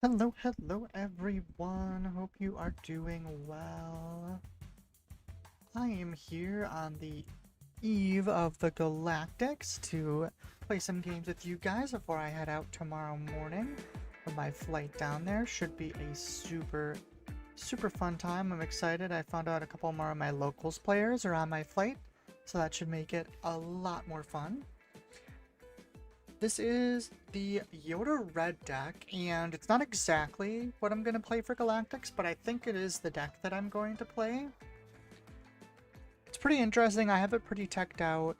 Hello everyone. Hope you are doing well. I am here on the eve of the Galactics to play some games with you guys before I head out tomorrow morning for my flight down there. Should be a super fun time. I'm excited. I found out a couple more of my locals players are on my flight, so that should make it a lot more fun. This is the Yoda Red deck, and it's not exactly what I'm going to play for Galactics, but I think it is the deck that I'm going to play. It's pretty interesting. I have it pretty teched out.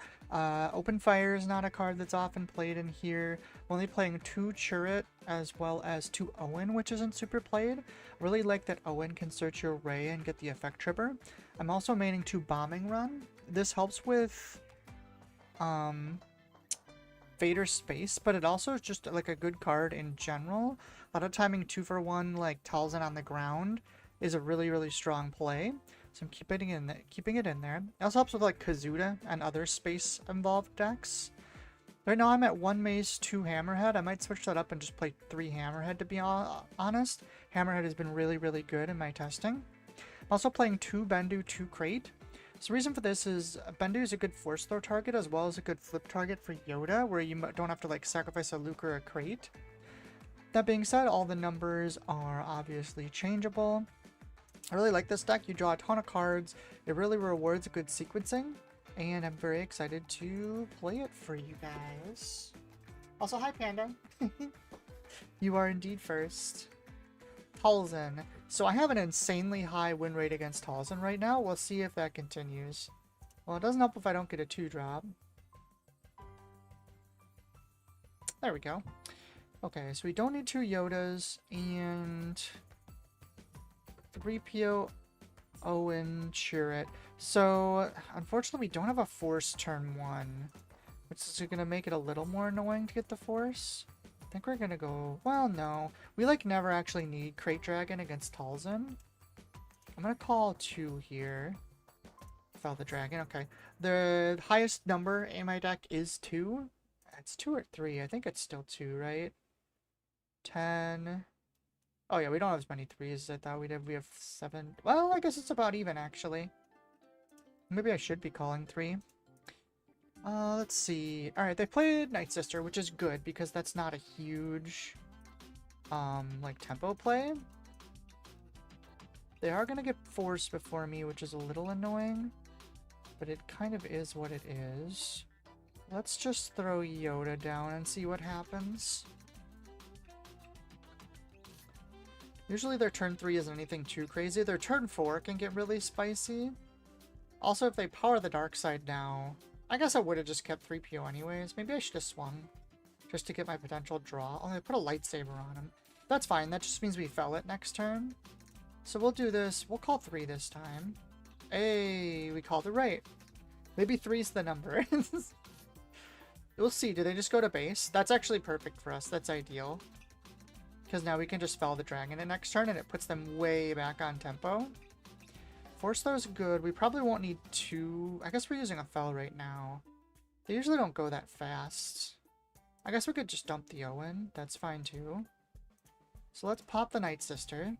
Open Fire is not a card that's often played in here. I'm only playing 2 Chirrut as well as 2 Owen, which isn't super played. I really like that Owen can search your array and get the effect tripper. I'm also maining 2 Bombing Run. This helps with Vader Space, but it also is just like a good card in general. A lot of timing 2 for 1 like Talzin on the ground is a really strong play. So I'm keeping it in there. It also helps with like Kazuda and other space involved decks. Right now I'm at 1 Maze, 2 Hammerhead. I might switch that up and just play 3 Hammerhead to be honest. Hammerhead has been really good in my testing. I'm also playing 2 Bendu, 2 Crate. So the reason for this is Bendu is a good force throw target as well as a good flip target for Yoda, where you don't have to like sacrifice a Luke or a Crate. That being said, all the numbers are obviously changeable. I really like this deck. You draw a ton of cards. It really rewards good sequencing, and I'm very excited to play it for you guys. Also, hi Panda. You are indeed first. Talzin. So I have an insanely high win rate against Talzin right now. We'll see if that continues. Well, it doesn't help if I don't get a 2-drop. There we go. Okay, so we don't need 2 Yodas and 3PO Owen Chirrut. So unfortunately we don't have a Force turn 1, which is going to make it a little more annoying to get the Force. I think we're gonna go... Well, no. We, like, never actually need Crate Dragon against Talzin. I'm gonna call 2 here. Fell the dragon, okay. The highest number in my deck is 2. It's 2 or 3. I think it's still 2, right? 10... Oh, yeah, we don't have as many 3s as I thought we did. We have 7... Well, I guess it's about even, actually. Maybe I should be calling 3. Let's see. Alright, they played Night Sister, which is good because that's not a huge, like, tempo play. They are gonna get Force before me, which is a little annoying, but it kind of is what it is. Let's just throw Yoda down and see what happens. Usually their turn 3 isn't anything too crazy. Their turn 4 can get really spicy. Also, if they power the dark side now... I guess I would have just kept 3PO anyways. Maybe I should have swung just to get my potential draw. Oh, I put a lightsaber on him. That's fine. That just means we fell it next turn. So we'll do this. We'll call 3 this time. Hey, we called it right. Maybe 3's the number. We'll see. Do they just go to base? That's actually perfect for us. That's ideal. Because now we can just fell the dragon in next turn and it puts them way back on tempo. Force throw is good. We probably won't need 2. I guess we're using a fell right now. They usually don't go that fast. I guess we could just dump the Owen. That's fine too. So let's pop the Night Sister.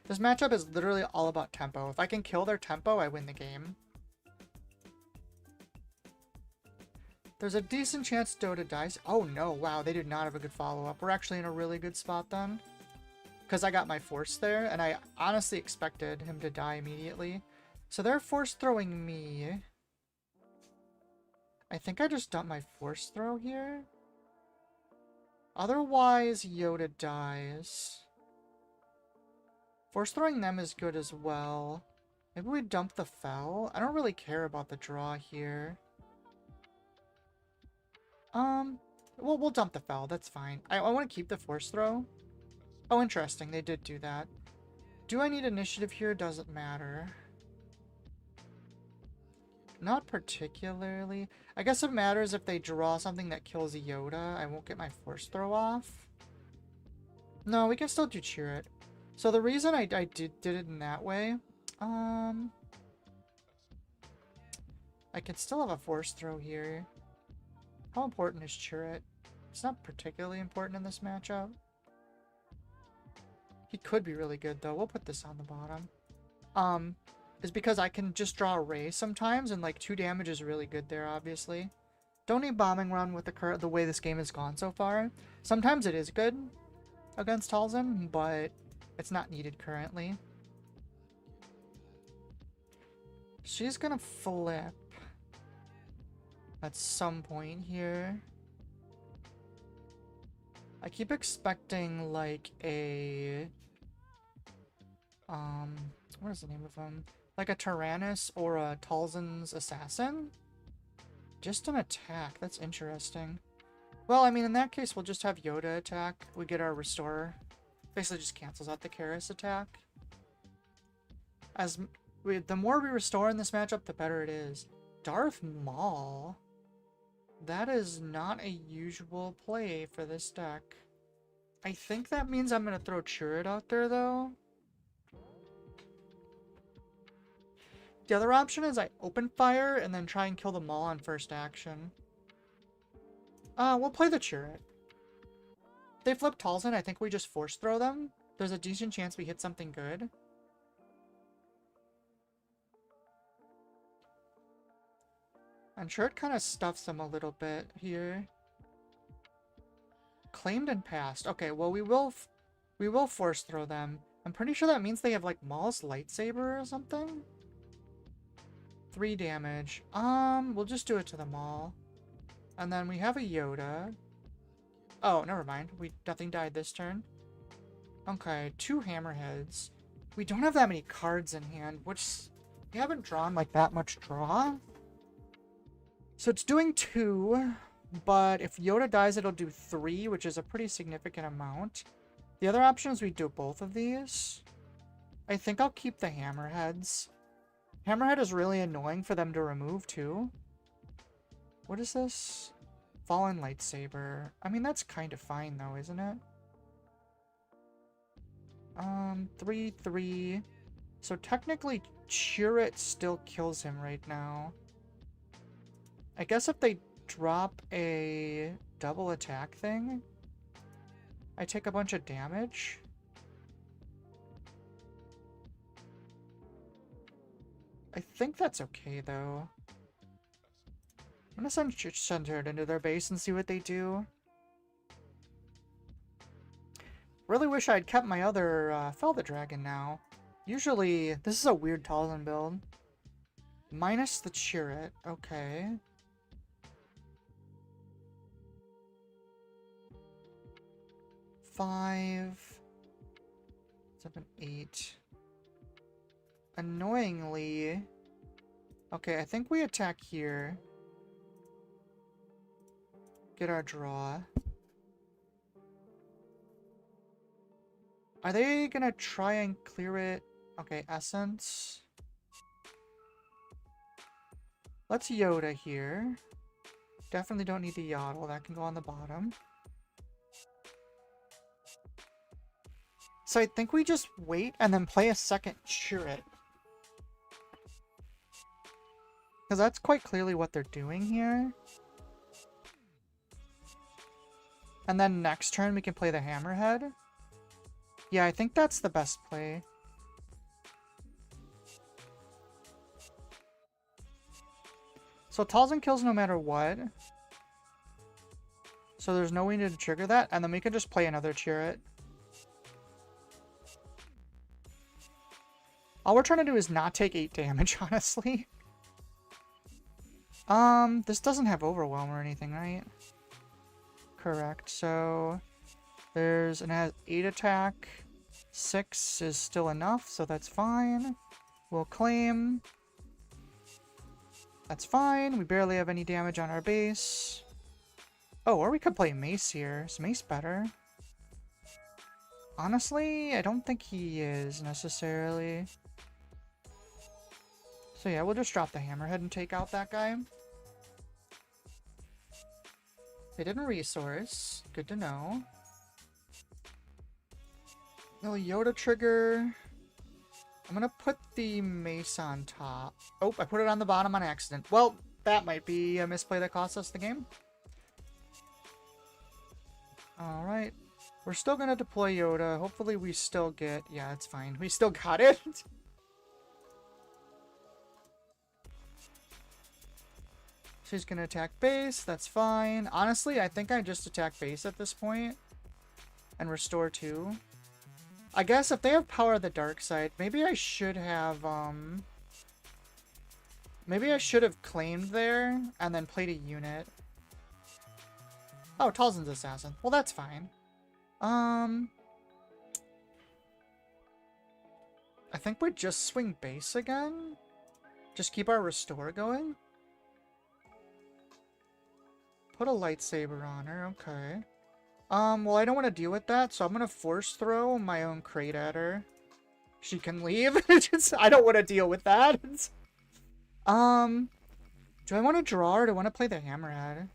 This matchup is literally all about tempo. If I can kill their tempo, I win the game. There's a decent chance Yoda dies. Oh no, wow, they did not have a good follow-up. We're actually in a really good spot then. Because I got my Force there, and I honestly expected him to die immediately. So they're Force throwing me. I think I just dumped my Force throw here. Otherwise, Yoda dies. Force throwing them is good as well. Maybe we dump the Fell. I don't really care about the draw here. Well, we'll dump the Fell. That's fine. I want to keep the Force throw. Oh, interesting. They did do that. Do I need initiative here? Doesn't matter. Not particularly. I guess it matters if they draw something that kills Yoda. I won't get my Force throw off. No, we can still do Chirrut. So the reason I did it in that way, I can still have a Force throw here. How important is Chirrut? It's not particularly important in this matchup. He could be really good, though. We'll put this on the bottom. Is because I can just draw a ray sometimes, and, like, 2 damage is really good there, obviously. Don't need bombing run with the way this game has gone so far. Sometimes it is good against Talzin, but it's not needed currently. She's gonna flip at some point here. I keep expecting, like, a... what is the name of him? Like a Tyrannus or a Talzin's Assassin? Just an attack. That's interesting. Well, I mean, in that case, we'll just have Yoda attack. We get our Restore. Basically just cancels out the Karis attack. The more we restore in this matchup, the better it is. Darth Maul. That is not a usual play for this deck. I think that means I'm going to throw Chirrut out there, though. The other option is I open fire and then try and kill the Maul on first action. We'll play the Chirrut. If they flip Talzin, I think we just force throw them. There's a decent chance we hit something good. And Chirrut kind of stuffs them a little bit here. Claimed and passed. Okay, well we will force throw them. I'm pretty sure that means they have like Maul's lightsaber or something. 3 damage. We'll just do it to the Maul. And then we have a Yoda. Oh, never mind. Nothing died this turn. Okay, 2 Hammerheads. We don't have that many cards in hand, which we haven't drawn like that much draw. So it's doing 2, but if Yoda dies, it'll do 3, which is a pretty significant amount. The other option is we do both of these. I think I'll keep the Hammerheads. Hammerhead is really annoying for them to remove, too. What is this? Fallen Lightsaber. I mean, that's kind of fine, though, isn't it? 3/3. So technically, Chirrut still kills him right now. I guess if they drop a double attack thing, I take a bunch of damage. I think that's okay, though. I'm gonna send Chirrut into their base and see what they do. Really wish I'd kept my other Fell the Dragon now. Usually, this is a weird Talzin build. Minus the Chirrut. Okay. Five, 7, 8. Annoyingly... Okay, I think we attack here. Get our draw. Are they gonna try and clear it? Okay, Essence. Let's Yoda here. Definitely don't need the Yaddle. That can go on the bottom. So I think we just wait and then play a second Chirrut. Because that's quite clearly what they're doing here. And then next turn we can play the Hammerhead. Yeah, I think that's the best play. So Talzin kills no matter what. So there's no way to trigger that. And then we can just play another Chirrut. All we're trying to do is not take 8 damage, honestly. This doesn't have Overwhelm or anything, right? Correct. So it has 8 attack. 6 is still enough, so that's fine. We'll claim. That's fine. We barely have any damage on our base. Oh, or we could play Mace here. Is Mace better? Honestly, I don't think he is necessarily. So yeah, we'll just drop the Hammerhead and take out that guy. They didn't resource. Good to know. No Yoda trigger. I'm gonna put the Mace on top. Oh, I put it on the bottom on accident. Well, that might be a misplay that cost us the game. Alright. We're still gonna deploy Yoda. Hopefully we still get... Yeah, it's fine. We still got it. She's gonna attack base. That's fine. Honestly, I think I just attack base at this point. And restore 2. I guess if they have power of the dark side, maybe I should have, maybe I should have claimed there and then played a unit. Oh, Talzin's assassin. Well, that's fine. I think we just swing base again. Just keep our restore going. Put a lightsaber on her, okay. Well, I don't want to deal with that, so I'm gonna force throw my own crate at her. She can leave. I don't want to deal with that. Do I want to draw or do I want to play the hammerhead?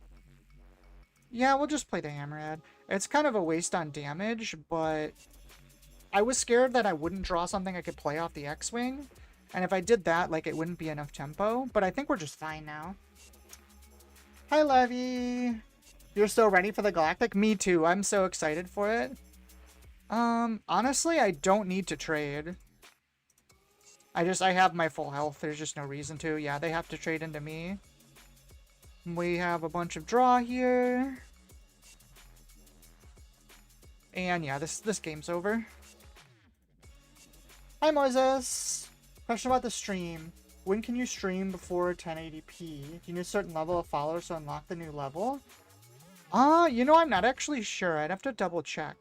Yeah, we'll just play the hammerhead. It's kind of a waste on damage, but I was scared that I wouldn't draw something I could play off the X-Wing. And if I did that, like, it wouldn't be enough tempo. But I think we're just fine now. Hi, Levy. You're so ready for the Galactic? Me too. I'm so excited for it. Honestly, I don't need to trade. I have my full health. There's just no reason to. Yeah, they have to trade into me. We have a bunch of draw here. And yeah, this game's over. Hi, Moises. Question about the stream. When can you stream before 1080p? Do you need a certain level of followers to unlock the new level? You know, I'm not actually sure. I'd have to double check.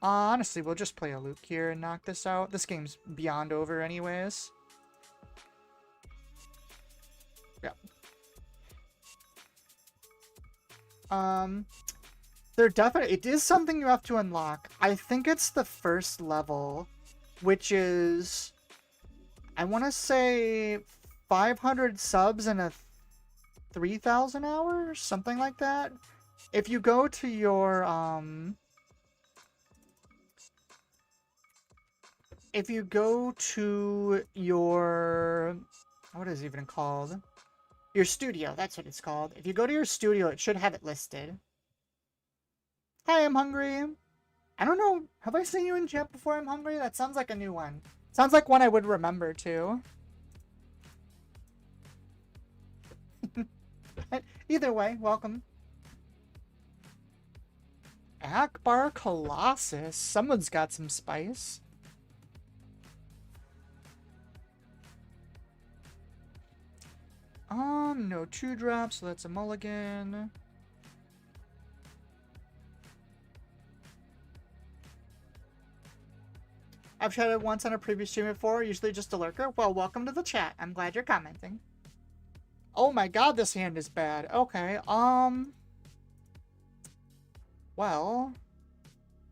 Honestly, we'll just play a Luke here and knock this out. This game's beyond over anyways. Yeah. It is something you have to unlock. I think it's the first level, which is, I want to say 500 subs and a 3,000 hours, something like that. If you go to your, what is it even called? Your studio, that's what it's called. If you go to your studio, it should have it listed. Hi, I'm hungry. I don't know, have I seen you in chat before, I'm hungry? That sounds like a new one. Sounds like one I would remember, too. Either way, welcome. Akbar Colossus. Someone's got some spice. No 2-drops, so that's a mulligan. I've chatted once on a previous stream before, usually just a lurker. Well, welcome to the chat. I'm glad you're commenting. Oh my god, this hand is bad. Okay, well,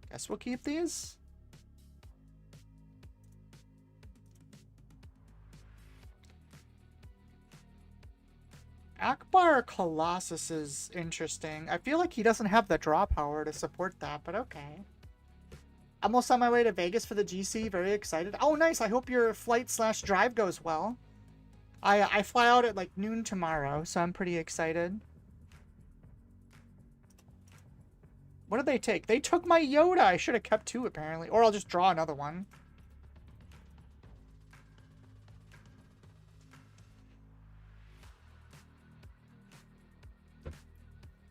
guess we'll keep these. Akbar Colossus is interesting. I feel like he doesn't have the draw power to support that, but okay. Almost on my way to Vegas for the GC. Very excited. Oh, nice. I hope your flight/drive goes well. I fly out at like noon tomorrow, so I'm pretty excited. What did they take? They took my Yoda. I should have kept 2, apparently. Or I'll just draw another one.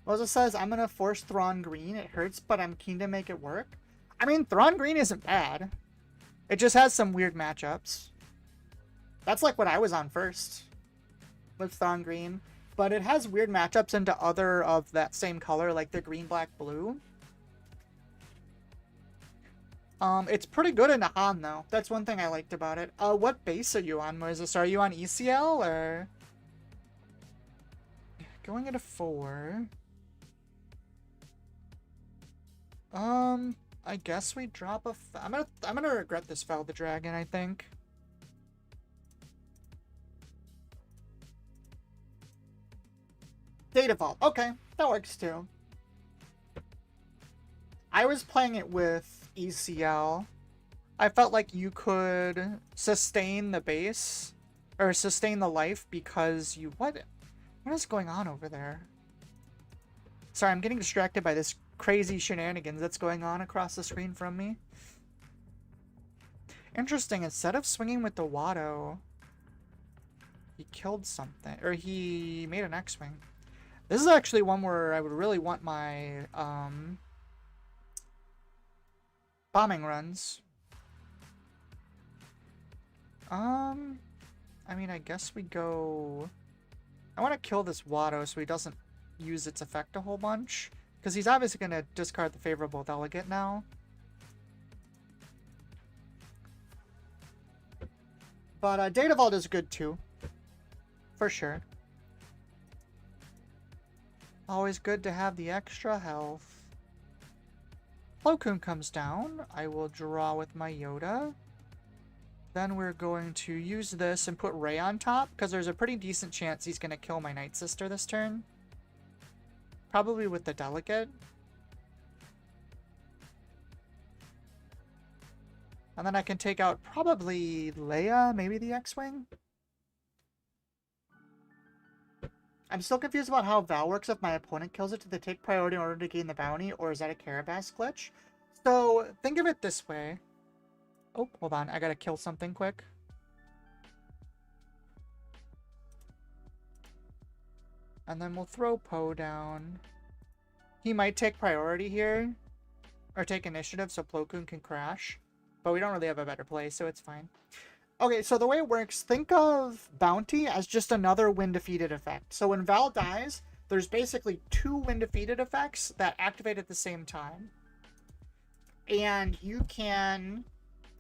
Rosa says, I'm gonna force Thrawn Green. It hurts, but I'm keen to make it work. I mean, Thrawn Green isn't bad. It just has some weird matchups. That's like what I was on first with Thrawn Green. But it has weird matchups into other of that same color, like the green, black, blue. It's pretty good in Han, though. That's one thing I liked about it. What base are you on, Moises? Are you on ECL, or...? Going at a 4. I guess we drop a... I'm gonna regret this Fel the Dragon, I think. Data Vault. Okay, that works too. I was playing it with ECL. I felt like you could sustain the base, or sustain the life, because you... What is going on over there? Sorry, I'm getting distracted by this crazy shenanigans that's going on across the screen from me. Interesting, instead of swinging with the Watto, he killed something, or he made an X-Wing. This is actually one where I would really want my, bombing runs. I mean, I guess we go... I want to kill this Watto so he doesn't use its effect a whole bunch. Because he's obviously going to discard the favorable delegate now. But Data Vault is good too. For sure. Always good to have the extra health. Plo Koon comes down. I will draw with my Yoda. Then we're going to use this and put Rey on top, because there's a pretty decent chance he's going to kill my Night Sister this turn. Probably with the Delegate. And then I can take out probably Leia, maybe the X-Wing. I'm still confused about how Val works if my opponent kills it. Do they take priority in order to gain the bounty, or is that a Carabas glitch? So, think of it this way. Oh, hold on. I gotta kill something quick. And then we'll throw Poe down. He might take priority here. Or take initiative so Plo Koon can crash. But we don't really have a better play, so it's fine. Okay, so the way it works, think of Bounty as just another win defeated effect. So when Val dies, there's basically 2 win defeated effects that activate at the same time. And you can...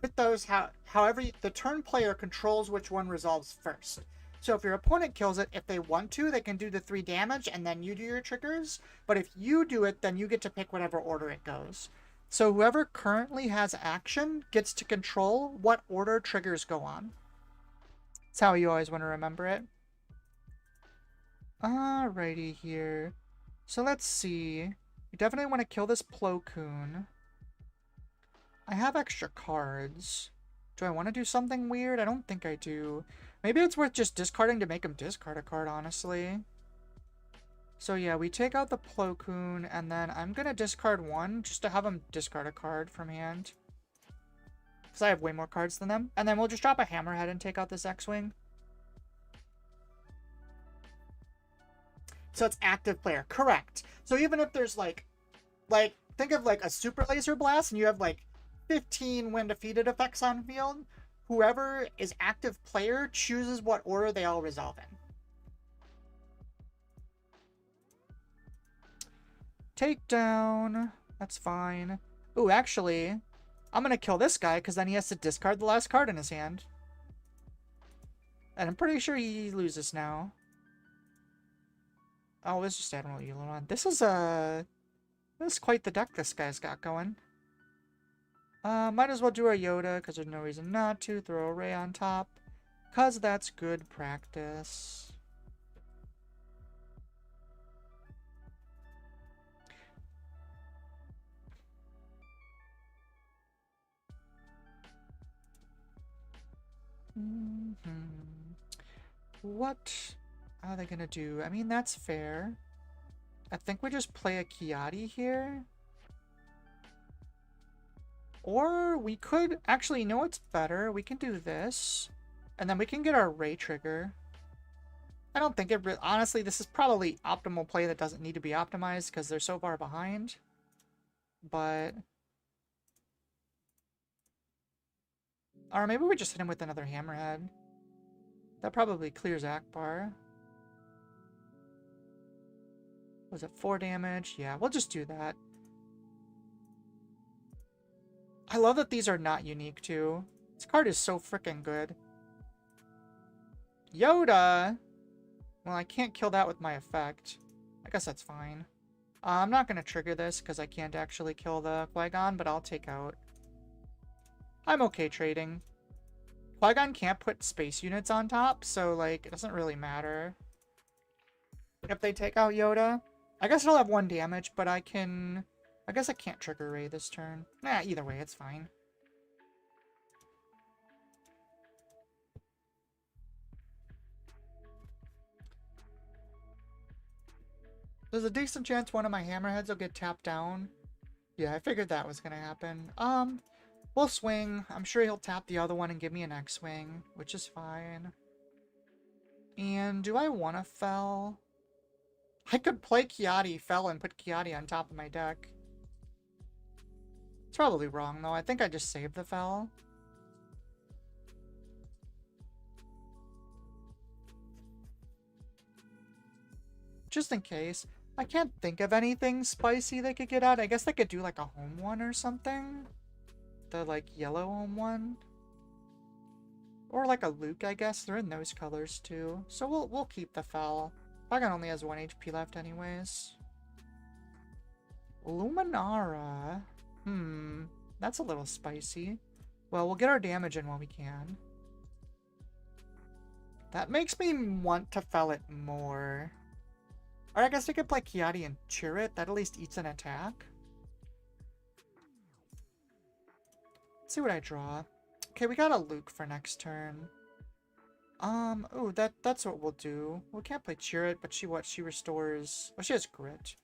with those, however, the turn player controls which one resolves first. So if your opponent kills it, if they want to, they can do the 3 damage, and then you do your triggers. But if you do it, then you get to pick whatever order it goes. So whoever currently has action gets to control what order triggers go on. That's how you always want to remember it. Alrighty here. So let's see. We definitely want to kill this Plo Koon. I have extra cards. Do I want to do something weird? I don't think I do. Maybe it's worth just discarding to make him discard a card, honestly. So yeah, we take out the Plo Koon, and then I'm going to discard 1 just to have him discard a card from hand. Because I have way more cards than them. And then we'll just drop a Hammerhead and take out this X-Wing. So it's active player. Correct. So even if there's like, think of like a Super Laser Blast, and you have like 15 when defeated effects on field, whoever is active player chooses what order they all resolve in. Takedown. That's fine. Ooh, actually, I'm gonna kill this guy because then he has to discard the last card in his hand. And I'm pretty sure he loses now. Oh, it's just Admiral Elon. This is quite the deck this guy's got going. Might as well do a Yoda, because there's no reason not to. Throw a Rey on top, because that's good practice. What are they gonna do? I mean, that's fair. I think we just play a Kiadi here. Or we could... actually, you know what's better? We can do this. And then we can get our Rey trigger. I don't think it... honestly, this is probably optimal play that doesn't need to be optimized because they're so far behind. But... or maybe we just hit him with another Hammerhead. That probably clears Akbar. Was it 4 damage? Yeah, we'll just do that. I love that these are not unique, too. This card is so freaking good. Yoda! Well, I can't kill that with my effect. I guess that's fine. I'm not going to trigger this because I can't actually kill the Qui-Gon, but I'll take out. I'm okay trading. Qui-Gon can't put space units on top, so, like, it doesn't really matter if they take out Yoda. I guess it'll have 1 damage, but I can... I guess I can't trigger Rey this turn. Nah, either way, it's fine. There's a decent chance one of my hammerheads will get tapped down. Yeah, I figured that was gonna happen. We'll swing. I'm sure he'll tap the other one and give me an X-Wing, which is fine. And do I want to fell? I could play Kiadi, fell, and put Kiadi on top of my deck. It's probably wrong, though. I think I just saved the fell. Just in case. I can't think of anything spicy they could get out. I guess they could do like a home one or something. The like yellow home one. Or like a Luke, I guess. They're in those colors too. So we'll keep the fell. Pagan only has 1 HP left anyways. Luminara. That's a little spicy. Well, we'll get our damage in while we can. That makes me want to fell it more. Or I guess we could play Kiadi and cheer it. That at least eats an attack. Let's see what I draw. Okay, we got a Luke for next turn. Oh, that's what we'll do. We can't play cheer it, but she restores... Well, she has grit.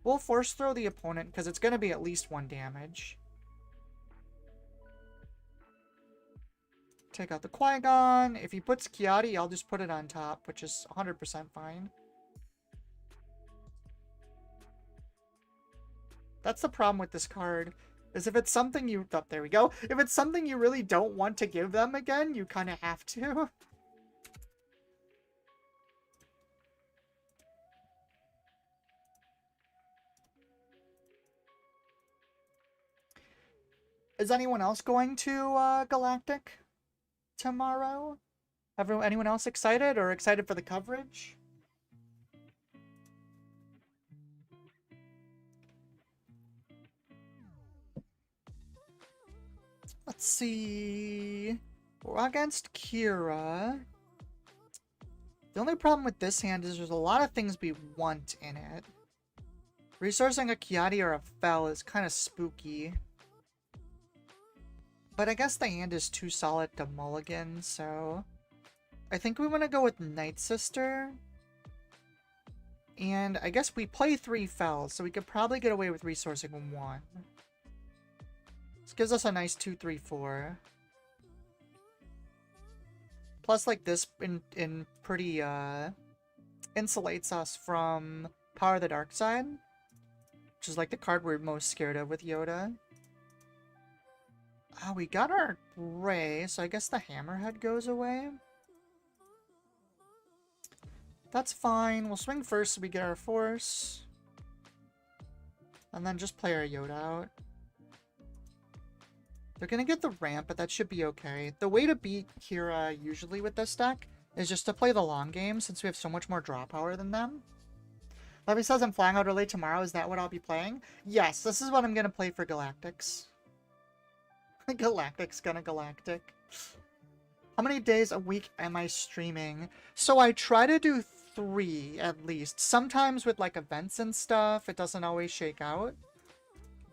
We'll force throw the opponent, because it's going to be at least 1 damage. Take out the Qui-Gon. If he puts Kiadi, I'll just put it on top, which is 100% fine. That's the problem with this card, is if it's something you... Oh, there we go. If it's something you really don't want to give them again, you kind of have to. Is anyone else going to Galactic tomorrow? Anyone else excited or excited for the coverage? Let's see. We're against Kira. The only problem with this hand is there's a lot of things we want in it. Resourcing a Kiadi or a Fel is kind of spooky. But I guess the hand is too solid to mulligan, so... I think we want to go with Night Sister. And I guess we play 3 Fels, so we could probably get away with resourcing 1. This gives us a nice 2-3-4. Plus, like, this in pretty, insulates us from Power of the Dark Side. Which is, like, the card we're most scared of with Yoda. Oh, we got our Ray, so I guess the Hammerhead goes away. That's fine. We'll swing first so we get our Force. And then just play our Yoda out. They're gonna get the ramp, but that should be okay. The way to beat Kira usually with this deck is just to play the long game, since we have so much more draw power than them. Levy says I'm flying out early tomorrow. Is that what I'll be playing? Yes, this is what I'm gonna play for Galactics. Galactic's gonna Galactic. How many days a week am I streaming? So I try to do 3 at least. Sometimes with like events and stuff, it doesn't always shake out.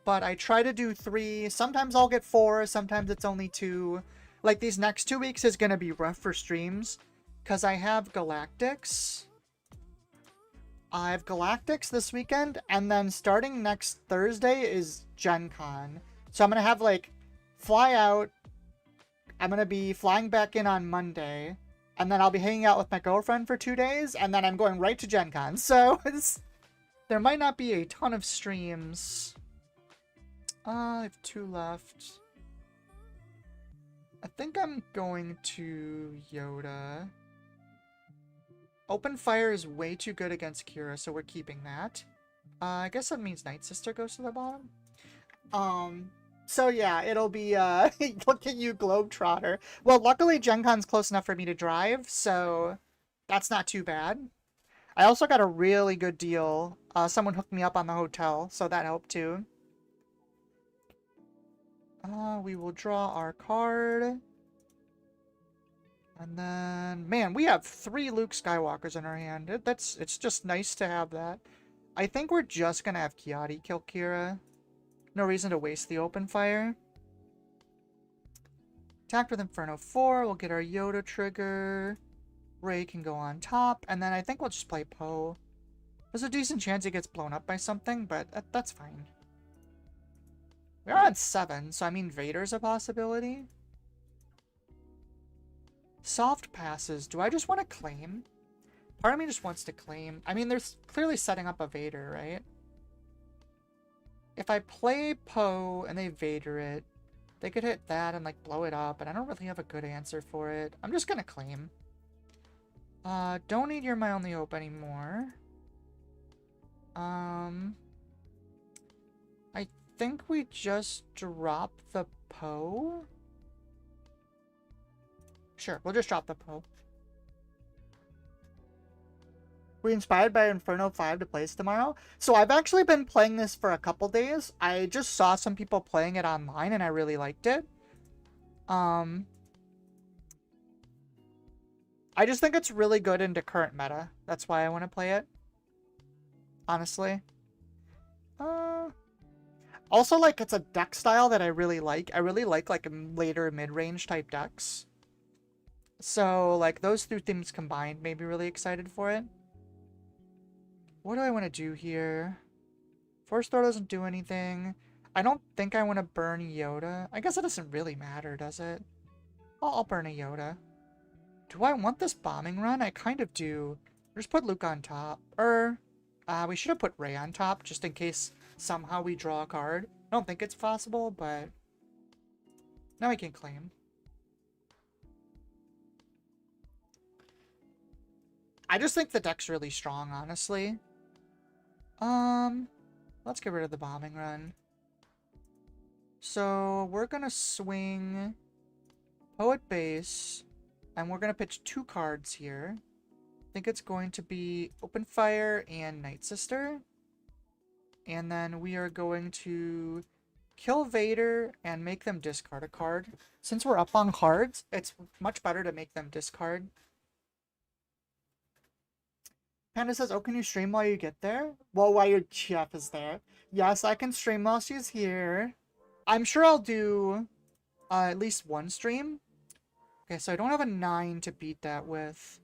But I try to do 3. Sometimes I'll get 4. Sometimes it's only 2. Like these next 2 weeks is gonna be rough for streams. Because I have Galactics. I have Galactics this weekend. And then starting next Thursday is Gen Con. So I'm gonna have like... fly out. I'm going to be flying back in on Monday. And then I'll be hanging out with my girlfriend for 2 days. And then I'm going right to Gen Con. So there might not be a ton of streams. I have 2 left. I think I'm going to Yoda. Open Fire is way too good against Kira, so we're keeping that. I guess that means Night Sister goes to the bottom. So yeah, it'll be, look at you, Globetrotter. Well, luckily Gen Con's close enough for me to drive, so that's not too bad. I also got a really good deal. Someone hooked me up on the hotel, so that helped too. We will draw our card. And then, man, we have 3 Luke Skywalkers in our hand. It's just nice to have that. I think we're just gonna have Kiadi kill Kira. No reason to waste the open fire. Attack with Inferno 4. We'll get our Yoda trigger. Ray can go on top. And then I think we'll just play Poe. There's a decent chance he gets blown up by something, but that's fine. We're at 7, so I mean Vader's a possibility. Soft passes. Do I just want to claim? Part of me just wants to claim. I mean, they're clearly setting up a Vader, right? If I play Poe and they Vader it, they could hit that and like blow it up, and I don't really have a good answer for it. I'm just gonna claim. Don't need your My Only Hope anymore. I think we just drop the Poe. Sure, we'll just drop the Poe. We inspired by Inferno 5 to play this tomorrow. So I've actually been playing this for a couple days. I just saw some people playing it online and I really liked it. I just think it's really good into current meta. That's why I want to play it. Honestly. Also, like, it's a deck style that I really like. I really like later mid-range type decks. So, like, those two things combined made me really excited for it. What do I want to do here? Force Throw doesn't do anything. I don't think I want to burn Yoda. I guess it doesn't really matter, does it? I'll burn a Yoda. Do I want this bombing run? I kind of do. Just put Luke on top. We should have put Rey on top, just in case somehow we draw a card. I don't think it's possible, but... now we can claim. I just think the deck's really strong, honestly. Let's get rid of the bombing run. So, we're gonna swing Poet Base, and we're gonna pitch 2 cards here. I think it's going to be Open Fire and Night Sister. And then we are going to kill Vader and make them discard a card. Since we're up on cards, it's much better to make them discard. Panda says, oh, can you stream while you get there? Well, while your chef is there. Yes, I can stream while she's here. I'm sure I'll do at least one stream. Okay, so I don't have a 9 to beat that with.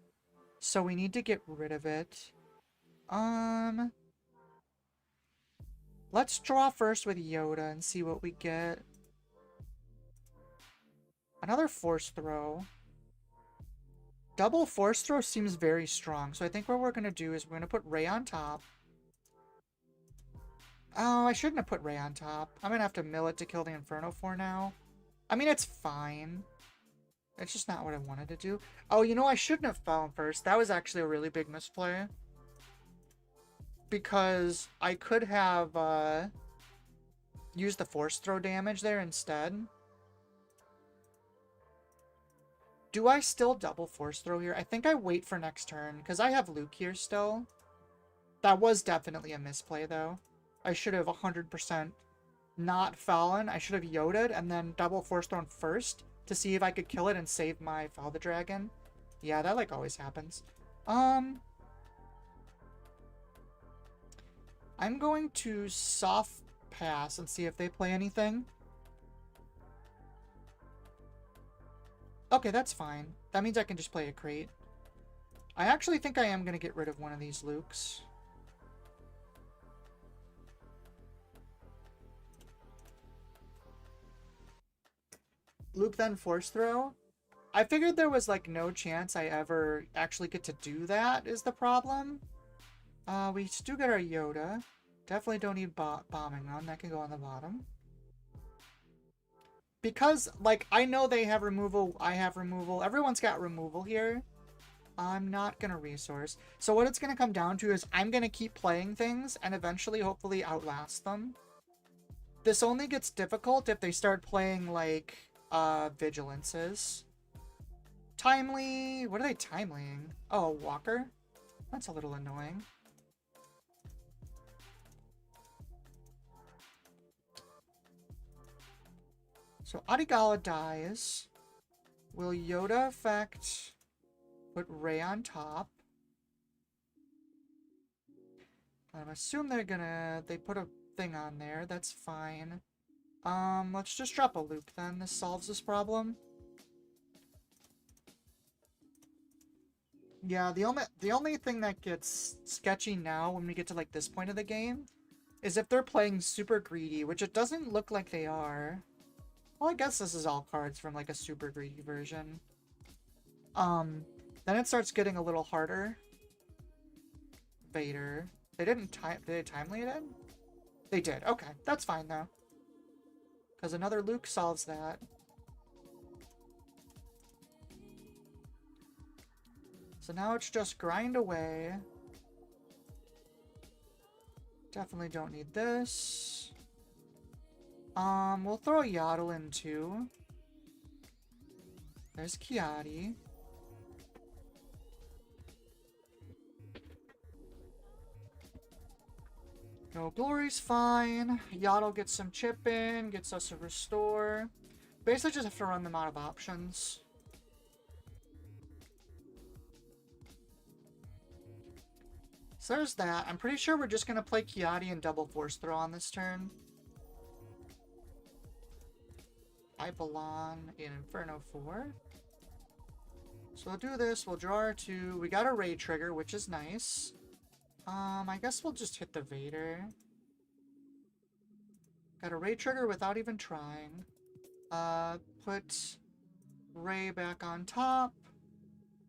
So we need to get rid of it. Let's draw first with Yoda and see what we get. Another Force Throw. Double Force Throw seems very strong. So I think what we're going to do is we're going to put Rey on top. Oh, I shouldn't have put Rey on top. I'm going to have to mill it to kill the Inferno for now. I mean, it's fine. It's just not what I wanted to do. Oh, you know, I shouldn't have fallen first. That was actually a really big misplay. Because I could have used the Force Throw damage there instead. Do I still double Force Throw here? I think I wait for next turn, because I have Luke here still. That was definitely a misplay, though. I should have 100% not fallen. I should have Yoda'd and then double Force Thrown first to see if I could kill it and save my Fall the Dragon. Yeah, that, like, always happens. I'm going to soft pass and see if they play anything. Okay, that's fine. That means I can just play a crate. I actually think I am going to get rid of one of these Lukes. Luke then Force Throw. I figured there was like no chance I ever actually get to do that is the problem. We do get our Yoda. Definitely don't need bombing run. That can go on the bottom. Because, like, I know they have removal, I have removal, everyone's got removal here. I'm not gonna resource. So what it's gonna come down to is I'm gonna keep playing things and eventually, hopefully, outlast them. This only gets difficult if they start playing, like, Vigilances. Timely... what are they timelying? Oh, Walker? That's a little annoying. So Adigala dies. Will Yoda affect... put Rey on top? I assume they're gonna... they put a thing on there. That's fine. Let's just drop a Luke then. This solves this problem. Yeah, the only thing that gets sketchy now when we get to like this point of the game is if they're playing super greedy, which it doesn't look like they are. Well, I guess this is all cards from like a super greedy version. Then it starts getting a little harder. Vader. They didn't time. Did they timely it in? They did. Okay, that's fine though. Because another Luke solves that. So now it's just grind away. Definitely don't need this. We'll throw Yaddle in too. There's Kiadi. No Glory's fine. Yaddle gets some chip in, gets us a restore. Basically just have to run them out of options. So there's that. I'm pretty sure we're just going to play Kiadi and double force throw on this turn. Ipelon in Inferno 4. So we'll do this. We'll draw our 2. We got a raid trigger, which is nice. I guess we'll just hit the Vader. Got a raid trigger without even trying. Put Ray back on top.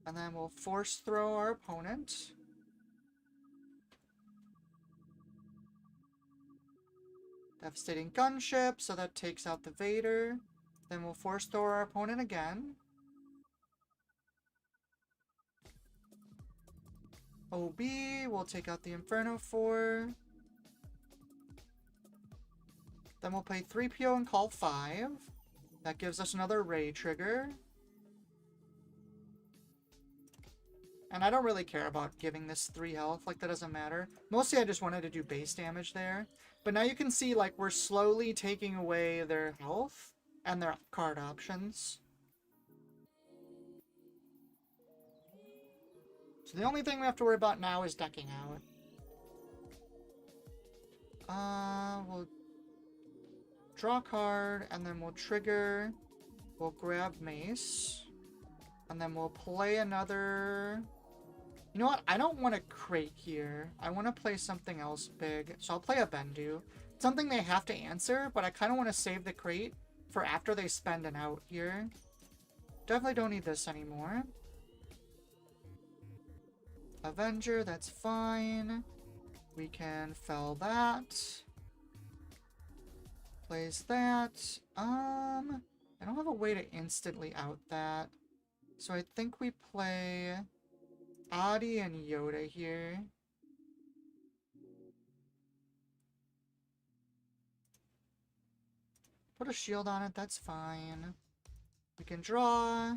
And then we'll force throw our opponent. Devastating gunship, so that takes out the Vader. Then we'll force throw our opponent again. OB, we'll take out the Inferno 4. Then we'll play 3PO and call 5. That gives us another Ray trigger. And I don't really care about giving this 3 health, like that doesn't matter. Mostly I just wanted to do base damage there. But now you can see, like, we're slowly taking away their health and their card options. So the only thing we have to worry about now is decking out. We'll draw a card, and then we'll trigger. We'll grab Mace. And then we'll play another... You know what? I don't want to crate here. I want to play something else big. So I'll play a Bendu. Something they have to answer, but I kind of want to save the crate for after they spend an out here. Definitely don't need this anymore. Avenger, that's fine. We can fell that. Plays that. I don't have a way to instantly out that. So I think we play Adi and Yoda here. Put a shield on it, that's fine. We can draw.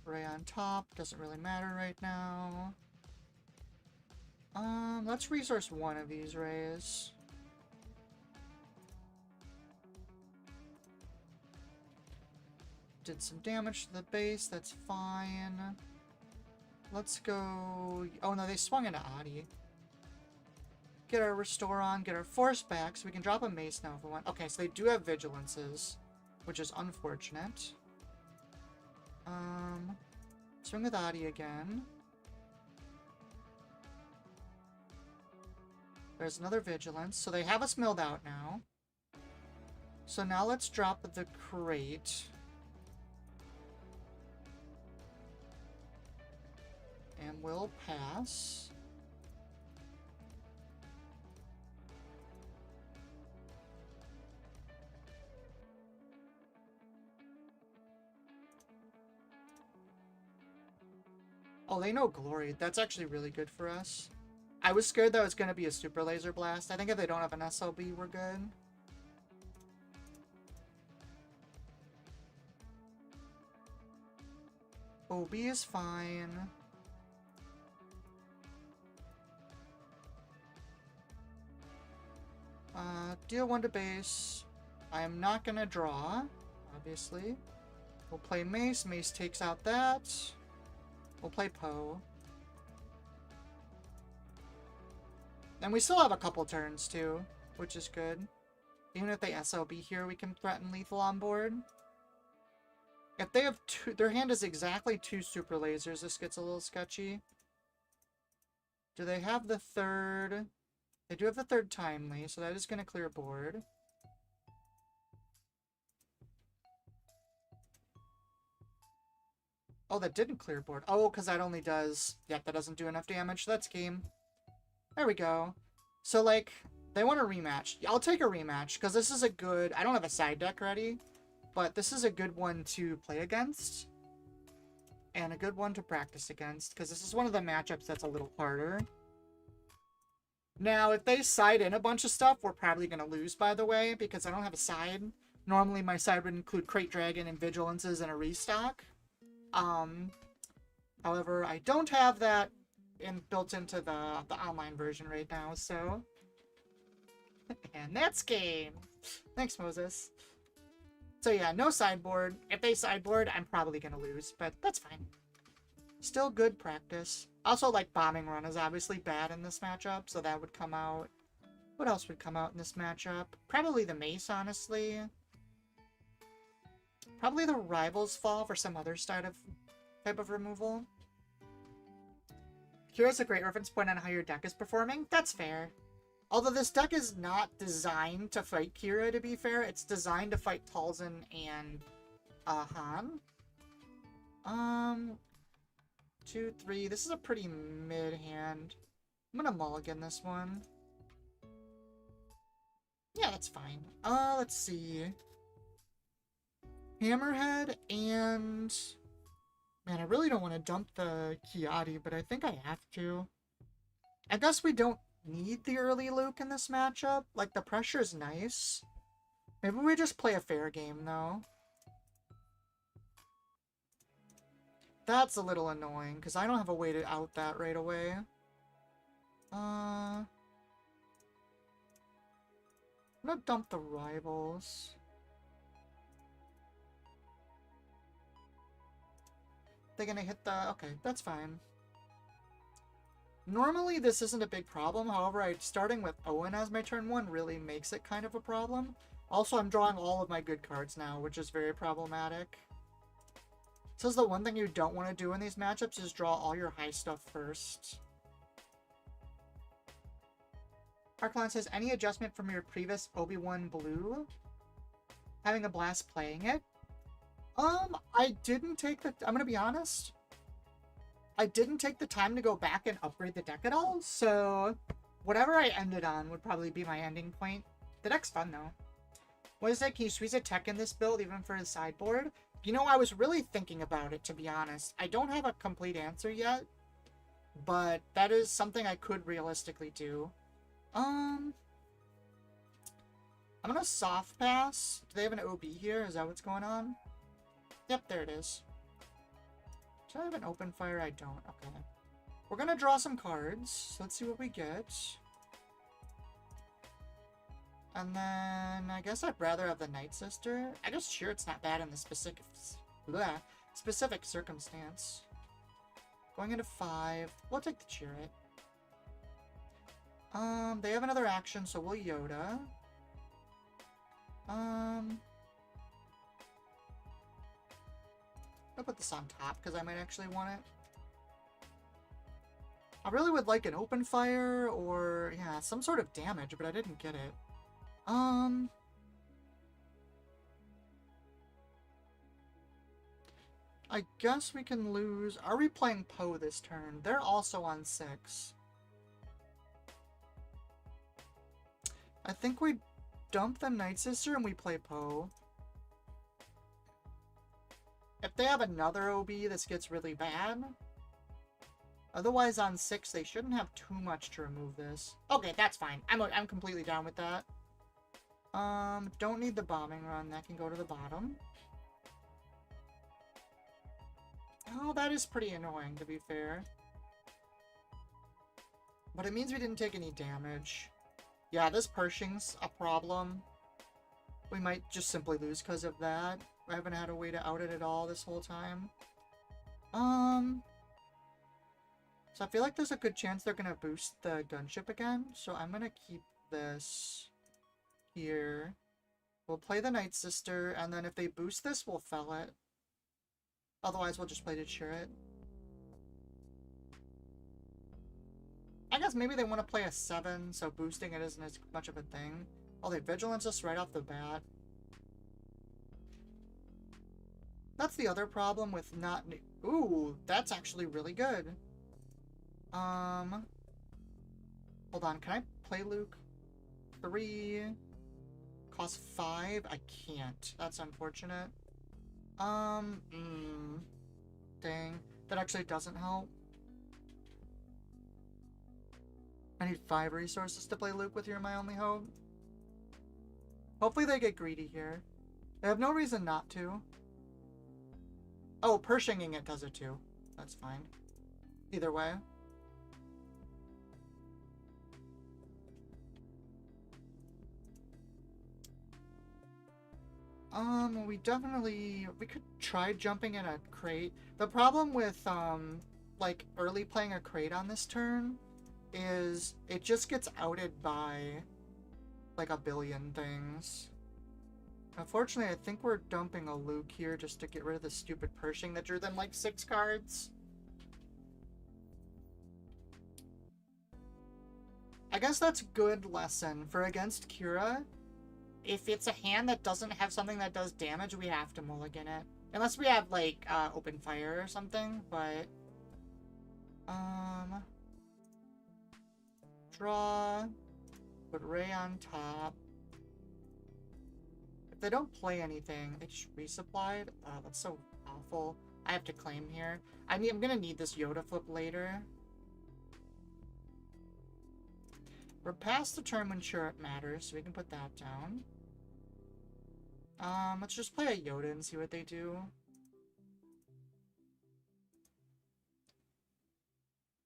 Ray on top, doesn't really matter right now. Let's resource one of these rays. Did some damage to the base, that's fine. Let's go... Oh no, they swung into Adi. Get our restore on, get our force back, so we can drop a mace now if we want. Okay, so they do have vigilances, which is unfortunate. Swing with Adi again. There's another vigilance, so they have us milled out now. So now let's drop the crate. And we'll pass. Oh, they know Glory. That's actually really good for us. I was scared that it was going to be a Super Laser Blast. I think if they don't have an SLB, we're good. OB is fine. Deal 1 to base. I am not going to draw, obviously. We'll play Mace. Mace takes out that. We'll play Poe. And we still have a couple turns, too, which is good. Even if they SLB here, we can threaten lethal on board. If they have two, their hand is exactly 2 super lasers, this gets a little sketchy. Do they have the third? They do have the third timely, so that is going to clear board. Oh, that didn't clear board. Oh, because that only does... Yep, that doesn't do enough damage. That's game. There we go. So, like, they want a rematch. I'll take a rematch, because this is a good... I don't have a side deck ready, but this is a good one to play against. And a good one to practice against, because this is one of the matchups that's a little harder. Now, if they side in a bunch of stuff, we're probably going to lose, by the way, because I don't have a side. Normally, my side would include Crate Dragon and Vigilances and a restock. However, I don't have that built into the online version right now, so... And that's game! Thanks, Moses. So yeah, no sideboard. If they sideboard, I'm probably gonna lose, but that's fine. Still good practice. Also, like, Bombing Run is obviously bad in this matchup, so that would come out. What else would come out in this matchup? Probably the Mace, honestly. Probably the Rival's Fall for some other type of removal. Here's a great reference point on how your deck is performing. That's fair. Although this deck is not designed to fight Kira, to be fair. It's designed to fight Talzin and Han. 2, 3. This is a pretty mid hand. I'm gonna mulligan this one. Yeah, that's fine. Let's see. Hammerhead and... Man, I really don't want to dump the Kiadi, but I think I have to. I guess we don't need the early Luke in this matchup. Like, the pressure is nice. Maybe we just play a fair game, though. That's a little annoying, because I don't have a way to out that right away. I'm gonna dump the Rivals. They're gonna hit the... Okay, that's fine. Normally, this isn't a big problem. However, starting with Owen as my turn 1 really makes it kind of a problem. Also, I'm drawing all of my good cards now, which is very problematic. It says the one thing you don't want to do in these matchups is draw all your high stuff first. Arcline says, any adjustment from your previous Obi-Wan Blue? Having a blast playing it? I didn't take the... I'm gonna be honest. I didn't take the time to go back and upgrade the deck at all, so... Whatever I ended on would probably be my ending point. The deck's fun, though. What is it? Can you squeeze a tech in this build, even for the sideboard? You know, I was really thinking about it, to be honest. I don't have a complete answer yet, but that is something I could realistically do. I'm gonna soft pass. Do they have an OB here? Is that what's going on? Yep, there it is. Do I have an open fire? I don't. Okay. We're gonna draw some cards. Let's see what we get. And then I guess I'd rather have the Night Sister. I guess sure it's not bad in the specific circumstance. Going into 5. We'll take the Chariot. They have another action, so we'll Yoda. I'll put this on top because I might actually want it. I really would like an open fire or, yeah, some sort of damage, but I didn't get it. I guess we can lose. Are we playing Poe this turn? They're also on 6. I think we dump the Night Sister and we play Poe. If they have another OB, this gets really bad. Otherwise, on 6, they shouldn't have too much to remove this. Okay, that's fine. I'm completely down with that. Don't need the Bombing Run. That can go to the bottom. Oh, that is pretty annoying, to be fair. But it means we didn't take any damage. Yeah, this Pershing's a problem. We might just simply lose because of that. I haven't had a way to out it at all this whole time. So I feel like there's a good chance they're gonna boost the gunship again. So I'm gonna keep this here. We'll play the Night Sister, and then if they boost this, we'll fell it. Otherwise, we'll just play to cheer it. I guess maybe they want to play a 7, so boosting it isn't as much of a thing. Oh, they vigilance us right off the bat. That's the other problem with not... Ooh, that's actually really good. Hold on, can I play Luke? 3... Cost 5? I can't. That's unfortunate. Dang. That actually doesn't help. I need 5 resources to play Luke with. You're my only hope. Hopefully they get greedy here. They have no reason not to. Oh, Pershinging it does it too. That's fine. Either way. We could try jumping in a crate. The problem with, like, early playing a crate on this turn is it just gets outed by, like, a billion things. Unfortunately, I think we're dumping a Luke here just to get rid of the stupid Pershing that drew them, like, 6 cards. I guess that's good lesson for against Kira. If it's a hand that doesn't have something that does damage, we have to mulligan it. Unless we have, like, open fire or something, but... Draw. Put Ray on top. If they don't play anything, they just resupplied. Oh, that's so awful. I have to claim here. I'm gonna need this Yoda flip later. We're past the turn when sure it matters, so we can put that down. Let's just play a Yoda and see what they do.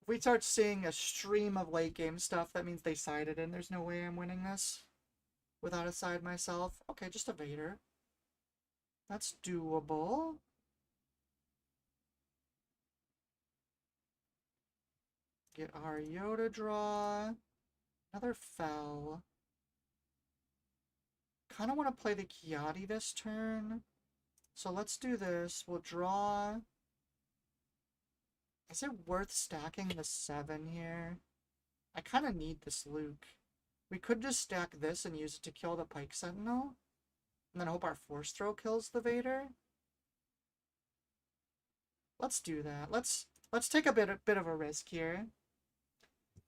If we start seeing a stream of late game stuff, that means they sided in. There's no way I'm winning this without a side myself. Okay, just a Vader. That's doable. Get our Yoda draw. Another Fell. Kind of want to play the Kiadi this turn. So let's do this. We'll draw. Is it worth stacking the 7 here? I kind of need this Luke. We could just stack this and use it to kill the Pike Sentinel. And then hope our Force Throw kills the Vader. Let's do that. Let's take a bit of a risk here.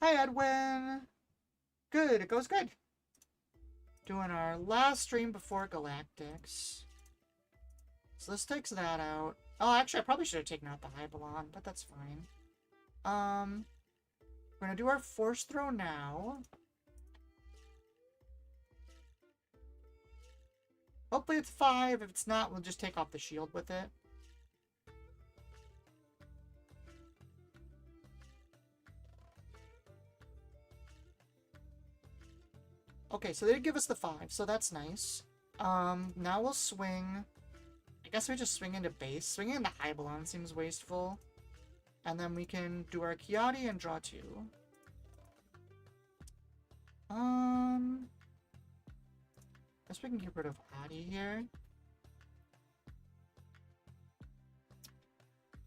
Hi, Edwin! Good, it goes good. Doing our last stream before Galactics. So this takes that out. Oh, actually, I probably should have taken out the Hybelon, but that's fine. We're gonna do our Force Throw now. Hopefully it's 5. If it's not, we'll just take off the shield with it. Okay, so they did give us the 5, so that's nice. Now we'll swing. I guess we just swing into base. Swinging into Hybelon seems wasteful. And then we can do our Kiadi and draw 2. Guess we can get rid of Adi here.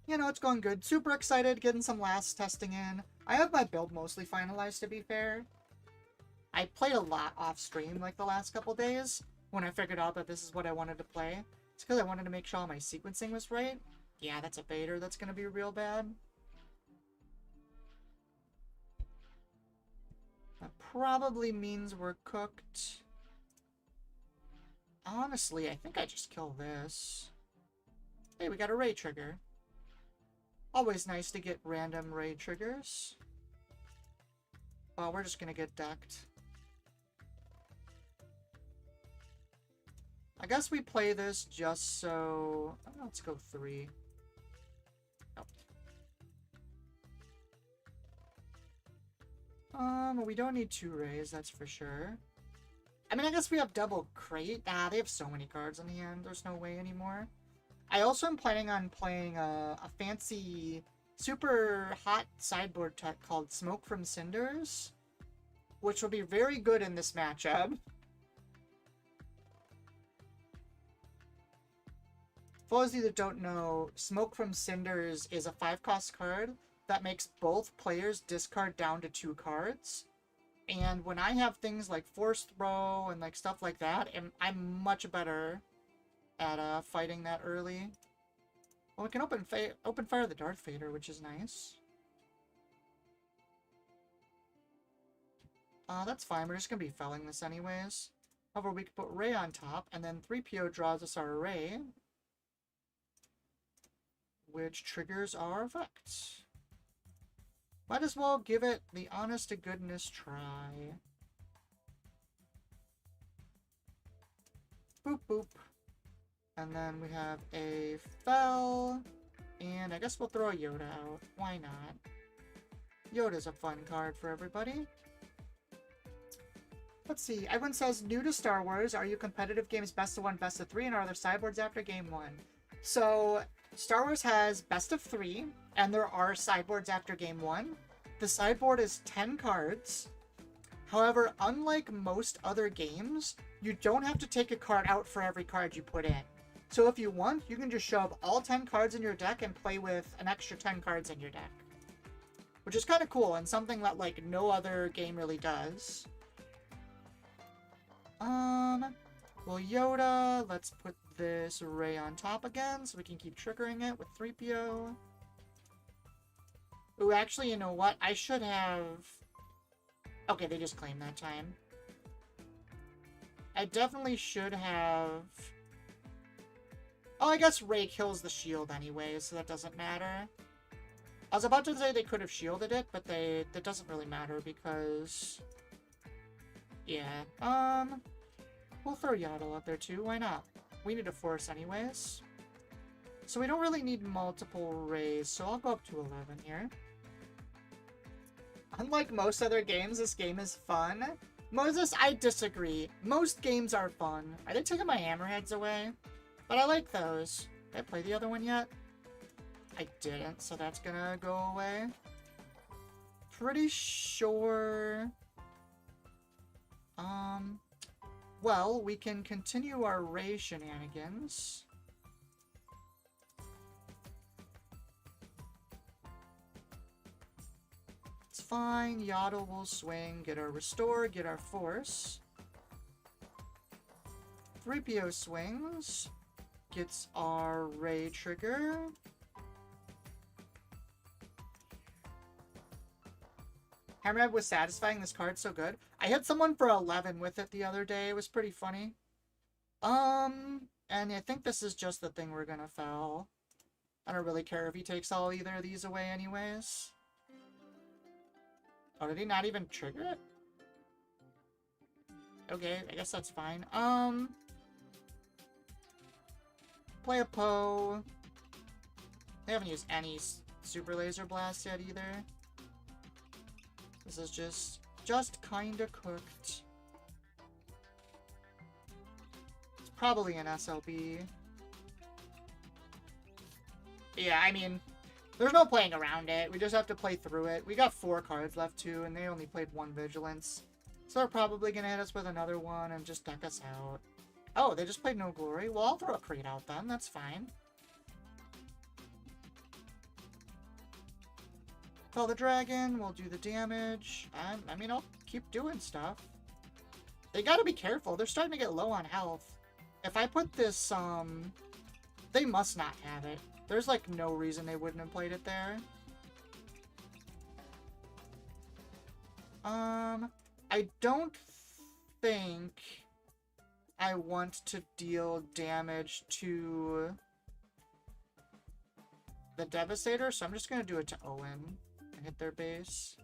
You know, it's going good. Super excited, getting some last testing in. I have my build mostly finalized, to be fair. I played a lot off stream like the last couple days when I figured out that this is what I wanted to play. It's because I wanted to make sure all my sequencing was right. Yeah, that's a Vader that's going to be real bad. That probably means we're cooked. Honestly, I think I just kill this. Hey, we got a Ray trigger. Always nice to get random Ray triggers. Oh, we're just going to get decked. I guess we play this just so... Oh, let's go 3. Oh. We don't need 2 Rays, that's for sure. I mean, I guess we have double crate. Ah, they have so many cards in hand. There's no way anymore. I also am planning on playing a fancy, super hot sideboard tech called Smoke from Cinders, which will be very good in this matchup. For those of you that don't know, Smoke from Cinders is a 5-cost card that makes both players discard down to 2 cards. And when I have things like Force Throw and like stuff like that, I'm much better at fighting that early. Well, we can open fire the Darth Vader, which is nice. That's fine. We're just going to be felling this anyways. However, we can put Ray on top, and then 3PO draws us our Ray, which triggers our effects. Might as well give it the honest-to-goodness try. Boop, boop. And then we have a Fel, and I guess we'll throw a Yoda out. Why not? Yoda's a fun card for everybody. Let's see. Everyone says, new to Star Wars, are you competitive games best of 1, best of 3, and are there sideboards after game 1? So, Star Wars has best of 3, and there are sideboards after game 1. The sideboard is 10 cards. However, unlike most other games, you don't have to take a card out for every card you put in. So if you want, you can just shove all 10 cards in your deck and play with an extra 10 cards in your deck. Which is kind of cool, and something that, like, no other game really does. Well, Yoda, let's put this Ray on top again, so we can keep triggering it with 3PO. Ooh, actually, you know what? I should have... Okay, they just claimed that time. I definitely should have... Oh, I guess Ray kills the shield anyway, so that doesn't matter. I was about to say they could have shielded it, but that doesn't really matter because... Yeah, we'll throw Yaddle out there too, why not? We need a force anyways. So we don't really need multiple Rays, so I'll go up to 11 here. Unlike most other games, this game is fun. Moses, I disagree. Most games are fun. Are they taking my hammerheads away? But I like those. Did I play the other one yet? I didn't, so that's gonna go away. Pretty sure... Well, we can continue our Ray shenanigans. It's fine. Yaddle will swing, get our Restore, get our Force. 3PO swings, gets our Ray trigger. Hammerhead was satisfying. This card's so good. I hit someone for 11 with it the other day. It was pretty funny. And I think this is just the thing we're gonna foul. I don't really care if he takes all either of these away anyways. Oh, did he not even trigger it? Okay, I guess that's fine. Play a Poe. They haven't used any Super Laser Blast yet either. This is just kinda cooked. It's probably an SLB. Yeah, I mean, there's no playing around it. We just have to play through it. We got 4 cards left too, and they only played 1 Vigilance. So they're probably gonna hit us with another one and just deck us out. Oh, they just played No Glory? Well, I'll throw a crate out then. That's fine. Kill the dragon, we'll do the damage. I mean, I'll keep doing stuff. They gotta be careful. They're starting to get low on health. If I put this, they must not have it. There's, like, no reason they wouldn't have played it there. I don't think I want to deal damage to the Devastator, so I'm just gonna do it to Owen. Hit their base.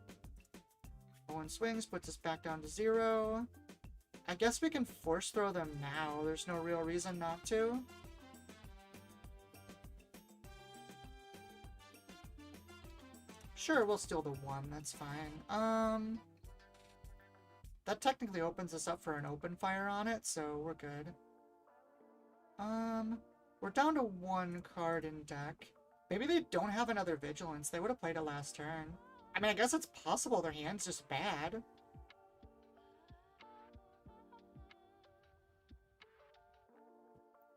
Owen swings, puts us back down to 0. I guess we can force throw them now. There's no real reason not to. Sure, we'll steal the 1. That's fine. That technically opens us up for an open fire on it, so we're good. We're down to 1 card in deck. Maybe they don't have another Vigilance. They would have played it last turn. I mean, I guess it's possible their hand's just bad.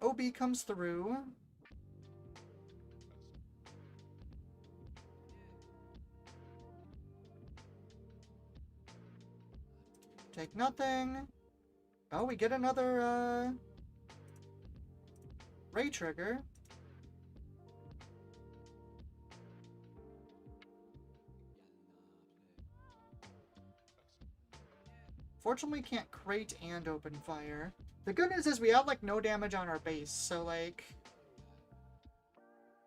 OB comes through. Take nothing. Oh, we get another, ray trigger. Fortunately, we can't crate and open fire. The good news is we have, like, no damage on our base, so, like...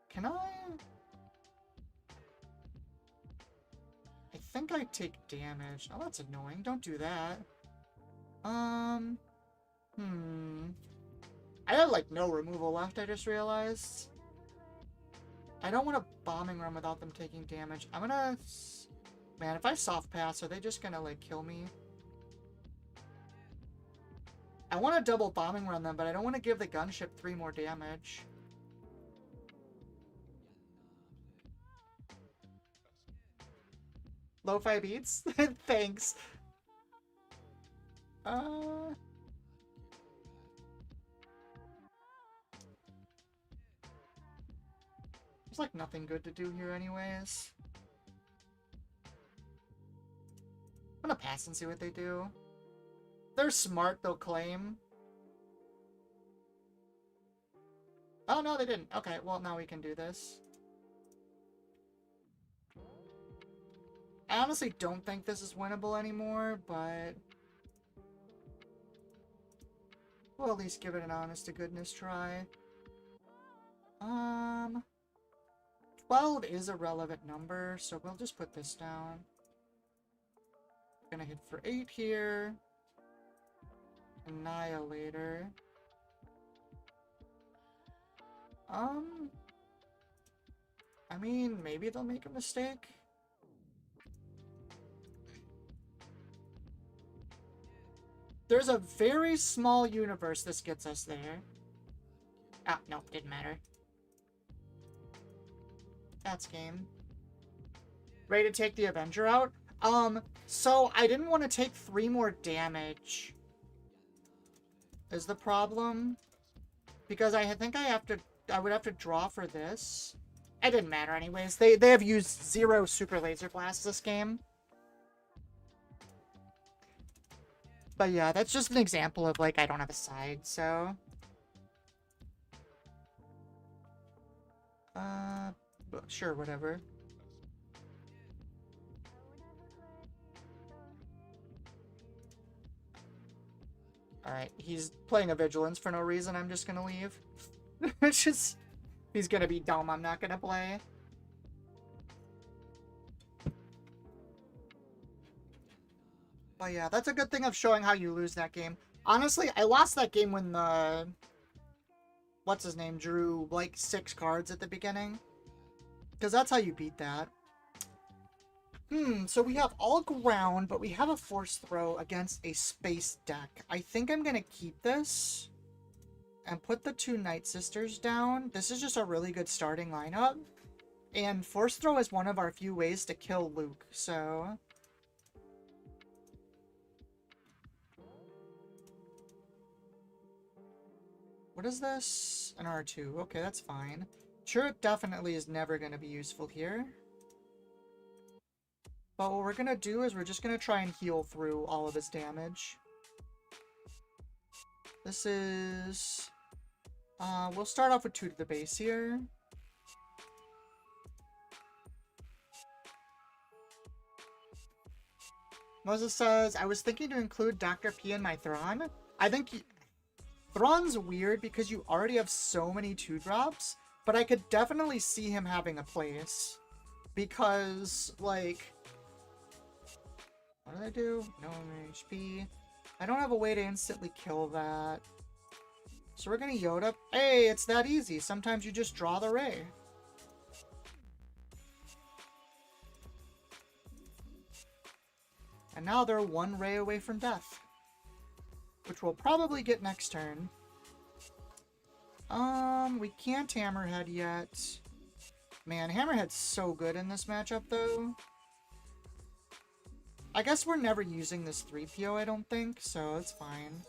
Can I... I think I take damage. Oh, that's annoying. Don't do that. I have, like, no removal left, I just realized. I don't want a bombing run without them taking damage. I'm gonna... Man, if I soft pass, are they just gonna, like, kill me? I want to double bombing run them, but I don't want to give the gunship 3 more damage. Lo-fi beats? Thanks. There's like nothing good to do here anyways. I'm gonna pass and see what they do. They're smart, they'll claim. Oh, no, they didn't. Okay, well, now we can do this. I honestly don't think this is winnable anymore, but... we'll at least give it an honest-to-goodness try. 12 is a relevant number, so we'll just put this down. Gonna hit for 8 here. Annihilator. I mean, maybe they'll make a mistake. There's a very small universe this gets us there. Ah, no, didn't matter. That's game. Ready to take the Avenger out? So I didn't want to take 3 more damage. Is the problem. Because I think I would have to draw for this. It didn't matter anyways. They have used 0 super laser blasts this game. But yeah, that's just an example of, like, I don't have a side, so... sure, whatever. Alright, he's playing a Vigilance for no reason, I'm just gonna leave. It's just... he's gonna be dumb, I'm not gonna play. But yeah, that's a good thing of showing how you lose that game. Honestly, I lost that game when the... what's his name? Drew, like, 6 cards at the beginning. Because that's how you beat that. So we have all ground, but we have a force throw against a space deck. I think I'm going to keep this and put the 2 Night Sisters down. This is just a really good starting lineup. And force throw is one of our few ways to kill Luke, so... what is this? An R2. Okay, that's fine. Chirrut definitely is never going to be useful here. But what we're going to do is we're just going to try and heal through all of his damage. This is... we'll start off with 2 to the base here. Moses says, I was thinking to include Dr. P in my Thrawn. I think Thrawn's weird because you already have so many 2-drops, but I could definitely see him having a place. Because, like... what do they do? No HP. I don't have a way to instantly kill that. So we're gonna Yoda. Hey, it's that easy. Sometimes you just draw the ray. And now they're 1 ray away from death. Which we'll probably get next turn. We can't Hammerhead yet. Man, Hammerhead's so good in this matchup, though. I guess we're never using this 3PO, I don't think, so it's fine.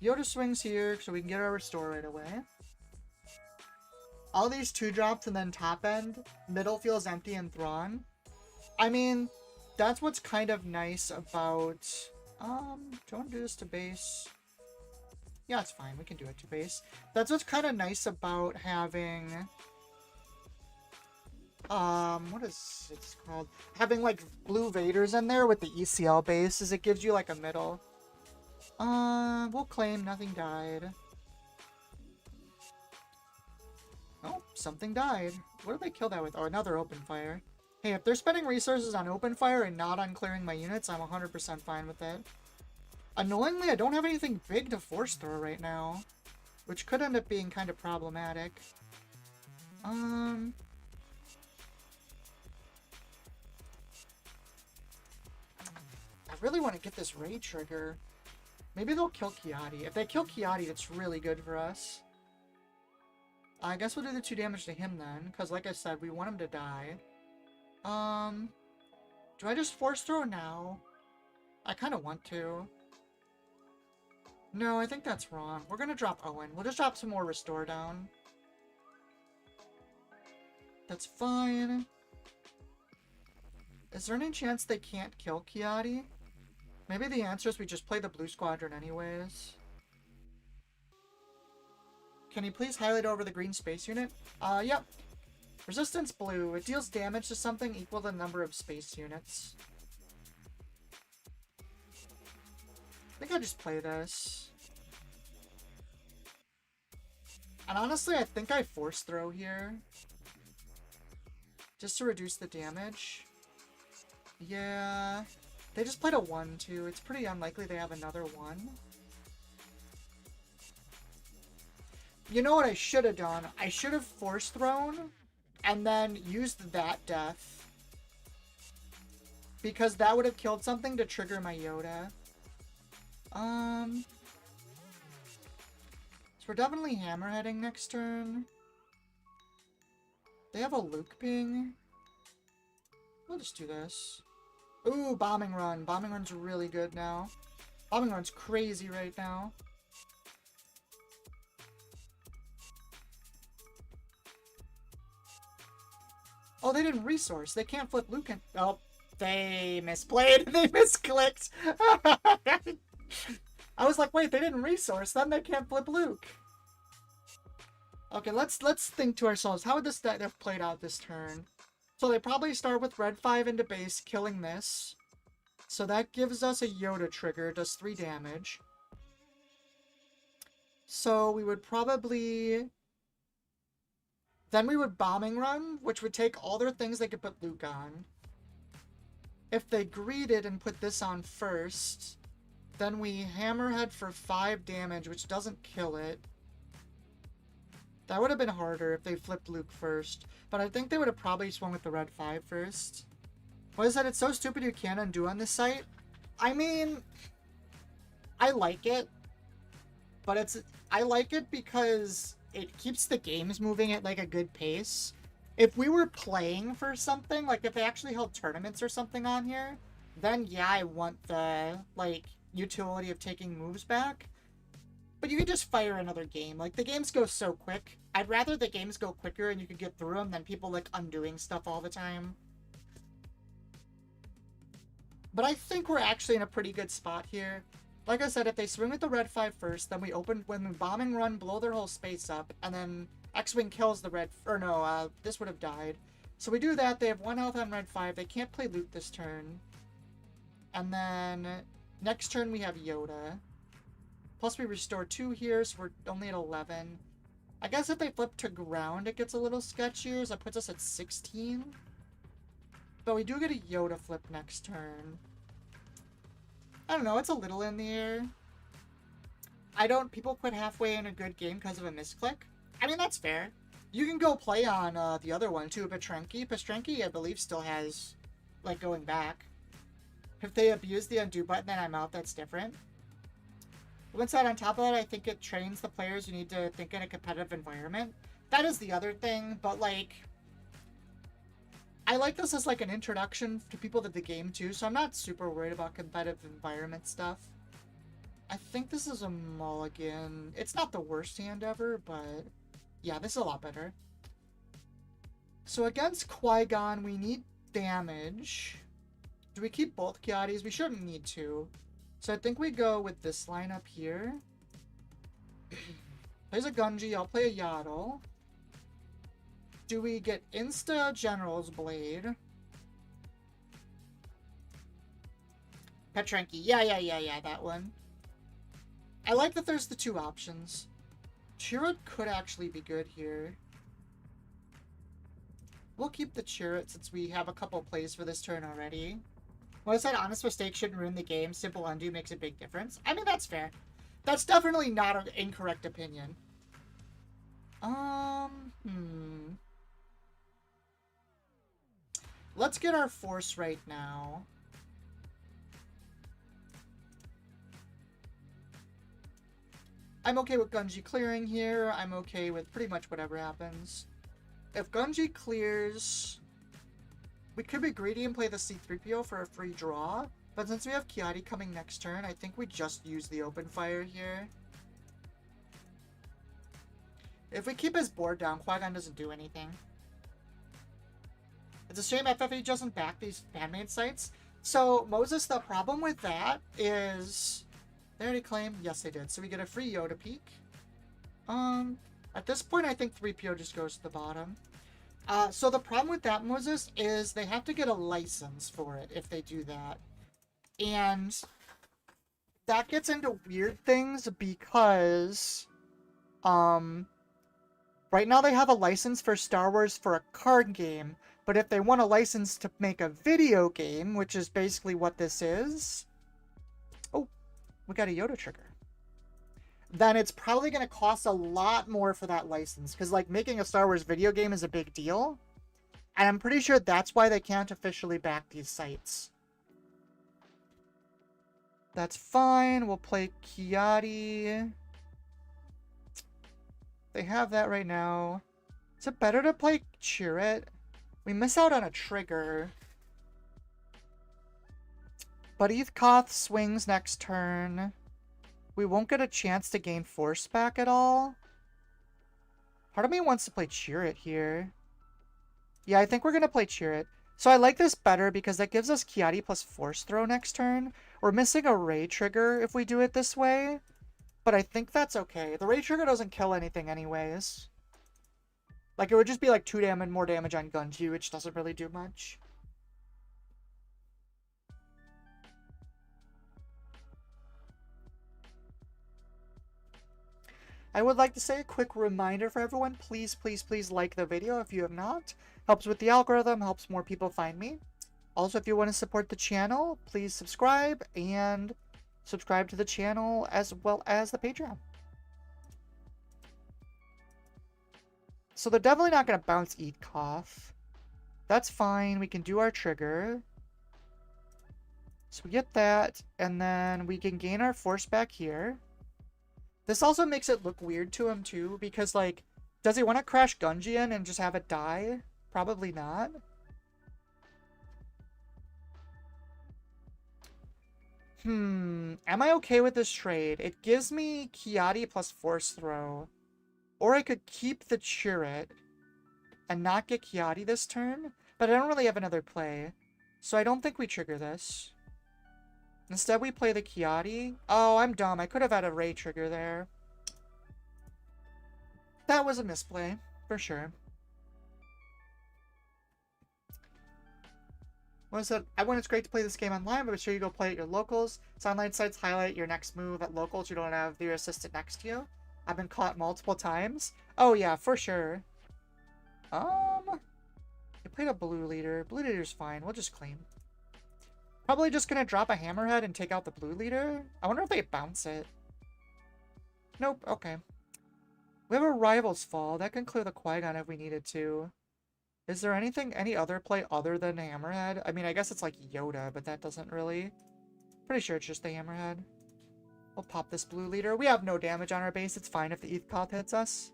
Yoda swings here, so we can get our restore right away. All these 2-drops and then top end. Middle feels empty and Thrawn. I mean, that's what's kind of nice about... do I want to do this to base? Yeah, it's fine. We can do it to base. That's what's kind of nice about having... what is it called? Having, like, blue Vaders in there with the ECL base is it gives you, like, a middle. We'll claim nothing died. Oh, something died. What did they kill that with? Oh, another open fire. Hey, if they're spending resources on open fire and not on clearing my units, I'm 100% fine with it. Annoyingly, I don't have anything big to force throw right now, which could end up being kind of problematic. I really want to get this raid trigger. Maybe they'll kill Kiadi. If they kill Kiadi, it's really good for us. I guess we'll do the 2 damage to him then, because like I said, we want him to die. Do I just force throw now? I kind of want to. No, I think that's wrong. We're going to drop Owen. We'll just drop some more restore down. That's fine. Is there any chance they can't kill Kiadi? Maybe the answer is we just play the blue squadron anyways. Can you please highlight over the green space unit? Yep. Resistance blue. It deals damage to something equal to the number of space units. I think I'll just play this. And honestly, I think I force throw here. Just to reduce the damage. Yeah. They just played a 1, too. It's pretty unlikely they have another 1. You know what I should have done? I should have force thrown and then used that death. Because that would have killed something to trigger my Yoda. So we're definitely hammerheading next turn. They have a Luke ping. We'll just do this. Ooh, bombing run. Bombing run's really good now. Bombing run's crazy right now. Oh, they didn't resource. They can't flip Luke and... Oh, they misplayed. They misclicked. I was like, wait, they didn't resource. Then they can't flip Luke. Okay, let's think to ourselves. How would this deck have played out this turn? So they probably start with red 5 into base, killing this. So that gives us a Yoda trigger. Does 3 damage. So we would probably... Then we would bombing run, which would take all their things they could put Luke on. If they greeted and put this on first, then we hammerhead for 5 damage, which doesn't kill it. That would have been harder if they flipped Luke first. But I think they would have probably swung with the red 5 first. What is that? It's so stupid you can't undo on this site. I mean, I like it. But I like it because it keeps the games moving at like a good pace. If we were playing for something, like if they actually held tournaments or something on here, then yeah, I want the like utility of taking moves back. But you can just fire another game. Like, the games go so quick. I'd rather the games go quicker and you can get through them than people, like, undoing stuff all the time. But I think we're actually in a pretty good spot here. Like I said, if they swing with the red 5 first, then we open, when we bombing run, blow their whole space up, and then X-Wing kills the red, or no, this would have died. So we do that, they have 1 health on red 5, they can't play loot this turn. And then, next turn we have Yoda. Plus we restore 2 here, so we're only at 11. I guess if they flip to ground, it gets a little sketchier, so that puts us at 16. But we do get a Yoda flip next turn. I don't know, it's a little in the air. People quit halfway in a good game because of a misclick. I mean, that's fair. You can go play on the other one too, Petrenki. Petrenki, I believe, still has, like, going back. If they abuse the undo button, then I'm out, that's different. Once that, on top of that, I think it trains the players you need to think in a competitive environment. That is the other thing, but, like, I like this as, like, an introduction to people to the game, too, so I'm not super worried about competitive environment stuff. I think this is a mulligan. It's not the worst hand ever, but yeah, this is a lot better. So against Qui-Gon, we need damage. Do we keep both Kiatis? We shouldn't need to. So I think we go with this lineup here. Plays a Gunji, I'll play a Yaddle. Do we get Insta General's Blade? Petranki. Yeah, that one. I like that there's the two options. Chirrut could actually be good here. We'll keep the Chirrut since we have a couple plays for this turn already. When I said honest mistake shouldn't ruin the game, simple undo makes a big difference. I mean, that's fair. That's definitely not an incorrect opinion. Let's get our force right now. I'm okay with Gunji clearing here. I'm okay with pretty much whatever happens. If Gunji clears, we could be greedy and play the C-3PO for a free draw. But since we have Kiadi coming next turn, I think we just use the open fire here. If we keep his board down, Qui-Gon doesn't do anything. It's a shame FFE doesn't back these fan-made sites. So, Moses, the problem with that is... They already claimed? Yes, they did. So we get a free Yoda peak. At this point, I think 3PO just goes to the bottom. So the problem with that, Moses, is they have to get a license for it if they do that. And that gets into weird things because... right now they have a license for Star Wars for a card game, but if they want a license to make a video game, which is basically what this is... Oh, we got a Yoda trigger. Then it's probably going to cost a lot more for that license, because, like, making a Star Wars video game is a big deal, and I'm pretty sure that's why they can't officially back these sites. That's fine. We'll play Kiadi. They have that right now. Is it better to play Chirrut? We miss out on a trigger. But Koth swings next turn. We won't get a chance to gain force back at all. Part of me wants to play Chirrut here. Yeah, I think we're going to play Chirrut. So I like this better because that gives us Kiadi plus force throw next turn. We're missing a ray trigger if we do it this way. But I think that's okay. The ray trigger doesn't kill anything anyways. Like, it would just be like 2 damage, more damage on Gunji, which doesn't really do much. I would like to say a quick reminder for everyone. Please, please, please like the video if you have not. Helps with the algorithm, helps more people find me. Also, if you want to support the channel, please subscribe and subscribe to the channel as well as the Patreon. So they're definitely not going to bounce Koth. That's fine. We can do our trigger. So we get that, and then we can gain our force back here. This also makes it look weird to him, too, because, like, does he want to crash Gunji in and just have it die? Probably not. Am I okay with this trade? It gives me Kiadi plus force throw. Or I could keep the Chirrut and not get Kiadi this turn, but I don't really have another play. So I don't think we trigger this. Instead, we play the Kiadi. Oh, I'm dumb. I could have had a Ray trigger there. That was a misplay, for sure. What is it? Everyone, it's great to play this game online, but be sure you go play at your locals. So online sites highlight your next move. At locals, you don't have your assistant next to you. I've been caught multiple times. Oh, yeah, for sure. You played a blue leader. Blue leader's fine. We'll just claim. Probably just gonna drop a hammerhead and take out the blue leader. I wonder if they bounce it. Nope, okay. We have a Rival's Fall. That can clear the Qui-Gon if we needed to. Is there anything, any other play other than Hammerhead? I mean, I guess it's like Yoda, but that doesn't really... Pretty sure it's just the Hammerhead. We'll pop this blue leader. We have no damage on our base. It's fine if the Koth hits us.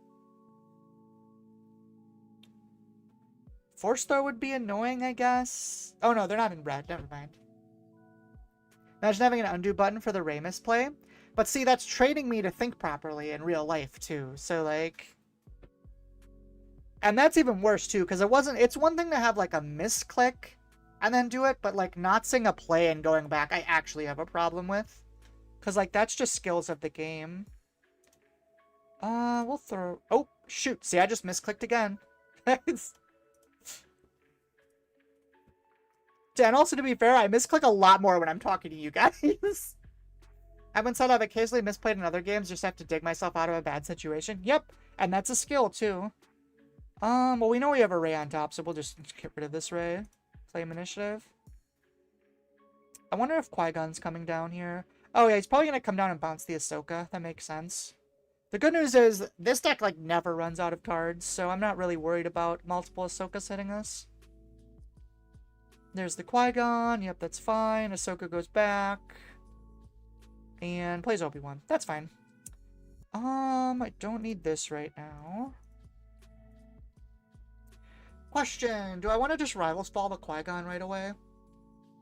Force throw would be annoying, I guess. Oh no, they're not in red. Never mind. Imagine having an undo button for the Ramus play. But see, that's training me to think properly in real life, too. So, like... And that's even worse, too, because it's one thing to have, like, a misclick and then do it, but like not seeing a play and going back, I actually have a problem with. Because like that's just skills of the game. We'll throw... Oh, shoot. See, I just misclicked again. And also, to be fair, I misclick a lot more when I'm talking to you guys. I've been said I've occasionally misplayed in other games, just have to dig myself out of a bad situation. Yep, and that's a skill, too. Well, we know we have a Ray on top, so we'll just get rid of this Ray. Claim initiative. I wonder if Qui-Gon's coming down here. Oh, yeah, he's probably going to come down and bounce the Ahsoka. That makes sense. The good news is, this deck, like, never runs out of cards, so I'm not really worried about multiple Ahsokas hitting us. There's the Qui-Gon. Yep, that's fine. Ahsoka goes back. And plays Obi-Wan. That's fine. I don't need this right now. Question. Do I want to just Rivals Ball the Qui-Gon right away?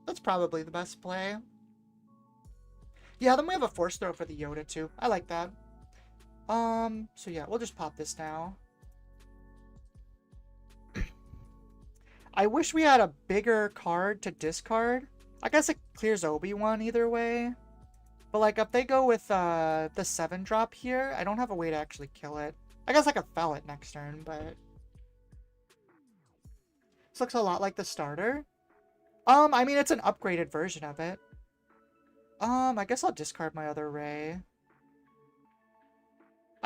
That's probably the best play. Yeah, then we have a Force Throw for the Yoda, too. I like that. So yeah, we'll just pop this now. I wish we had a bigger card to discard. I guess it clears Obi-Wan either way. But like, if they go with the 7-drop here, I don't have a way to actually kill it. I guess I could fell it next turn, but... This looks a lot like the starter. I mean, it's an upgraded version of it. I guess I'll discard my other Ray.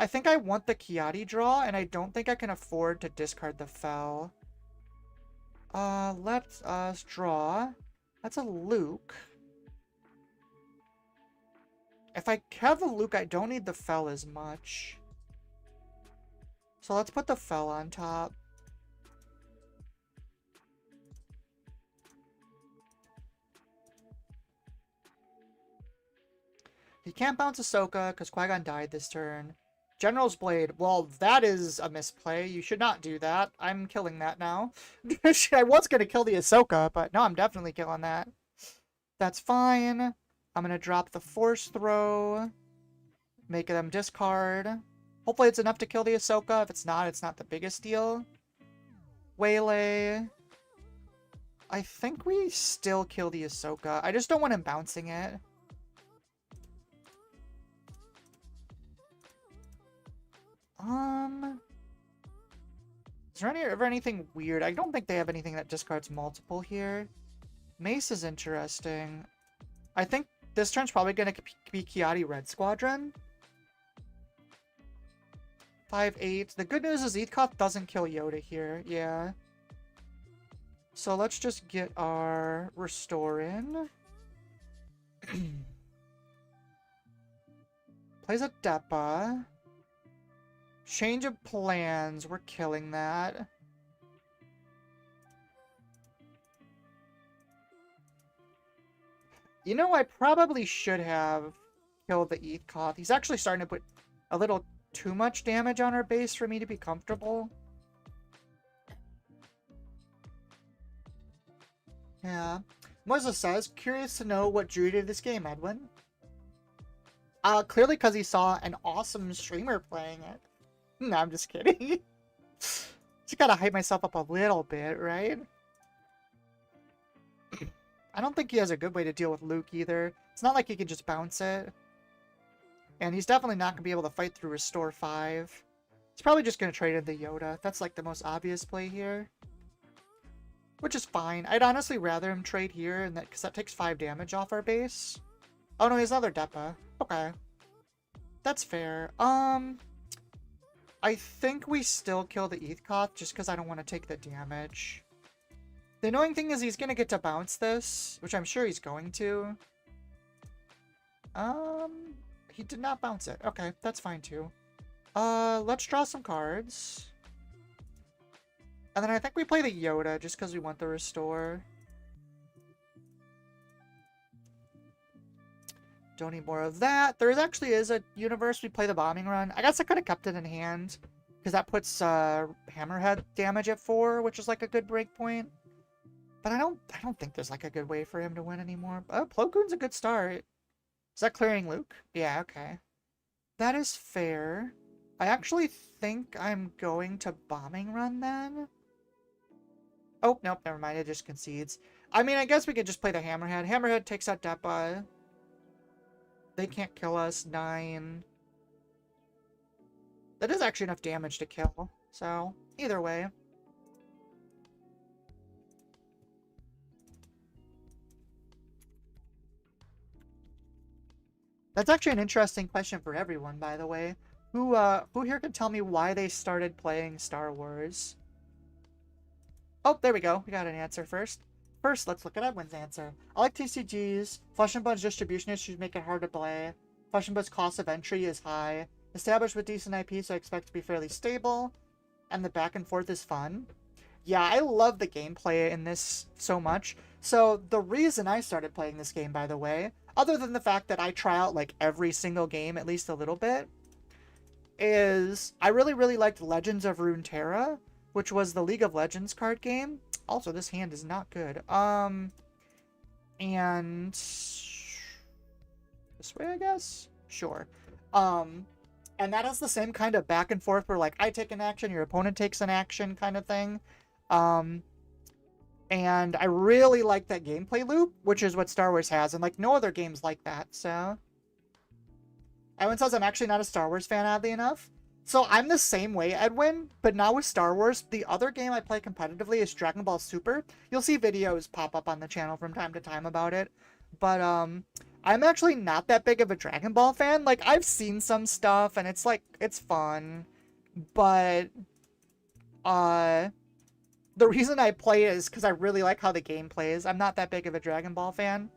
I think I want the Kiadi draw, and I don't think I can afford to discard the Fell. Let us draw. That's a Luke. If I have the Luke, I don't need the Fell as much. So let's put the Fell on top. He can't bounce Ahsoka because Qui-Gon died this turn. General's Blade. Well, that is a misplay. You should not do that. I'm killing that now. I was going to kill the Ahsoka, but no, I'm definitely killing that. That's fine. I'm going to drop the Force Throw. Make them discard. Hopefully it's enough to kill the Ahsoka. If it's not the biggest deal. Waylay. I think we still kill the Ahsoka. I just don't want him bouncing it. Is there ever anything weird? I don't think they have anything that discards multiple here. Mace is interesting. I think this turn's probably going to be Kiadi Red Squadron. 5/8. The good news is Eatkoth doesn't kill Yoda here. Yeah. So let's just get our Restore in. Plays a Deppa. Change of plans. We're killing that. You know, I probably should have killed the Eatkoth. He's actually starting to put a little too much damage on our base for me to be comfortable. Yeah. Moza says, curious to know what drew you to this game, Edwin. Clearly because he saw an awesome streamer playing it. No, I'm just kidding. Just gotta hype myself up a little bit, right? I don't think he has a good way to deal with Luke either. It's not like he can just bounce it. And he's definitely not going to be able to fight through Restore 5. He's probably just going to trade in the Yoda. That's like the most obvious play here. Which is fine. I'd honestly rather him trade here, and because that takes 5 damage off our base. Oh no, he has another Deppa. Okay. That's fair. I think we still kill the Eatkoth just because I don't want to take the damage. The annoying thing is he's going to get to bounce this, which I'm sure he's going to. He did not bounce it. Okay, that's fine too. Let's draw some cards. And then I think we play the Yoda just because we want the Restore. Don't need more of that. There actually is a universe we play the Bombing Run. I guess I could have kept it in hand because that puts Hammerhead damage at 4, which is like a good break point. But I don't think there's like a good way for him to win anymore. Oh, Plo Koon's a good start. Is that clearing Luke? Yeah, okay. That is fair. I actually think I'm going to Bombing Run then. Oh, nope, never mind. It just concedes. I mean, I guess we could just play the Hammerhead. Hammerhead takes out Deppa. They can't kill us. 9. That is actually enough damage to kill. So, either way. That's actually an interesting question for everyone, by the way. Who here can tell me why they started playing Star Wars? Oh, there we go. We got an answer first. First, let's look at Edwin's answer. I like TCGs. Flesh and Blood's distribution issues make it hard to play. Flesh and Blood's cost of entry is high. Established with decent IP, so I expect to be fairly stable. And the back and forth is fun. Yeah, I love the gameplay in this so much. So the reason I started playing this game, by the way, other than the fact that I try out like every single game at least a little bit, is I really, really liked Legends of Runeterra, which was the League of Legends card game. Also, this hand is not good. And this way, I guess? Sure. And that is the same kind of back and forth where, like, I take an action, your opponent takes an action kind of thing. And I really like that gameplay loop, which is what Star Wars has, and, like, no other games like that, so... Edwin says I'm actually not a Star Wars fan, oddly enough. So I'm the same way, Edwin, but not with Star Wars. The other game I play competitively is Dragon Ball Super. You'll see videos pop up on the channel from time to time about it. But, I'm actually not that big of a Dragon Ball fan. Like, I've seen some stuff, and it's, like, it's fun. But, the reason I play it is because I really like how the game plays. I'm not that big of a Dragon Ball fan.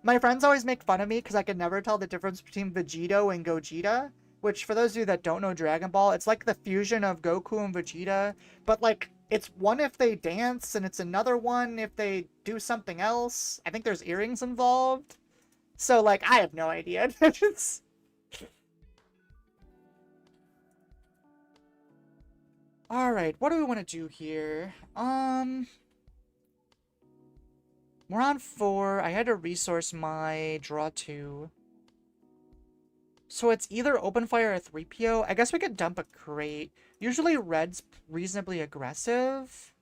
My friends always make fun of me because I could never tell the difference between Vegito and Gogeta, which, for those of you that don't know Dragon Ball, it's like the fusion of Goku and Vegeta, but, like, it's one if they dance, and it's another one if they do something else. I think there's earrings involved. So, like, I have no idea. Alright, what do we want to do here? We're on 4. I had to resource my draw 2. So it's either open fire or 3PO. I guess we could dump a crate. Usually red's reasonably aggressive.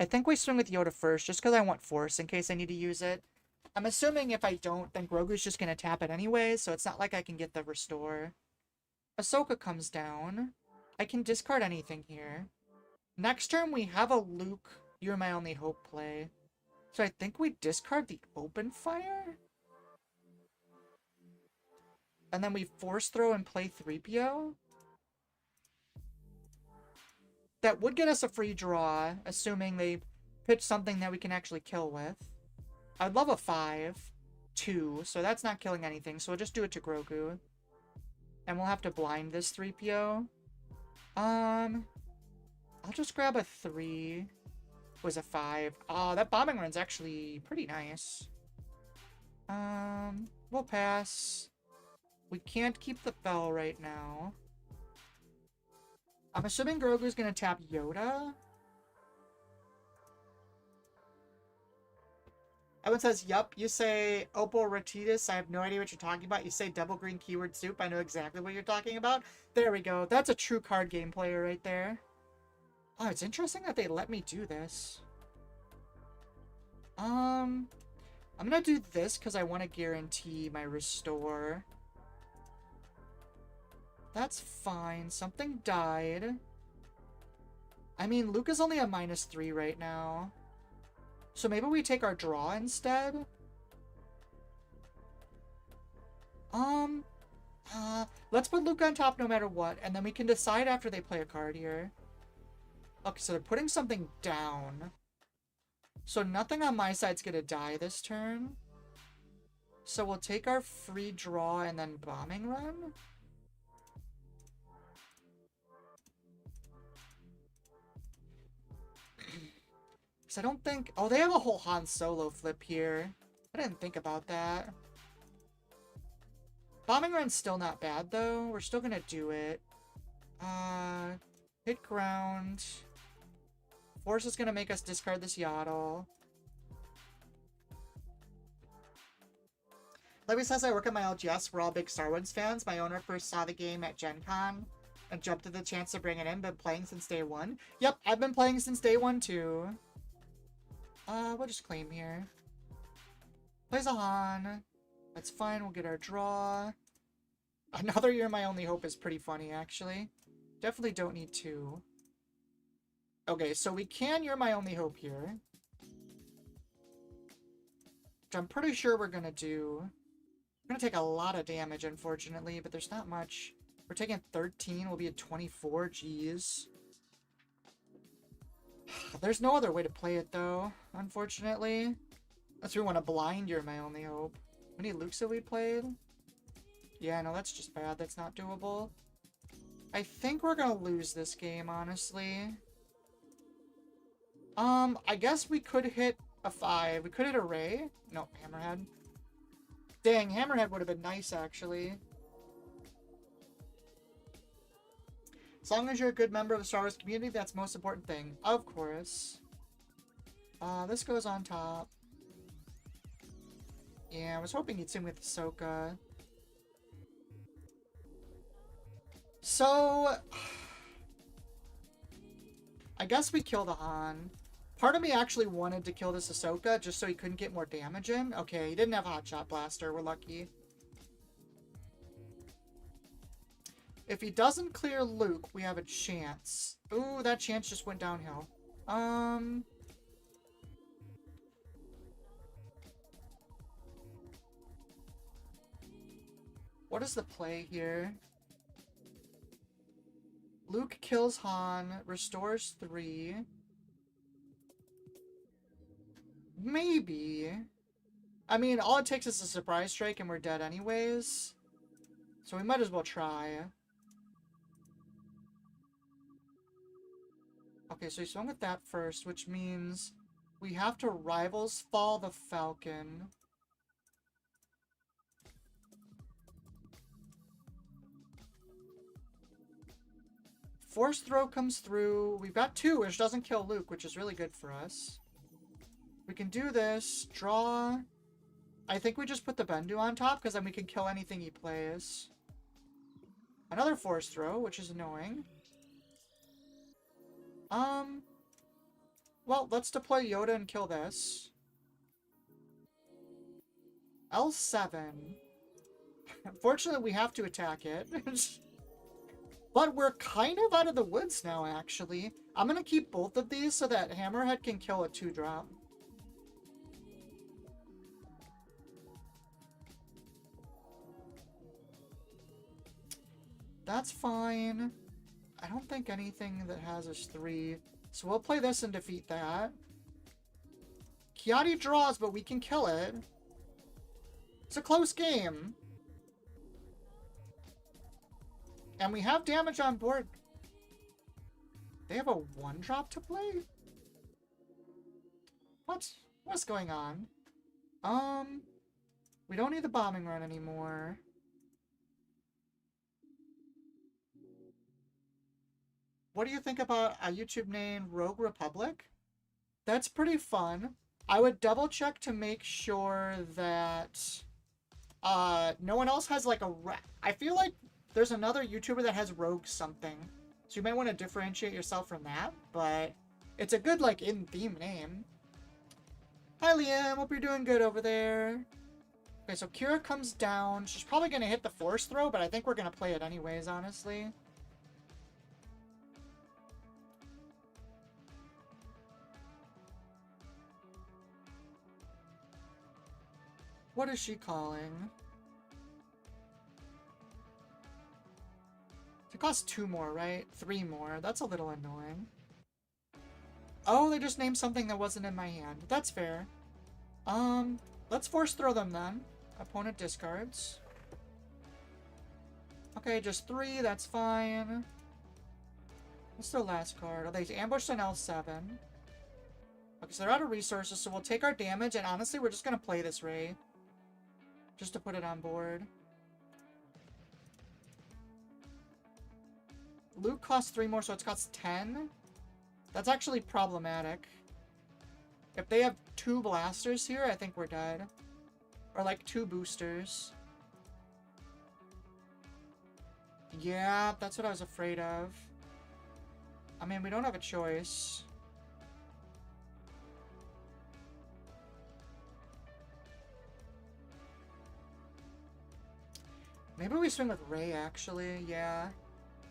I think we swing with Yoda first, just because I want force in case I need to use it. I'm assuming if I don't, then Grogu's just going to tap it anyway, so it's not like I can get the restore. Ahsoka comes down. I can discard anything here. Next turn, we have a Luke, You're My Only Hope play. So I think we discard the open fire? And then we force throw and play 3PO? That would get us a free draw, assuming they pitch something that we can actually kill with. I'd love a 5-2, so that's not killing anything, so we'll just do it to Grogu. And we'll have to blind this 3PO. I'll just grab a 3. Was a 5. Oh, that bombing run's actually pretty nice. We'll pass. We can't keep the Fel right now. I'm assuming Grogu's gonna tap Yoda. Everyone says, yup. You say Opal Ratitas. I have no idea what you're talking about. You say double green keyword soup. I know exactly what you're talking about. There we go. That's a true card game player right there. Oh, it's interesting that they let me do this. I'm gonna do this because I want to guarantee my restore. That's fine. Something died. I mean, Luke is only a -3 right now. So maybe we take our draw instead? Let's put Luke on top no matter what, and then we can decide after they play a card here. Okay, so they're putting something down. So nothing on my side's gonna die this turn. So we'll take our free draw and then bombing run. Because I don't think... Oh, they have a whole Han Solo flip here. I didn't think about that. Bombing run's still not bad, though. We're still gonna do it. Hit ground. Force is gonna make us discard this Yaddle. Levy says, I work at my LGS. We're all big Star Wars fans. My owner first saw the game at Gen Con and jumped at the chance to bring it in. Been playing since day one. Yep, I've been playing since day one, too. We'll just claim here. Plays a Han. That's fine, we'll get our draw. Another You're My Only Hope is pretty funny, actually. Definitely don't need two. Okay, so we can You're My Only Hope here. Which I'm pretty sure we're gonna do. We're gonna take a lot of damage, unfortunately, but there's not much. We're taking 13, we'll be at 24, jeez. There's no other way to play it, though, unfortunately. Unless we want to blind You're My Only Hope. How many Lukes have we played? Yeah, no, that's just bad. That's not doable. I think we're gonna lose this game, honestly. I guess we could hit a 5. We could hit a Ray. No, Hammerhead. Dang, Hammerhead would have been nice, actually. As long as you're a good member of the Star Wars community, that's the most important thing. Of course. This goes on top. Yeah, I was hoping you'd sing with Ahsoka. So, I guess we kill the Han. Part of me actually wanted to kill this Ahsoka just so he couldn't get more damage in. Okay, he didn't have a Hotshot Blaster. We're lucky. If he doesn't clear Luke, we have a chance. Ooh, that chance just went downhill. What is the play here? Luke kills Han, restores 3. Maybe. I mean, all it takes is a surprise strike and we're dead anyways. So we might as well try. Okay, so he swung with that first, which means we have to Rivals Fall the Falcon. Force Throw comes through. We've got 2, which doesn't kill Luke, which is really good for us. We can do this. Draw. I think we just put the Bendu on top, because then we can kill anything he plays. Another Force Throw, which is annoying. Well, let's deploy Yoda and kill this. L7. Unfortunately, we have to attack it. But we're kind of out of the woods now, actually. I'm going to keep both of these so that Hammerhead can kill a 2-drop. That's fine. I don't think anything that has is 3. So we'll play this and defeat that. Kiadi draws, but we can kill it. It's a close game. And we have damage on board. They have a 1-drop to play? What? What's going on? We don't need the bombing run anymore. What do you think about a YouTube name, Rogue Republic? That's pretty fun. I would double check to make sure that no one else has like a... I feel like there's another YouTuber that has Rogue something. So you might want to differentiate yourself from that, but it's a good like in-theme name. Hi Liam, hope you're doing good over there. Okay, so Kira comes down. She's probably going to hit the Force Throw, but I think we're going to play it anyways, honestly. What is she calling? It costs 2 more, right? 3 more. That's a little annoying. Oh, they just named something that wasn't in my hand. That's fair. Let's Force Throw them then. Opponent discards. Okay, just 3. That's fine. What's their last card? Oh, they ambushed an L7. Okay, so they're out of resources, so we'll take our damage, and honestly, we're just gonna play this Ray. Just to put it on board. Luke costs 3 more, so it costs 10. That's actually problematic. If they have 2 blasters here, I think we're dead. Or like 2 boosters. Yeah, that's what I was afraid of. I mean, we don't have a choice. Maybe we swing with Ray, actually. Yeah.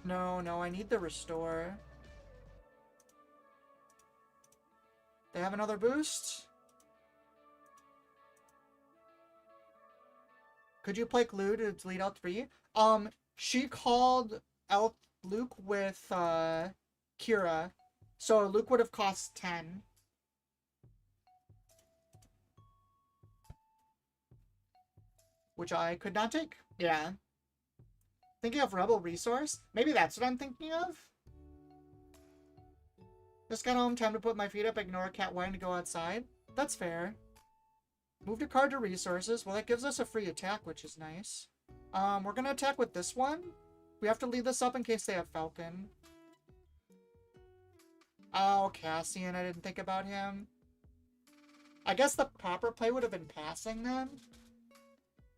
No, I need the restore. They have another boost? Could you play Clue to delete L3? She called Luke with, Kira. So Luke would have cost 10. Which I could not take. Yeah. Thinking of Rebel Resource? Maybe that's what I'm thinking of? Just got home, time to put my feet up, ignore Cat wanting to go outside. That's fair. Moved a card to resources. Well, that gives us a free attack, which is nice. We're gonna attack with this one. We have to leave this up in case they have Falcon. Oh, Cassian, I didn't think about him. I guess the proper play would have been passing then.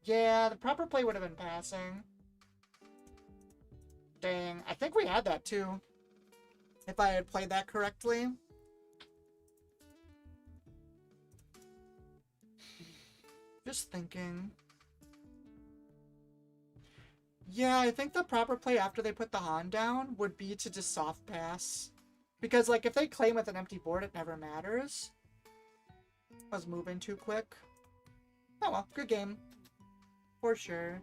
Yeah, the proper play would have been passing. Dang, I think we had that too. If I had played that correctly. Just thinking. Yeah, I think the proper play after they put the Han down would be to just soft pass. Because, like, if they claim with an empty board, it never matters. I was moving too quick. Oh well, good game. For sure.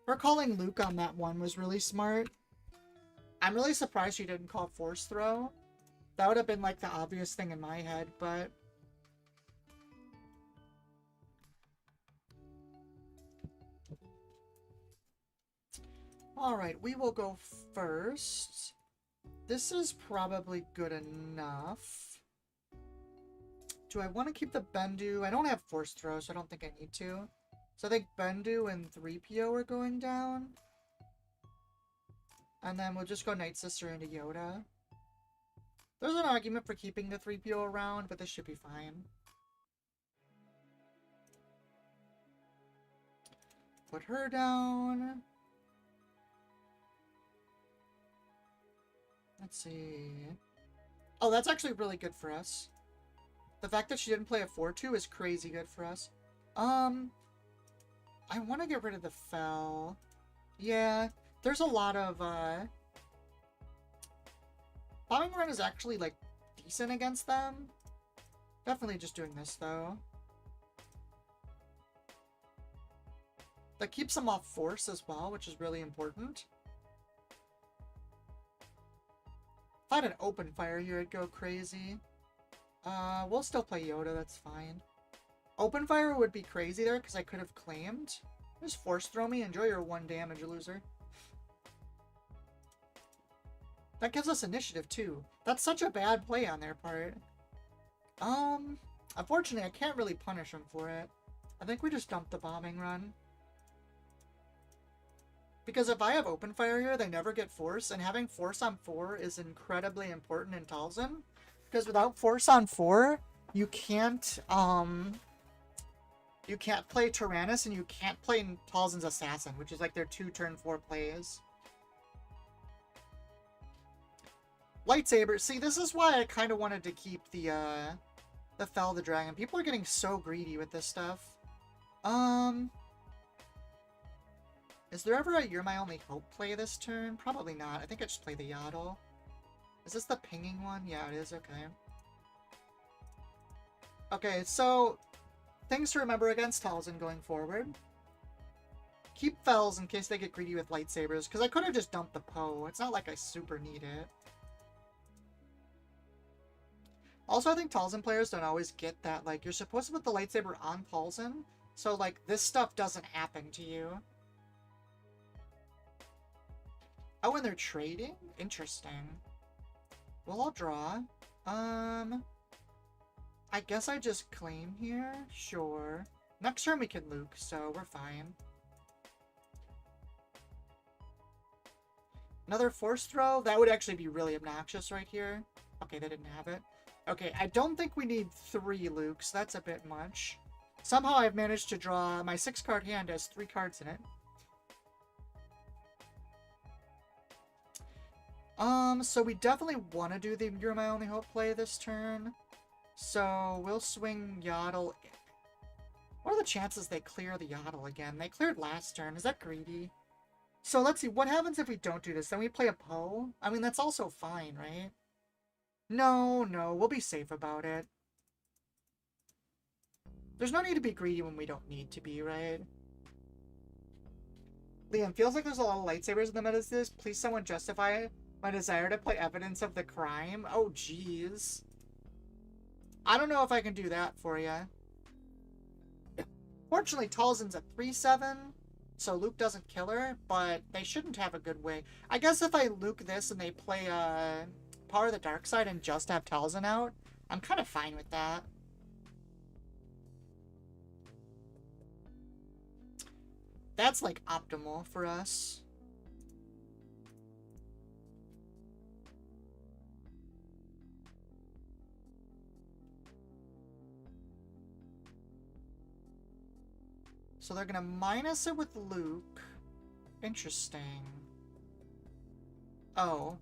Her calling Luke on that one was really smart. I'm really surprised she didn't call Force Throw. That would have been, like, the obvious thing in my head, but... Alright, we will go first. This is probably good enough. Do I want to keep the Bendu? I don't have Force Throw, so I don't think I need to. So I think Bendu and 3PO are going down. And then we'll just go Night Sister into Yoda. There's an argument for keeping the 3PO around, but this should be fine. Put her down. Let's see. Oh, that's actually really good for us. The fact that she didn't play a 4-2 is crazy good for us. I want to get rid of the Fel. Yeah, there's a lot of, Bombing Run is actually, like, decent against them. Definitely just doing this, though. That keeps them off Force as well, which is really important. If I had an open fire here, it'd go crazy. We'll still play Yoda, that's fine. Open fire would be crazy there, because I could have claimed. Just Force Throw me, enjoy your 1 damage, loser. That gives us initiative, too. That's such a bad play on their part. Unfortunately, I can't really punish them for it. I think we just dump the Bombing Run. Because if I have open fire here, they never get Force, and having Force on 4 is incredibly important in Talzin. Because without Force on 4, you can't play Tyrannus, and you can't play Talzin's Assassin, which is like their 2 turn 4 plays. Lightsaber. See, this is why I kind of wanted to keep the Fel the Dragon. People are getting so greedy with this stuff. Is there ever a You're My Only Hope play this turn? Probably not. I think I just play the Yaddle. Is this the pinging one? Yeah, it is. Okay. Okay, so things to remember against Talzin going forward. Keep Fels in case they get greedy with lightsabers, because I could have just dumped the Poe. It's not like I super need it. Also, I think Talzin players don't always get that, like, you're supposed to put the lightsaber on Talzin, so, like, this stuff doesn't happen to you. Oh, and they're trading? Interesting. Well, I'll draw. I guess I just claim here? Sure. Next turn we can Luke, so we're fine. Another Force Throw? That would actually be really obnoxious right here. Okay, they didn't have it. Okay, I don't think we need 3 Lukes. That's a bit much. Somehow I've managed to draw... My 6-card hand has 3 cards in it. So we definitely want to do the You're My Only Hope play this turn. So we'll swing Yaddle. What are the chances they clear the Yaddle again? They cleared last turn. Is that greedy? So let's see. What happens if we don't do this? Then we play a Poe? I mean, that's also fine, right? No, no. We'll be safe about it. There's no need to be greedy when we don't need to be, right? Liam, feels like there's a lot of lightsabers in the meta this. Please someone justify my desire to play evidence of the crime. Oh, jeez. I don't know if I can do that for you. Fortunately, Talzin's a 3/7, so Luke doesn't kill her, but they shouldn't have a good way. I guess if I Luke this and they play Power of the Dark Side and just have Talzin out, I'm kind of fine with that. That's like optimal for us. So they're gonna minus it with Luke. Interesting. Oh.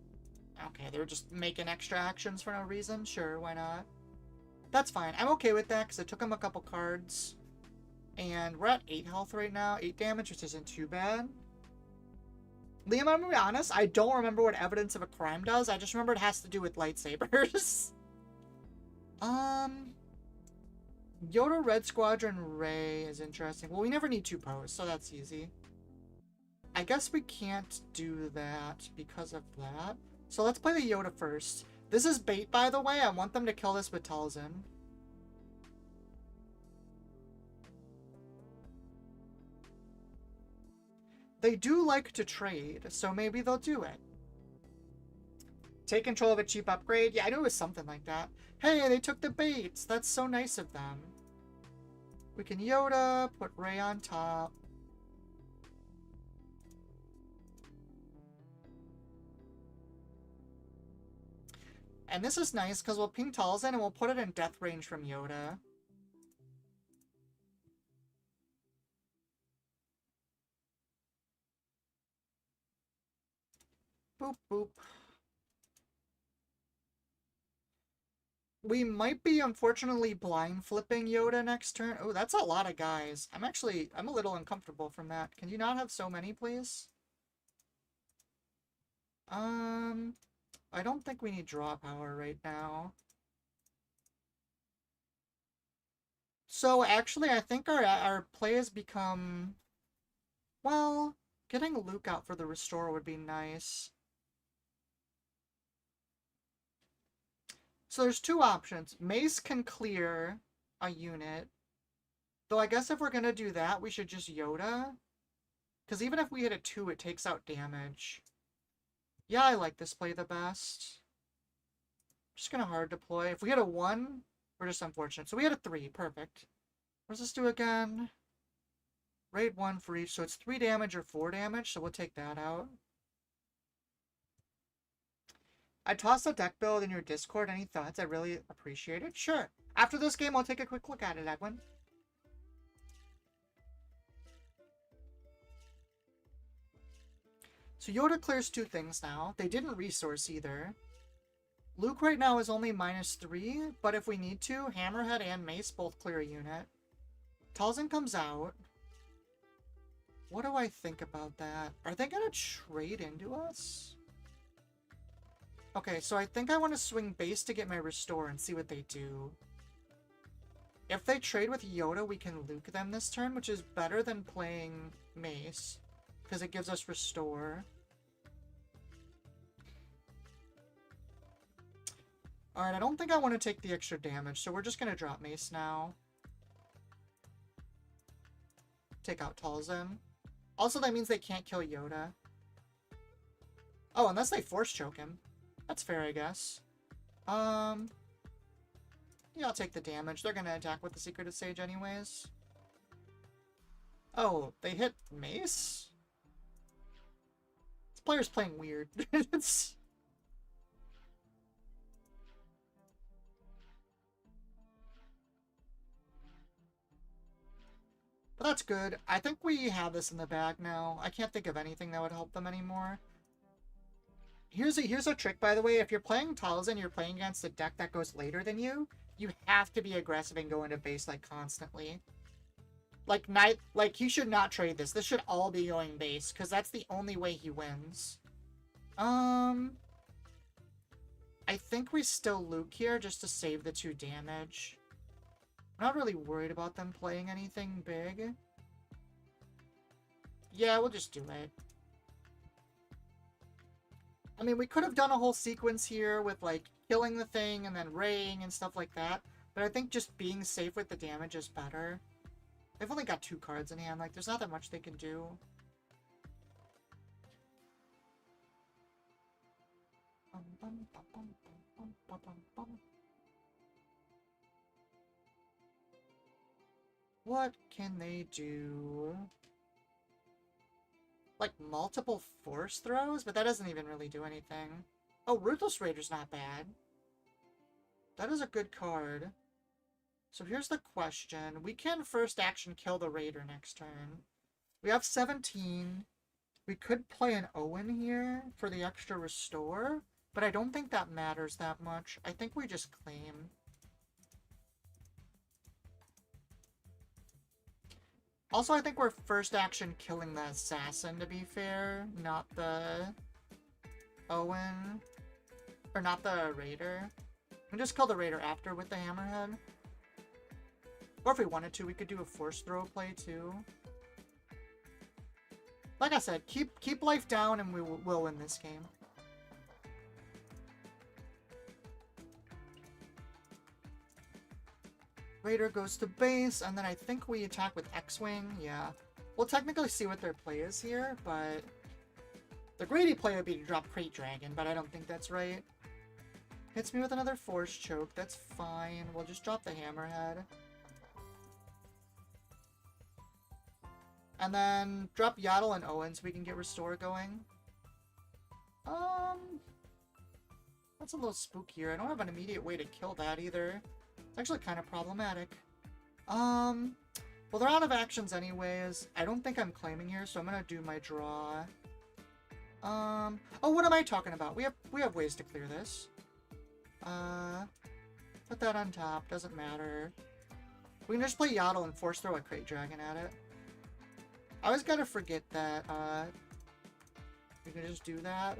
Okay, they were just making extra actions for no reason? Sure, why not? That's fine. I'm okay with that, because it took him a couple cards. And we're at 8 health right now. 8 damage, which isn't too bad. Liam, I'm gonna be honest, I don't remember what evidence of a crime does. I just remember it has to do with lightsabers. Yoda Red Squadron Ray is interesting. Well, we never need 2 Poes, so that's easy. I guess we can't do that because of that. So let's play the Yoda first. This is bait, by the way. I want them to kill this with Talzin. They do like to trade, so maybe they'll do it. Take control of a cheap upgrade? Yeah, I knew it was something like that. Hey, they took the baits. That's so nice of them. We can Yoda, put Rey on top. And this is nice because we'll ping Talzin and we'll put it in death range from Yoda. Boop, boop. We might be, unfortunately, blind flipping Yoda next turn. Oh, that's a lot of guys. I'm a little uncomfortable from that. Can you not have so many, please? I don't think we need draw power right now. So, actually, I think our play has become... Well, getting Luke out for the restore would be nice. So there's 2 options. Mace can clear a unit. Though I guess if we're going to do that, we should just Yoda. Because even if we hit a 2, it takes out damage. Yeah, I like this play the best. Just going to hard deploy. If we hit a 1, we're just unfortunate. So we had a 3. Perfect. What does this do again? Rate 1 for each. So it's 3 damage or 4 damage. So we'll take that out. I tossed a deck build in your Discord. Any thoughts? I really appreciate it. Sure. After this game, I'll take a quick look at it, Edwin. So Yoda clears 2 things now. They didn't resource either. Luke right now is only -3, but if we need to, Hammerhead and Mace both clear a unit. Talzin comes out. What do I think about that? Are they gonna trade into us? Okay, so I think I want to swing base to get my restore and see what they do. If they trade with Yoda, we can Luke them this turn, which is better than playing Mace, because it gives us restore. Alright, I don't think I want to take the extra damage, so we're just going to drop Mace now. Take out Talzin. Also, that means they can't kill Yoda. Oh, unless they force choke him. That's fair, I guess. Yeah, I'll take the damage. They're gonna attack with the Secreted Sage anyways. Oh, they hit Mace? This player's playing weird. It's... But that's good. I think we have this in the bag now. I can't think of anything that would help them anymore. Here's a trick, by the way. If you're playing Talzin, you're playing against a deck that goes later than you, you have to be aggressive and go into base, like, constantly. Like, he should not trade this. This should all be going base, because that's the only way he wins. I think we still Luke here just to save the 2 damage. I'm not really worried about them playing anything big. Yeah, we'll just do it. I mean, we could have done a whole sequence here with, like, killing the thing and then raying and stuff like that. But I think just being safe with the damage is better. They've only got 2 cards in hand. Like, there's not that much they can do. What can they do? Like, multiple force throws? But that doesn't even really do anything. Oh, Ruthless Raider's not bad. That is a good card. So here's the question. We can first action kill the Raider next turn. We have 17. We could play an Owen here for the extra restore. But I don't think that matters that much. I think we just claim. Also, I think we're first action killing the Assassin, to be fair. Not the Owen. Or not the Raider. We can just kill the Raider after with the Hammerhead. Or if we wanted to, we could do a force throw play too. Like I said, keep life down and we will win this game. Raider goes to base, and then I think we attack with X-Wing, yeah. We'll technically see what their play is here, but... the greedy play would be to drop Crate Dragon, but I don't think that's right. Hits me with another Force Choke, that's fine. We'll just drop the Hammerhead. And then drop Yaddle and Owen so we can get Restore going. That's a little spookier. I don't have an immediate way to kill that either. It's actually kind of problematic. Well, they're out of actions anyways. I don't think I'm claiming here, so I'm gonna do my draw. Oh, what am I talking about? We have ways to clear this. Put that on top. Doesn't matter. We can just play Yaddle and force throw a Crate Dragon at it. I always gotta forget that, we can just do that.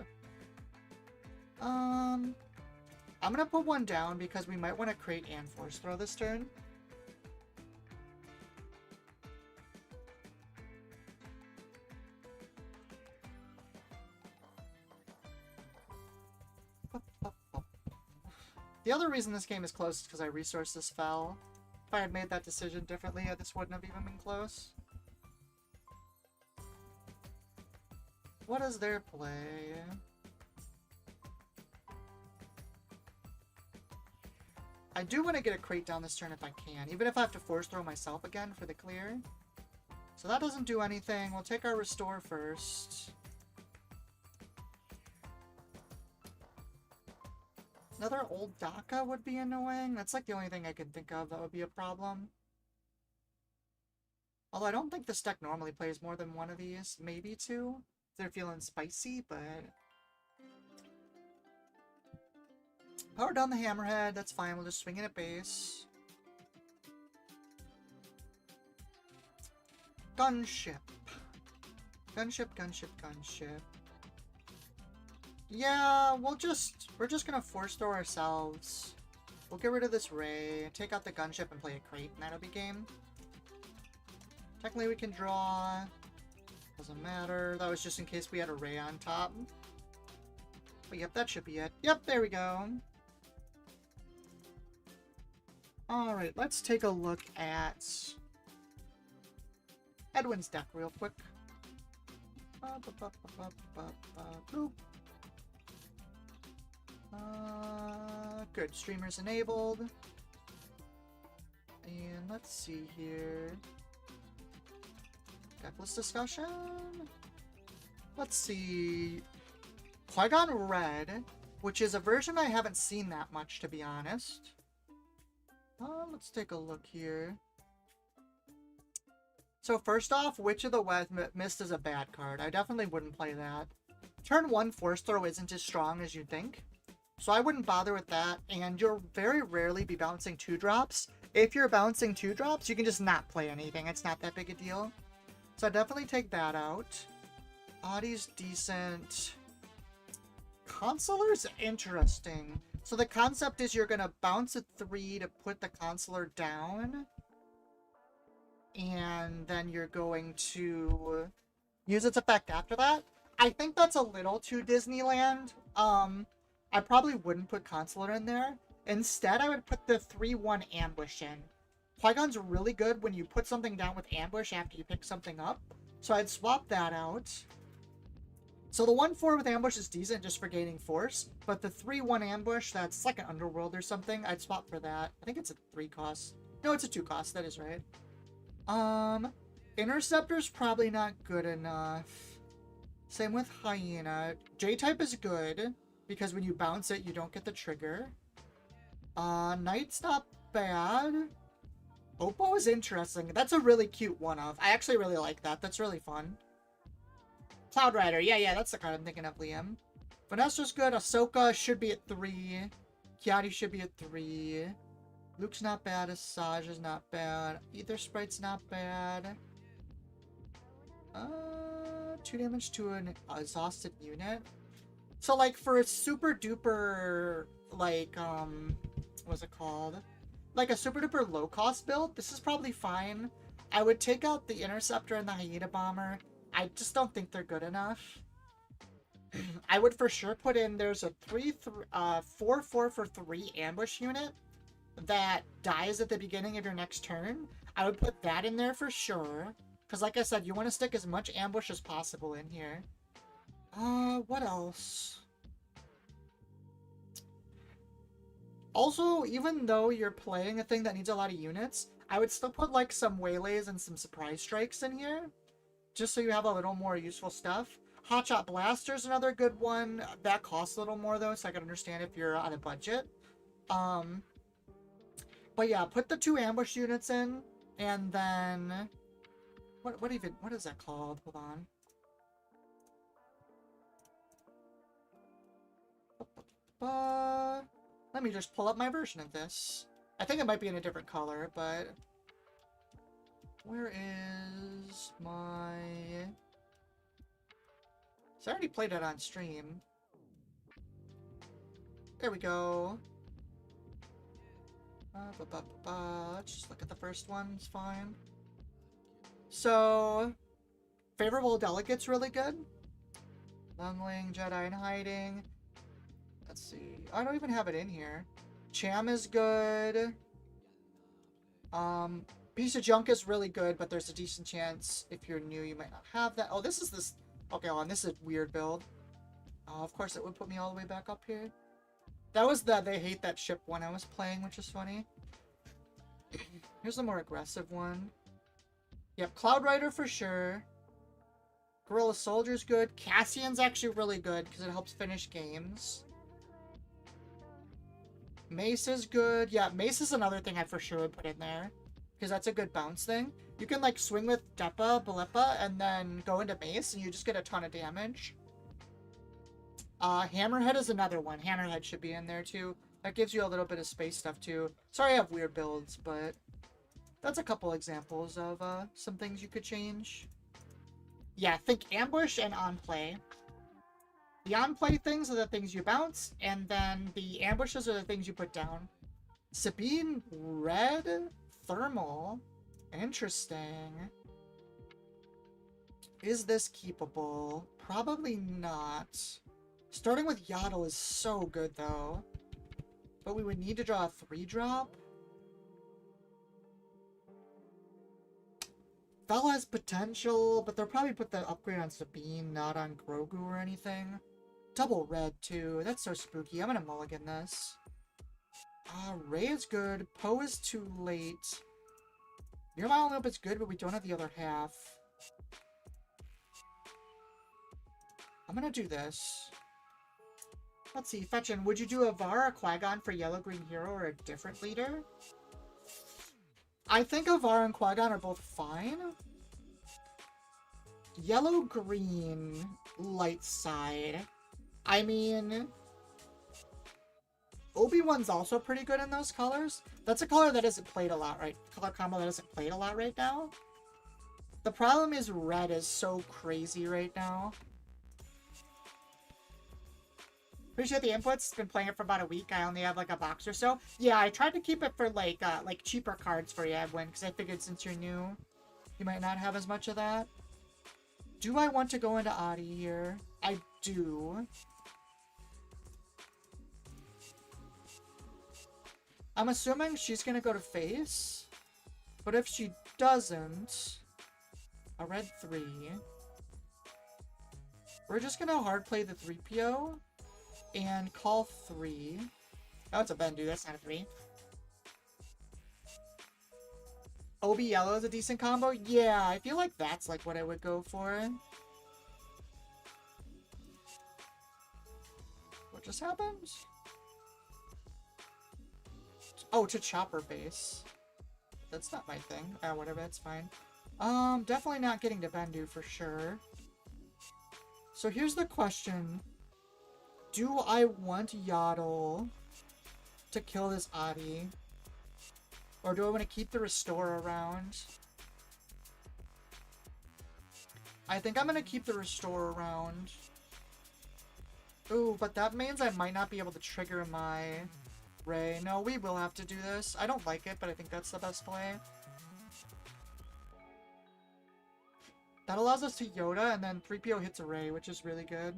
I'm gonna put one down because we might want to crate and force throw this turn. The other reason this game is close is because I resourced this fell. If I had made that decision differently, this wouldn't have even been close. What is their play? I do want to get a crate down this turn if I can, even if I have to force throw myself again for the clear. So that doesn't do anything. We'll take our restore first. Another old Daka would be annoying. That's like the only thing I can think of that would be a problem. Although I don't think this deck normally plays more than one of these, maybe 2. If they're feeling spicy, but... power down the Hammerhead, that's fine, we'll just swing it at base. Gunship. Gunship, gunship, gunship. Yeah, we're just gonna force throw ourselves. We'll get rid of this Ray, take out the gunship and play a crate, and that'll be game. Technically we can draw. Doesn't matter, that was just in case we had a Ray on top. But yep, that should be it. Yep, there we go. Alright, let's take a look at Edwin's deck real quick. Good, streamers enabled. And let's see here. Decklist discussion? Let's see. Qui-Gon Red, which is a version I haven't seen that much, to be honest. Let's take a look here. So first off, Witch of the West Mist is a bad card. I definitely wouldn't play that. Turn 1 Force Throw isn't as strong as you'd think. So I wouldn't bother with that, and you'll very rarely be bouncing 2-drops. If you're bouncing 2-drops, you can just not play anything. It's not that big a deal. So I definitely take that out. Audie's decent. Consular's interesting. So the concept is you're going to bounce a 3 to put the Consular down. And then you're going to use its effect after that. I think that's a little too Disneyland. I probably wouldn't put Consular in there. Instead, I would put the 3-1 Ambush in. Qui-Gon's really good when you put something down with Ambush after you pick something up. So I'd swap that out. So the 1-4 with Ambush is decent just for gaining force. But the 3-1 Ambush, that's like an Underworld or something. I'd swap for that. I think it's a 3 cost. No, it's a 2 cost. That is right. Interceptor's probably not good enough. Same with Hyena. J-type is good, because when you bounce it, you don't get the trigger. Knight's not bad. Oppo is interesting. That's a really cute one-of. I actually really like that. That's really fun. Cloud Rider. Yeah, that's the card I'm thinking of, Liam. Vanessa's good. Ahsoka should be at 3. Kiadi should be at 3. Luke's not bad. Asajj is not bad. Ether Sprite's not bad. 2 damage to an exhausted unit. So, like, for a super duper, like, what's it called? Like a super duper low cost build, this is probably fine. I would take out the Interceptor and the Hyena Bomber. I just don't think they're good enough. I would for sure put in, there's a 4-4 for 3 ambush unit that dies at the beginning of your next turn. I would put that in there for sure. Because like I said, you want to stick as much ambush as possible in here. What else? Also, even though you're playing a thing that needs a lot of units, I would still put like some waylays and some surprise strikes in here. Just so you have a little more useful stuff. Hotshot Blaster's another good one. That costs a little more though, so I can understand if you're on a budget. But yeah, put the 2 ambush units in, and then what is that called? Hold on. Let me just pull up my version of this. I think it might be in a different color, but where is my... So I already played it on stream. There we go. Let's just look at the first one. It's fine. So, Favorable Delegate's really good. Lungling, Jedi in Hiding. Let's see. I don't even have it in here. Cham is good. Piece of Junk is really good, but there's a decent chance if you're new you might not have that. Oh, this is this. Okay, hold on. This is a weird build. Of course, it would put me all the way back up here. That was the They Hate That Ship one I was playing, which is funny. Here's a more aggressive one. Yep, Cloud Rider for sure. Guerrilla Soldier's good. Cassian's actually really good because it helps finish games. Mace is good. Yeah, Mace is another thing I for sure would put in there. Because that's a good bounce thing. You can like swing with Depa, Balepa, and then go into Mace and you just get a ton of damage. Hammerhead is another one. Hammerhead should be in there too. That gives you a little bit of space stuff too. Sorry I have weird builds, but that's a couple examples of some things you could change. Yeah, think ambush and on-play. The on-play things are the things you bounce, and then the ambushes are the things you put down. Sabine Red Thermal. Interesting. Is this keepable? Probably not. Starting with Yaddle is so good, though. But we would need to draw a 3-drop. Vel has potential, but they'll probably put the upgrade on Sabine, not on Grogu or anything. Double red, too. That's so spooky. I'm gonna mulligan this. Rey is good. Poe is too late. Nearby Loop is good, but we don't have the other half. I'm gonna do this. Let's see, Fetchin, would you do a Var or Qui-Gon for Yellow-Green Hero or a different leader? I think Avar and Qui-Gon are both fine. Yellow-Green, light side. I mean, Obi-Wan's also pretty good in those colors. That's a color that isn't played a lot, right? Color combo that isn't played a lot right now. The problem is red is so crazy right now. Appreciate the inputs. Been playing it for about a week. I only have like a box or so. Yeah, I tried to keep it for like cheaper cards for you, Edwin, because I figured since you're new, you might not have as much of that. Do I want to go into Adi here? I do. I'm assuming she's gonna go to face, but if she doesn't, a red 3. We're just gonna hard play the 3PO. And call 3. Oh, it's a Bendu. That's not a 3. Obi Yellow is a decent combo? Yeah, I feel like that's like what I would go for. What just happened? Oh, to chopper base. That's not my thing. Whatever, that's fine. Definitely not getting to Bendu for sure. So here's the question. Do I want Yaddle to kill this Adi? Or do I want to keep the Restore around? I think I'm going to keep the Restore around. Ooh, but that means I might not be able to trigger my Ray. No, we will have to do this. I don't like it, but I think that's the best play. That allows us to Yoda, and then 3PO hits a Ray, which is really good.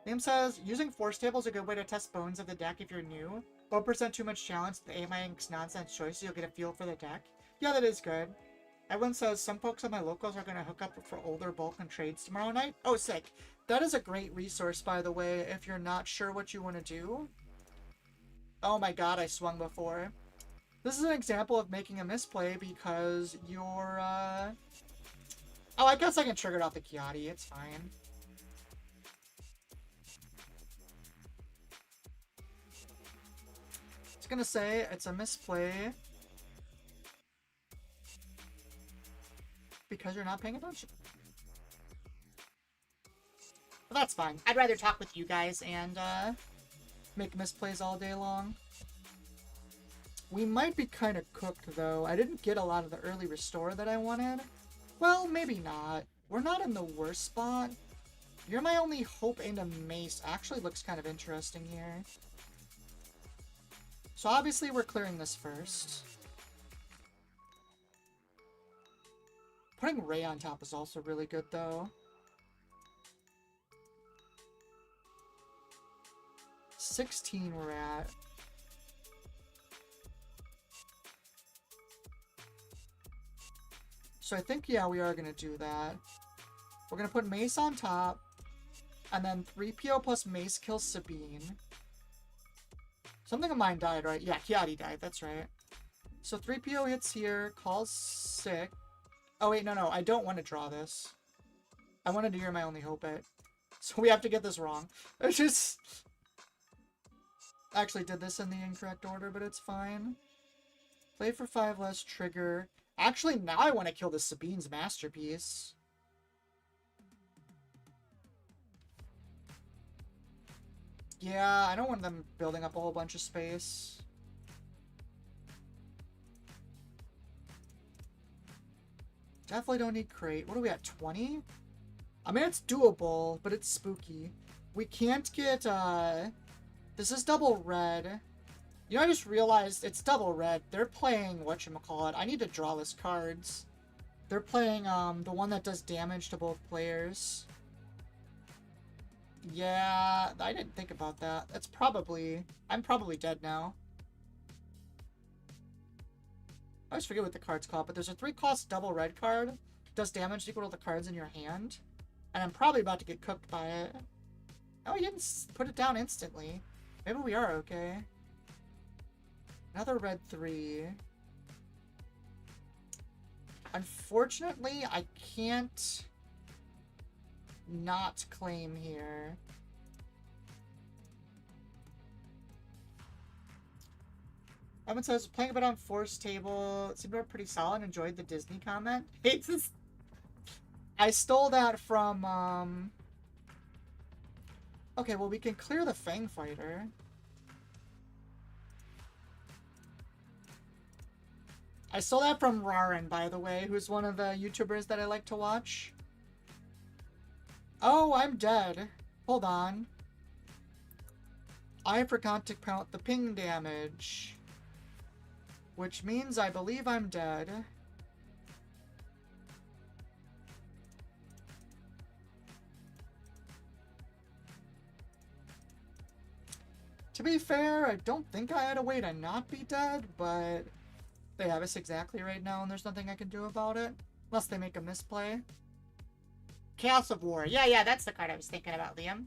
Liam says, using force table is a good way to test bones of the deck if you're new. 1% too much challenge, the AMIX nonsense choice, so you'll get a feel for the deck. Yeah, that is good. Everyone says, some folks on my locals are going to hook up for older bulk and trades tomorrow night. Oh, sick. That is a great resource, by the way, if you're not sure what you want to do. Oh my god, I swung before. This is an example of making a misplay because you're, Oh, I guess I can trigger it off the Kiadi. It's fine. Gonna say it's a misplay because you're not paying attention. But that's fine. I'd rather talk with you guys and make misplays all day long. We might be kind of cooked though. I didn't get a lot of the early restore that I wanted. Well, maybe not. We're not in the worst spot. You're my only hope, and a mace actually looks kind of interesting here. So obviously we're clearing this first. Putting Ray on top is also really good though. 16 we're at. So I think, yeah, we are going to do that. We're going to put Mace on top. And then 3PO plus Mace kills Sabine. Something of mine died, right? Yeah, Kiadi died. That's right. So 3PO hits here. Calls sick. Oh, wait, no. I don't want to draw this. I wanted to hear my only hope it. So we have to get this wrong. I just... actually did this in the incorrect order, but it's fine. Play for 5 less, trigger. Actually, now I want to kill the Sabine's Masterpiece. Yeah, I don't want them building up a whole bunch of space. Definitely don't need crate. What are we at, 20? I mean, it's doable, but it's spooky. We can't get, this is double red. You know, I just realized it's double red. They're playing whatchamacallit. I need to draw less cards. They're playing, the one that does damage to both players. Yeah, I didn't think about that. That's probably... I'm probably dead now. I always forget what the card's called, but there's a 3-cost double red card. Does damage equal to the cards in your hand. And I'm probably about to get cooked by it. Oh, he didn't put it down instantly. Maybe we are okay. Another red 3. Unfortunately, I can't... not claim here. Evan says, playing a bit on Force Table. It seemed to be pretty solid. Enjoyed the Disney comment. It's this... I stole that from, Okay, well, we can clear the Fang Fighter. I stole that from Rarin, by the way, who's one of the YouTubers that I like to watch. Oh, I'm dead. Hold on. I forgot to count the ping damage. Which means I believe I'm dead. To be fair, I don't think I had a way to not be dead, but they have us exactly right now, and there's nothing I can do about it. Unless they make a misplay. Chaos of War. Yeah, that's the card I was thinking about, Liam.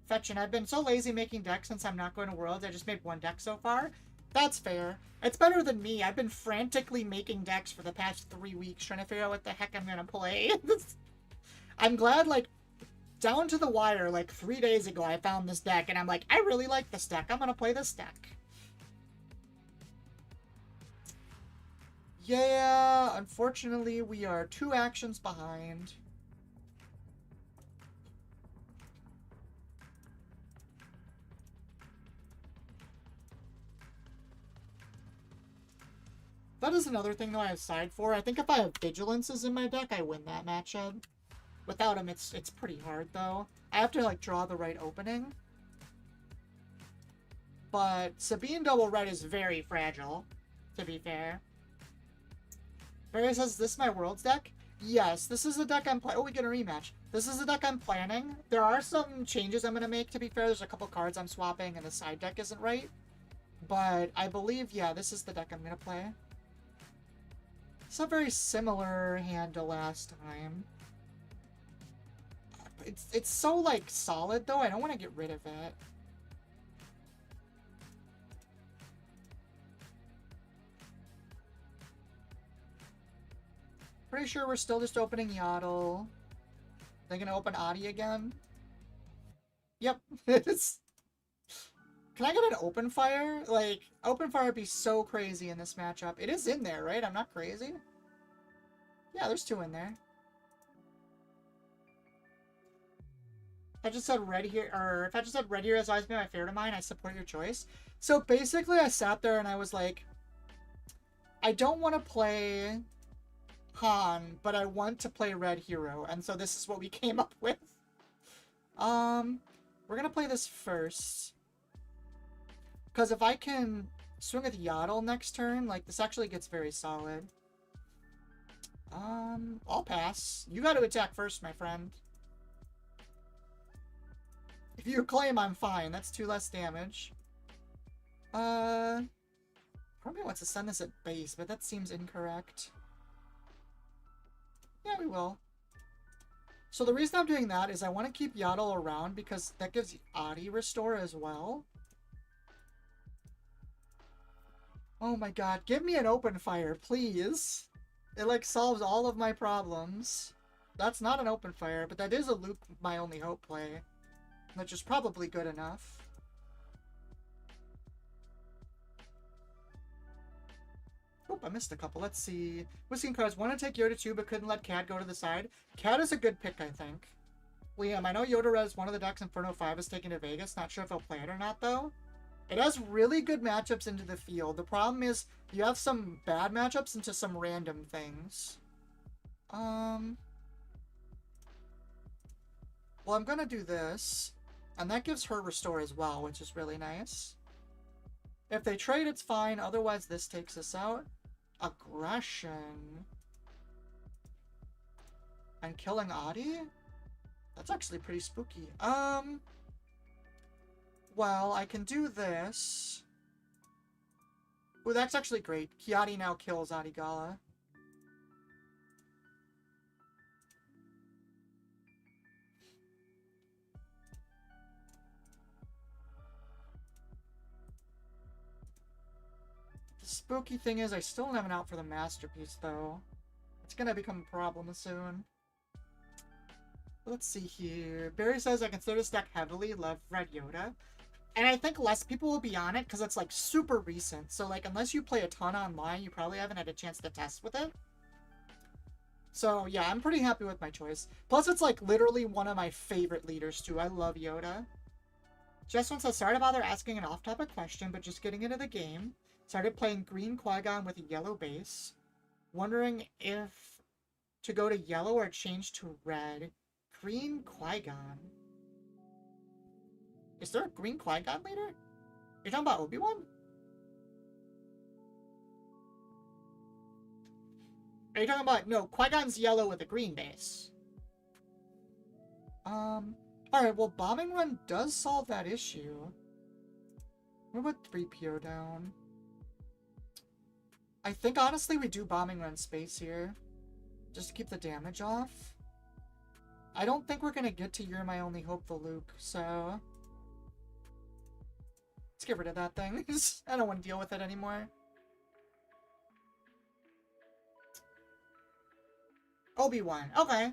Fetching. I've been so lazy making decks since I'm not going to Worlds. I just made one deck so far. That's fair. It's better than me. I've been frantically making decks for the past 3 weeks trying to figure out what the heck I'm going to play. I'm glad, like, down to the wire, like 3 days ago, I found this deck, and I'm like, I really like this deck. I'm going to play this deck. Yeah, unfortunately, we are 2 actions behind. That is another thing, though, I have side for. I think if I have Vigilances in my deck, I win that matchup. Without them, it's pretty hard, though. I have to, like, draw the right opening. But Sabine Double Red is very fragile, to be fair. Barry says, is this my Worlds deck? Yes, this is the deck I'm playing. Oh, we get a rematch. This is the deck I'm planning. There are some changes I'm going to make, to be fair. There's a couple cards I'm swapping, and the side deck isn't right. But I believe, yeah, this is the deck I'm going to play. It's a very similar hand to last time. It's so, like, solid, though. I don't want to get rid of it. Pretty sure we're still just opening Yaddle. They're gonna open Adi again? Yep. Can I get an open fire? Like, open fire would be so crazy in this matchup. It is in there, right? I'm not crazy? Yeah, there's 2 in there. If I just said red here, or if I just said red here has always been my favorite of mine, I support your choice. So basically, I sat there and I was like, I don't want to play Han, but I want to play Red Hero, and so this is what we came up with. We're gonna play this first. Because if I can swing with Yaddle next turn, like, this actually gets very solid. I'll pass. You gotta attack first, my friend. If you claim I'm fine, that's 2 less damage. Probably wants to send this at base, but that seems incorrect. Yeah, we will. So the reason I'm doing that is I want to keep Yaddle around because that gives Adi restore as well. Oh my god, give me an open fire, please. It, like, solves all of my problems. That's not an open fire, but that is a Luke My Only Hope play. Which is probably good enough. Oop, I missed a couple. Let's see. Whiskey cards. Want to take Yoda 2, but couldn't let Cad go to the side. Cad is a good pick, I think. Liam, I know Yoda Red is one of the decks Inferno 5 is taking to Vegas. Not sure if he'll play it or not, though. It has really good matchups into the field. The problem is you have some bad matchups into some random things. Well, I'm going to do this. And that gives her restore as well, which is really nice. If they trade, it's fine. Otherwise, this takes us out. Aggression. And killing Adi? That's actually pretty spooky. Well, I can do this. Ooh, that's actually great. Kiadi now kills Adi Gala. The spooky thing is, I still don't have an out for the Masterpiece, though. It's gonna become a problem soon. Let's see here. Barry says, I consider this deck heavily. Love Red Yoda. And I think less people will be on it, because it's, like, super recent. So, like, unless you play a ton online, you probably haven't had a chance to test with it. So yeah, I'm pretty happy with my choice. Plus, it's like literally one of my favorite leaders too. I love Yoda. Just once I started bother asking an off-topic question, but just getting into the game. Started playing green Qui-Gon with a yellow base. Wondering if to go to yellow or change to red. Green Qui-Gon. Is there a green Qui-Gon leader? You're talking about Obi-Wan? Are you talking about... No, Qui-Gon's yellow with a green base. Alright, well, Bombing Run does solve that issue. We'll put 3PO down. I think, honestly, we do Bombing Run space here. Just to keep the damage off. I don't think we're gonna get to You're My Only Hope for Luke, so... Let's get rid of that thing. I don't want to deal with it anymore. Obi-Wan. Okay.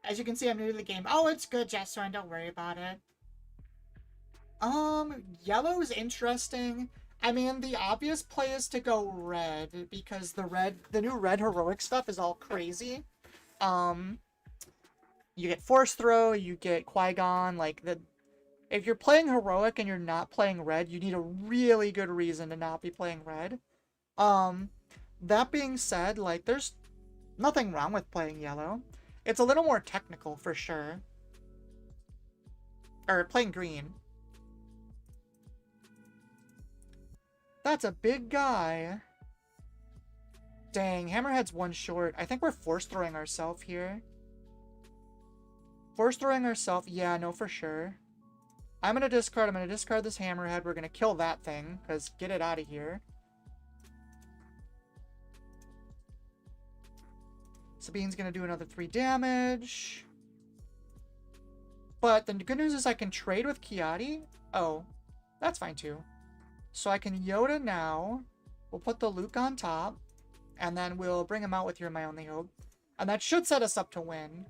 As you can see, I'm new to the game. Oh, it's good, Jesserin. Don't worry about it. Yellow's interesting. I mean, the obvious play is to go red, because the new red heroic stuff is all crazy. You get Force Throw, you get Qui-Gon, like, if you're playing heroic and you're not playing red, you need a really good reason to not be playing red. That being said, like, there's nothing wrong with playing yellow. It's a little more technical, for sure. Or, playing green. That's a big guy. Dang, Hammerhead's one short. I think we're force throwing ourselves here. Force throwing ourselves, yeah, no, for sure. I'm gonna discard this Hammerhead. We're gonna kill that thing, because get it out of here. Sabine's gonna do another 3 damage. But the good news is I can trade with Kiadi. Oh, that's fine too. So I can Yoda now. We'll put the Luke on top. And then we'll bring him out with You're My Only Hope. And that should set us up to win.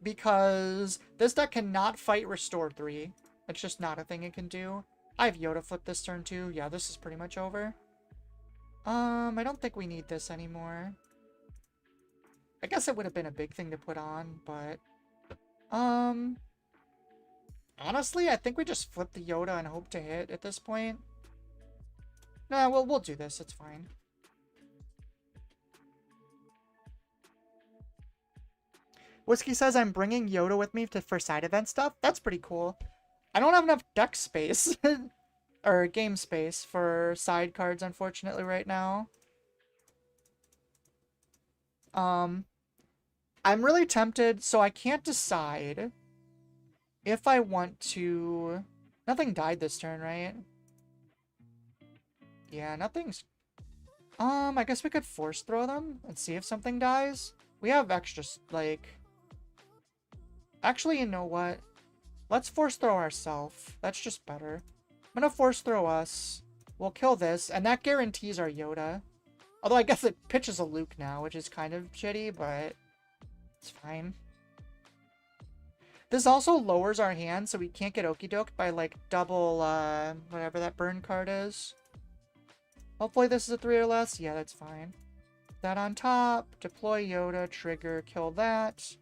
Because this deck cannot fight Restore 3. It's just not a thing it can do. I have Yoda flip this turn too. Yeah, this is pretty much over. I don't think we need this anymore. I guess it would have been a big thing to put on, but... honestly, I think we just flip the Yoda and hope to hit at this point. Nah, we'll do this. It's fine. Whiskey says I'm bringing Yoda with me for side event stuff. That's pretty cool. I don't have enough deck space. Or game space for side cards, unfortunately, right now. I'm really tempted, so I can't decide if I want to... Nothing died this turn, right? Yeah, nothing's... I guess we could force throw them and see if something dies. We have extra, like... Actually, you know what? Let's force throw ourselves. That's just better. I'm gonna force throw us. We'll kill this, and that guarantees our Yoda. Although I guess it pitches a Luke now, which is kind of shitty, but it's fine. This also lowers our hand, so we can't get okie doked by, like, double, whatever that burn card is. Hopefully this is a 3 or less. Yeah, that's fine. That on top, deploy Yoda, trigger, kill that.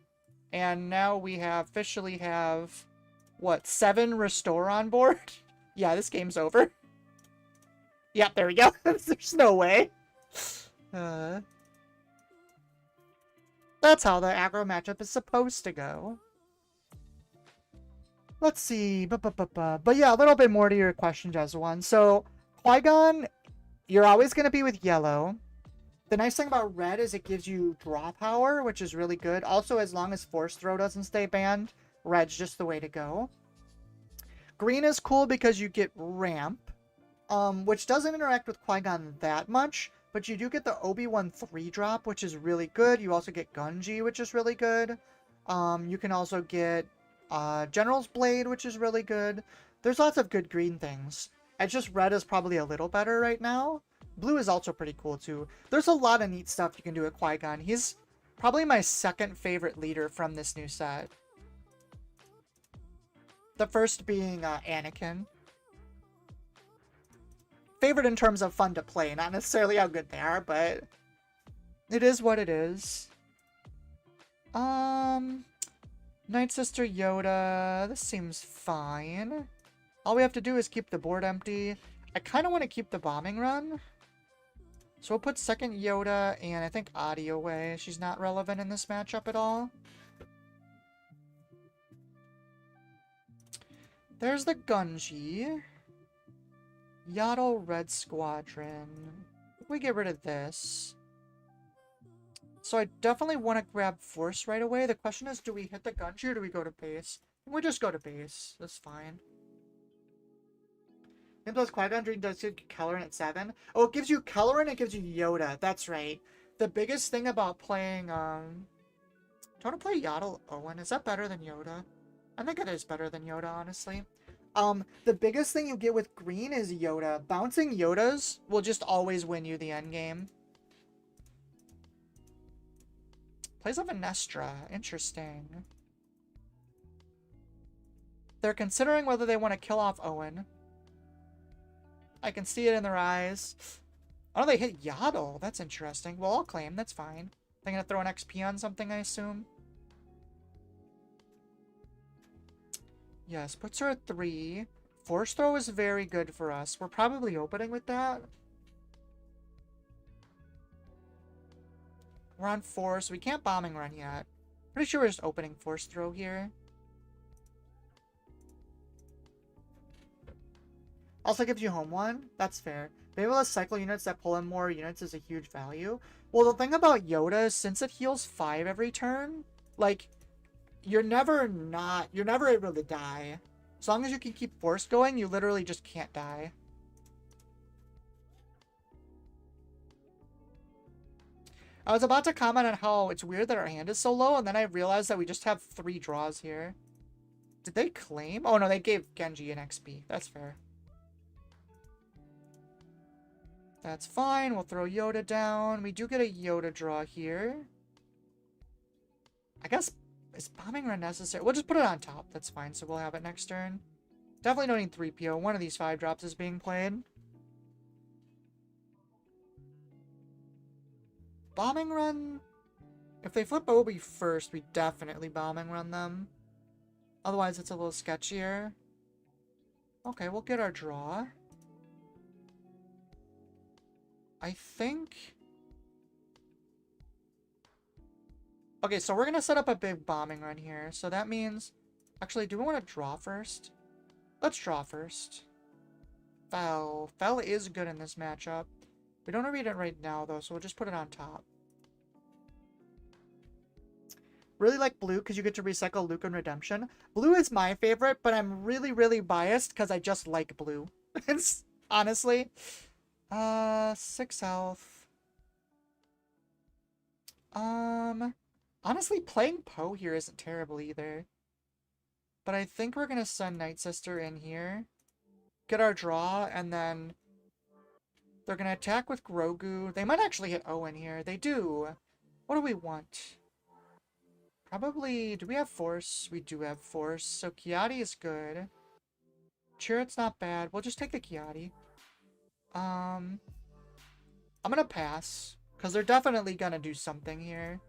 And now we officially have, what, 7 restore on board? Yeah, this game's over. Yep, there we go. There's no way. That's how the aggro matchup is supposed to go. Let's see. But yeah, a little bit more to your question, Jeswan. So, Qui-Gon, you're always going to be with yellow. The nice thing about red is it gives you draw power, which is really good. Also, as long as Force Throw doesn't stay banned, red's just the way to go. Green is cool because you get ramp, which doesn't interact with Qui-Gon that much, but you do get the Obi-Wan 3-drop, which is really good. You also get Gunji, which is really good. You can also get General's Blade, which is really good. There's lots of good green things. It's just red is probably a little better right now. Blue is also pretty cool, too. There's a lot of neat stuff you can do with Qui-Gon. He's probably my second favorite leader from this new set. The first being Anakin. favorite in terms of fun to play, not necessarily how good they are, but it is what it is. Night Sister Yoda, this seems fine. All we have to do is keep the board empty. I kind of want to keep the bombing run. So we'll put second Yoda and I think Adi away. She's not relevant in this matchup at all. There's the Gunji. Yoda Red Squadron. We get rid of this. So I definitely want to grab Force right away. The question is, do we hit the Gunji or do we go to base? We just go to base. That's fine. Nimble's Qui-Gon Dream does give Kelleran at 7. Oh, it gives you Kelleran, it gives you Yoda. That's right. The biggest thing about playing, do you want to play Yaddle Owen? Is that better than Yoda? I think it is better than Yoda, honestly. The biggest thing you get with green is Yoda. Bouncing Yodas will just always win you the endgame. Plays a Venestra. Interesting. They're considering whether they want to kill off Owen. I can see it in their eyes. Oh, they hit Yaddle. That's interesting. Well, I'll claim. That's fine. They're going to throw an XP on something, I assume. Yes, puts her at 3. Force throw is very good for us. We're probably opening with that. We're on 4, so we can't bombing run yet. Pretty sure we're just opening force throw here. Also gives you home 1. That's fair. Being able to cycle units that pull in more units is a huge value. Well, the thing about Yoda is since it heals 5 every turn, like, you're never able to die. As long as you can keep force going, you literally just can't die. I was about to comment on how it's weird that our hand is so low, and then I realized that we just have 3 draws here. Did they claim? Oh, no, they gave Genji an XP. That's fair. That's fine. We'll throw Yoda down. We do get a Yoda draw here. I guess, is bombing run necessary? We'll just put it on top. That's fine, so we'll have it next turn. Definitely don't need 3PO. One of these 5 drops is being played. Bombing run? If they flip Obi first, we definitely bombing run them. Otherwise, it's a little sketchier. Okay, we'll get our draw. I think... Okay, so we're going to set up a big bombing run here. So that means... Actually, do we want to draw first? Let's draw first. Fel. Fel is good in this matchup. We don't read it right now, though, so we'll just put it on top. Really like blue because you get to recycle Luke and Redemption. Blue is my favorite, but I'm really, really biased because I just like blue. It's honestly... 6 health. Honestly, playing Poe here isn't terrible either. But I think we're gonna send Night Sister in here. Get our draw, and then... They're gonna attack with Grogu. They might actually hit Owen here. They do. What do we want? Probably... Do we have Force? We do have Force. So Kiadi is good. Chirrut's not bad. We'll just take the Kiadi. I'm gonna pass, because they're definitely gonna do something here.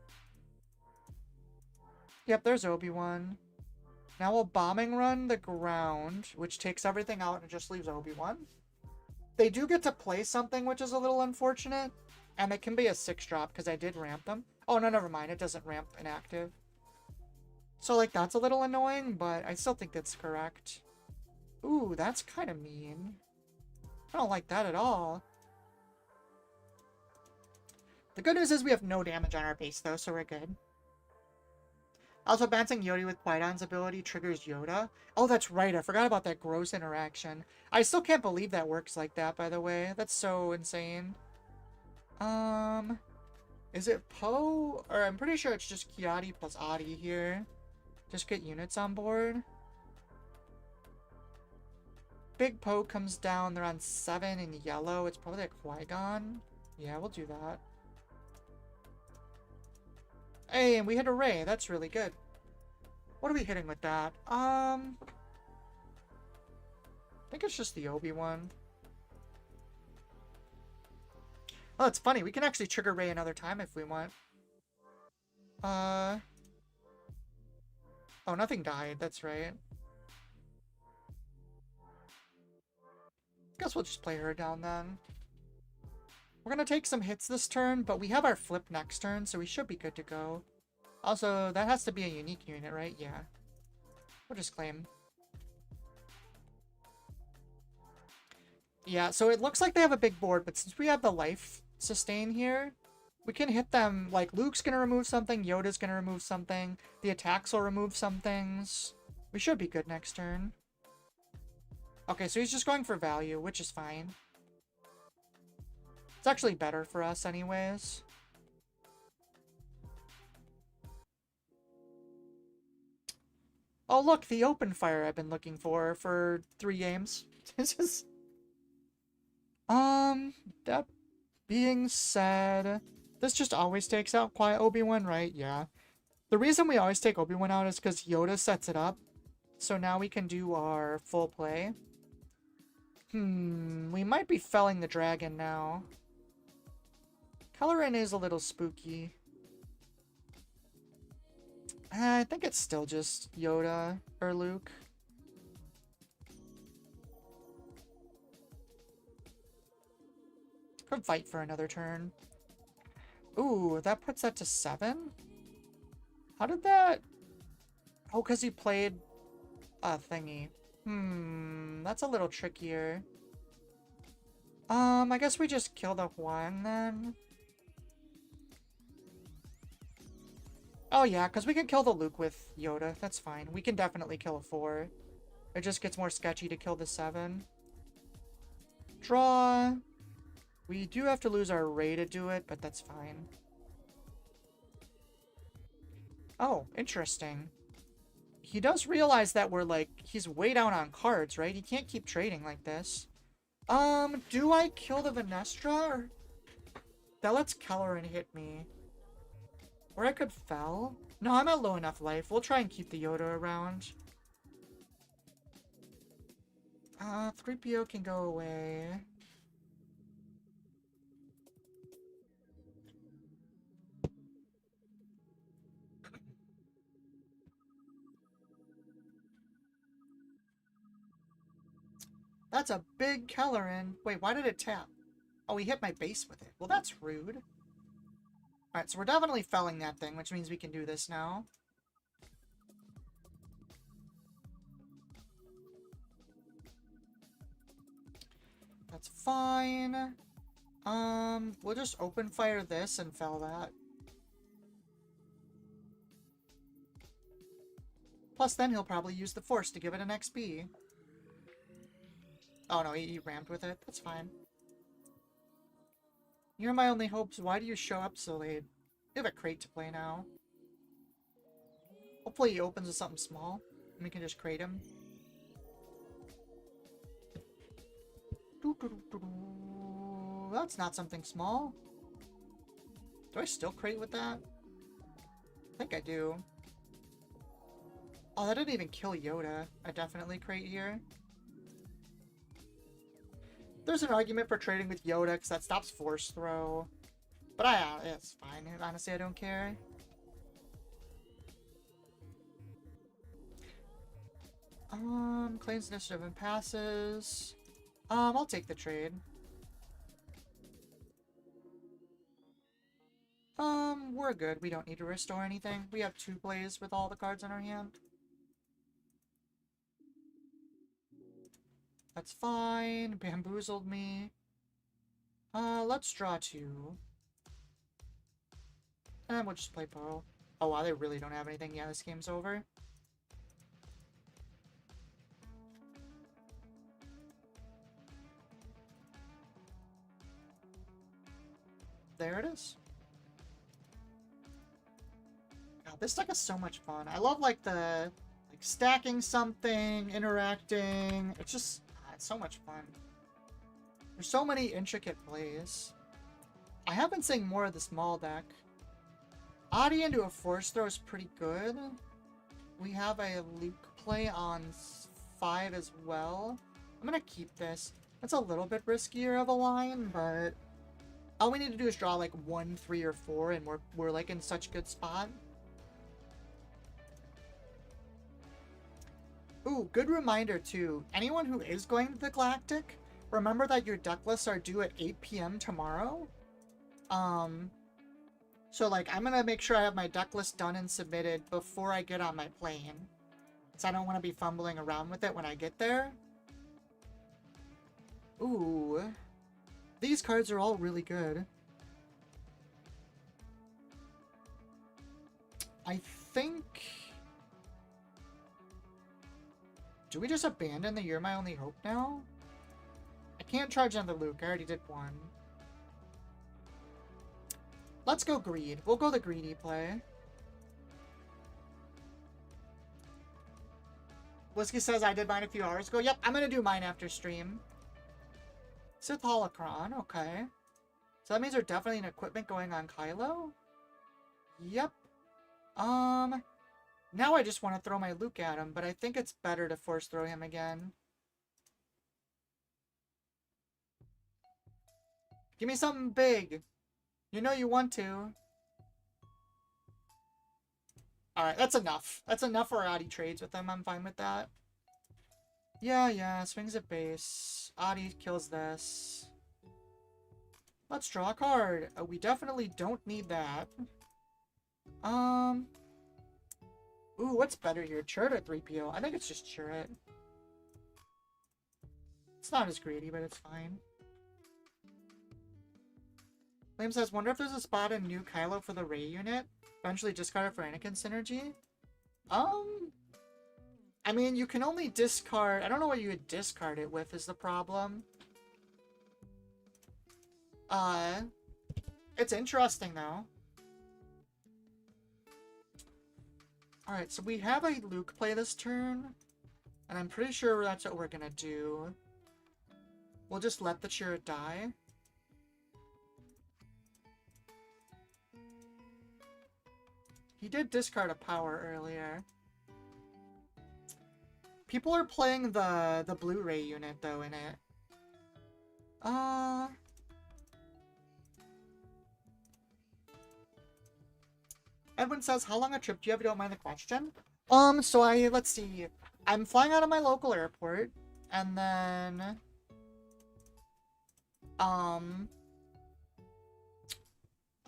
Yep, there's Obi-Wan. Now we'll bombing run the ground, which takes everything out and just leaves Obi-Wan. They do get to play something, which is a little unfortunate, and it can be a 6-drop, because I did ramp them. Oh, no, never mind, it doesn't ramp inactive. So, like, that's a little annoying, but I still think that's correct. Ooh, that's kind of mean. I don't like that at all. The good news is we have no damage on our base, though, so we're good. Also, bouncing Yoda with Qui-Gon's ability triggers Yoda. Oh, that's right. I forgot about that gross interaction. I still can't believe that works like that, by the way. That's so insane. Is it Poe? Or I'm pretty sure it's just Kiadi plus Adi here. Just get units on board. Big Poe comes down. They're on 7 in yellow. It's probably like Qui-Gon. Yeah, we'll do that. Hey, and we hit a Ray. That's really good. What are we hitting with that? I think it's just the Obi-Wan. Oh, it's funny. We can actually trigger Ray another time if we want. Oh, nothing died. That's right. Guess we'll just play her down then. We're gonna take some hits this turn, but we have our flip next turn, so we should be good to go. Also, that has to be a unique unit, right? Yeah. We'll just claim. Yeah, so it looks like they have a big board, but since we have the life sustain here, we can hit them. Like, Luke's gonna remove something, Yoda's gonna remove something, the attacks will remove some things. We should be good next turn. Okay, so he's just going for value, which is fine. It's actually better for us anyways. Oh, look, the open fire I've been looking for 3 games. It's just... that being said, this just always takes out Quiet Obi-Wan, right? Yeah. The reason we always take Obi-Wan out is because Yoda sets it up. So now we can do our full play. We might be felling the dragon now. Colorin is a little spooky. I think it's still just Yoda or Luke. Could fight for another turn. Ooh, that puts that to 7? How did that... Oh, because he played a thingy. That's a little trickier. I guess we just kill the Huang then. Oh yeah, because we can kill the Luke with Yoda. That's fine. We can definitely kill a 4. It just gets more sketchy to kill the 7. Draw. We do have to lose our Ray to do it, but that's fine. Oh, interesting. He does realize that we're like, he's way down on cards, right? He can't keep trading like this. Do I kill the Venestra? Or... That lets Kellerin hit me. Or I could fell. No, I'm at low enough life. We'll try and keep the Yoda around. 3PO can go away. That's a big Kellerin. Wait, why did it tap? Oh, he hit my base with it. Well, that's rude. Alright, so we're definitely felling that thing, which means we can do this now. That's fine. We'll just open fire this and fell that. Plus, then he'll probably use the Force to give it an XP. Oh no, he ramped with it. That's fine. You're my only hopes. Why do you show up so late? We have a crate to play now. Hopefully he opens with something small, and we can just crate him. That's not something small. Do I still crate with that? I think I do. Oh, that didn't even kill Yoda. I definitely crate here. There's an argument for trading with Yoda because that stops Force Throw. But it's fine. Honestly, I don't care. Claims initiative and passes. I'll take the trade. We're good. We don't need to restore anything. We have 2 plays with all the cards in our hand. That's fine. Bamboozled me. Let's draw 2. And we'll just play Pearl. Oh wow, they really don't have anything. Yeah, this game's over. There it is. God, this deck is so much fun. I love like the stacking something, interacting. It's just it's so much fun. There's so many intricate plays. I have been seeing more of the small deck. Adi into a Force Throw is pretty good. We have a Luke play on 5 as well. I'm gonna keep this. It's a little bit riskier of a line, but All we need to do is draw like 1, 3, or 4, and we're like in such good spot. Ooh, good reminder too. Anyone who is going to the Galactic, remember that your deck lists are due at 8 p.m. tomorrow. So like I'm gonna make sure I have my deck list done and submitted before I get on my plane. So I don't want to be fumbling around with it when I get there. Ooh. These cards are all really good. I think... Do we just abandon the You're My Only Hope now? I can't charge another Luke. I already did one. Let's go Greed. We'll go the greedy play. Whiskey says I did mine a few hours ago. Yep, I'm going to do mine after stream. Sith Holocron. Okay. So that means there's definitely an equipment going on Kylo? Yep. Now I just want to throw my Luke at him, but I think it's better to force throw him again. Give me something big. You know you want to. Alright, that's enough. That's enough for Adi trades with him. I'm fine with that. Yeah, swings at base. Adi kills this. Let's draw a card. We definitely don't need that. Ooh, what's better here? Chirrut or 3PO? I think it's just Chirrut. It's not as greedy, but it's fine. Liam says, wonder if there's a spot in new Kylo for the Rey unit. Eventually discard it for Anakin synergy. I mean, you can only discard... I don't know what you would discard it with is the problem. It's interesting, though. Alright, so we have a Luke play this turn. And I'm pretty sure that's what we're gonna do. We'll just let the Chirrut die. He did discard a power earlier. People are playing the Blu-ray unit, though, in it. Edwin says, how long a trip do you have? You don't mind the question? So let's see. I'm flying out of my local airport, and then... I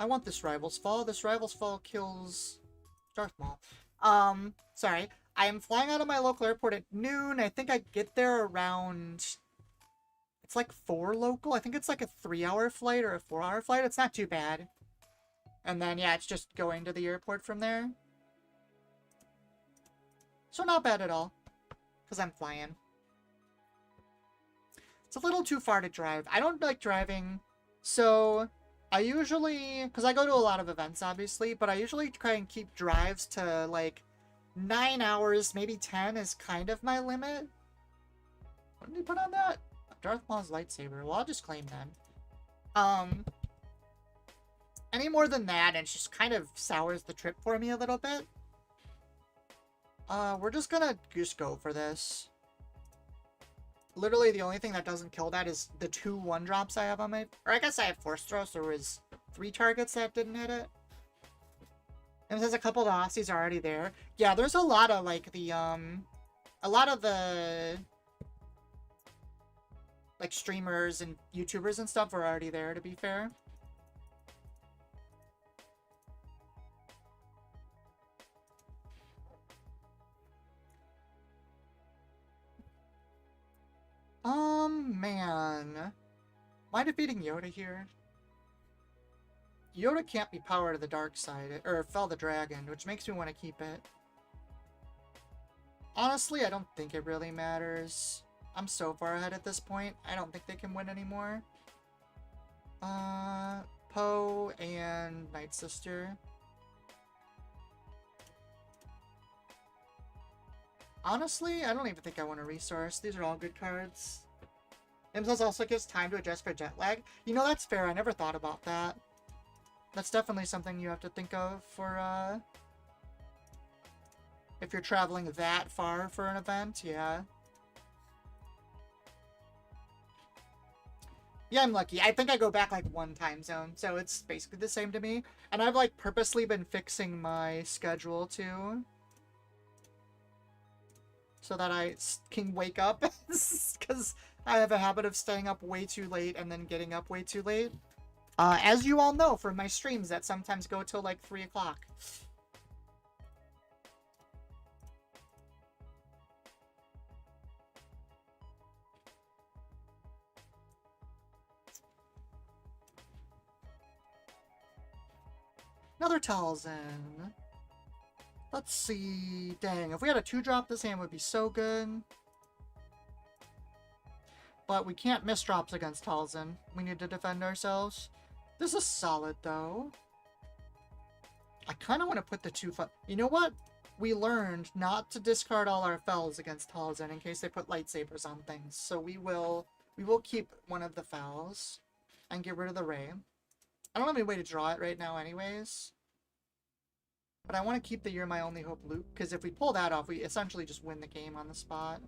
want this Rival's Fall. This Rival's Fall kills Darth Maul. Sorry. I am flying out of my local airport at noon. I think I get there around... It's like 4 local. I think it's like a 3-hour flight or a 4-hour flight. It's not too bad. And then, yeah, it's just going to the airport from there. So not bad at all. Because I'm flying. It's a little too far to drive. I don't like driving. So... I usually, because I go to a lot of events, obviously, but I usually try and keep drives to, like, 9 hours, maybe 10 is kind of my limit. What did he put on that? Darth Maul's lightsaber. Well, I'll just claim that. Any more than that, and it just kind of sours the trip for me a little bit. We're just gonna go for this. Literally, the only thing that doesn't kill that is the 2 1-drops I have on my... Or I guess I have Force Throw, so there was 3 targets that didn't hit it. And there's a couple of the Aussies already there. Yeah, there's a lot of, like, the, a lot of the... like, streamers and YouTubers and stuff are already there, to be fair. Man. Am I defeating Yoda here? Yoda can't be powered to the dark side, or fell the dragon, which makes me want to keep it. Honestly, I don't think it really matters. I'm so far ahead at this point, I don't think they can win anymore. Poe and Night Sister. Honestly, I don't even think I want a resource. These are all good cards. Imsos also gives time to adjust for jet lag. You know, that's fair. I never thought about that. That's definitely something you have to think of for, if you're traveling that far for an event, yeah. Yeah, I'm lucky. I think I go back like one time zone, so it's basically the same to me. And I've like purposely been fixing my schedule too, so that I can wake up, because I have a habit of staying up way too late and then getting up way too late. As you all know from my streams that sometimes go till like 3 o'clock. Another Talzin. Let's see. Dang, if we had a 2-drop, this hand would be so good. But we can't miss drops against Talzin. We need to defend ourselves. This is solid, though. I kind of want to put the 2... You know what? We learned not to discard all our fells against Talzin in case they put lightsabers on things. So we will keep one of the fells and get rid of the ray. I don't have any way to draw it right now anyways. But I want to keep the You're My Only Hope loop, because if we pull that off, we essentially just win the game on the spot.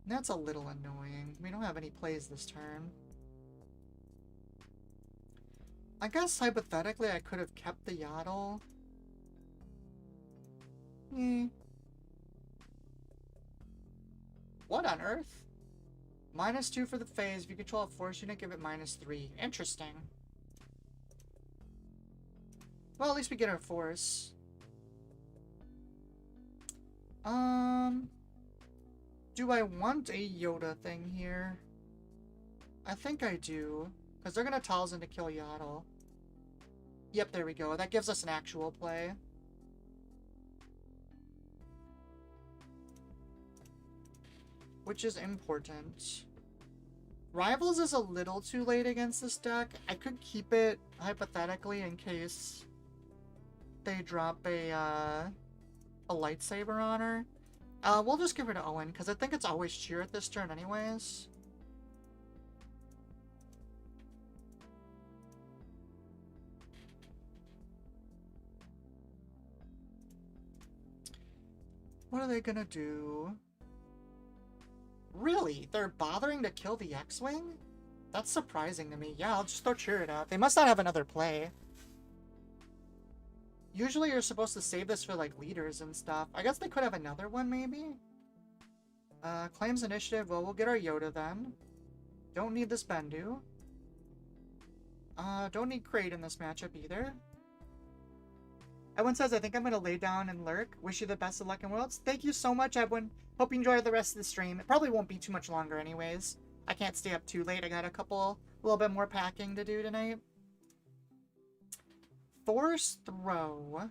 And that's a little annoying. We don't have any plays this turn. I guess, hypothetically, I could have kept the Yaddle. What on earth? -2 for the phase. If you control a force unit, give it -3. Interesting. Well, at least we get our force. Do I want a Yoda thing here? I think I do. Because they're going to Talzin to kill Yaddle. Yep, there we go. That gives us an actual play. Which is important. Rivals is a little too late against this deck. I could keep it, hypothetically, in case they drop a lightsaber on her. We'll just give her to Owen, because I think it's always cheer at this turn anyways. What are they gonna do? Really? They're bothering to kill the X-Wing? That's surprising to me. Yeah, I'll just throw cheer it out. They must not have another play. Usually you're supposed to save this for, like, leaders and stuff. I guess they could have another one, maybe? Claims initiative. Well, we'll get our Yoda then. Don't need this Bendu. Don't need Crate in this matchup either. Edwin says, I think I'm going to lay down and lurk. Wish you the best of luck in Worlds. Thank you so much, Edwin. Hope you enjoy the rest of the stream. It probably won't be too much longer anyways. I can't stay up too late. I got a little bit more packing to do tonight. Force Throw.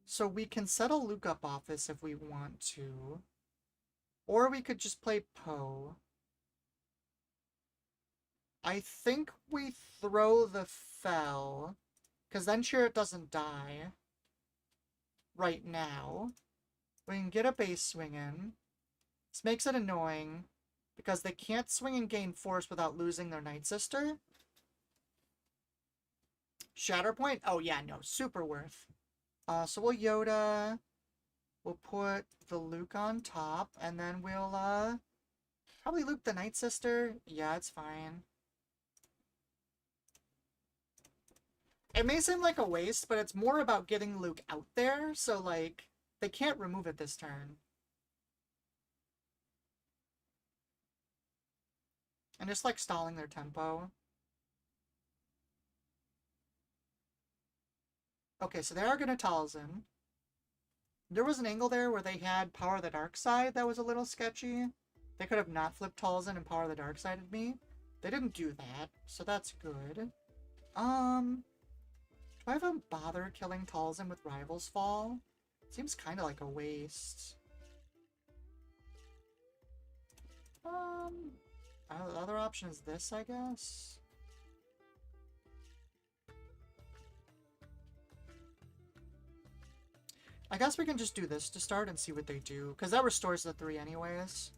So we can settle Luke up off this if we want to. Or we could just play Poe. I think we throw the Fell. Because then Chirrut doesn't die. Right now. We can get a base swing in. This makes it annoying. Because they can't swing and gain force without losing their Night Sister. Shatterpoint? Oh yeah, no. Super worth. So we'll Yoda. We'll put the Luke on top. And then we'll, probably Luke the Night Sister. Yeah, it's fine. It may seem like a waste, but it's more about getting Luke out there. So, like, they can't remove it this turn. And just, like, stalling their tempo. Okay, so they are going to Talzin. There was an angle there where they had Power of the Dark Side that was a little sketchy. They could have not flipped Talzin and Power of the Dark Sided me. They didn't do that, so that's good. Do I even bother killing Talzin with Rival's Fall? Seems kind of like a waste. The other option is this, I guess. I guess we can just do this to start and see what they do, because that restores the 3 anyways.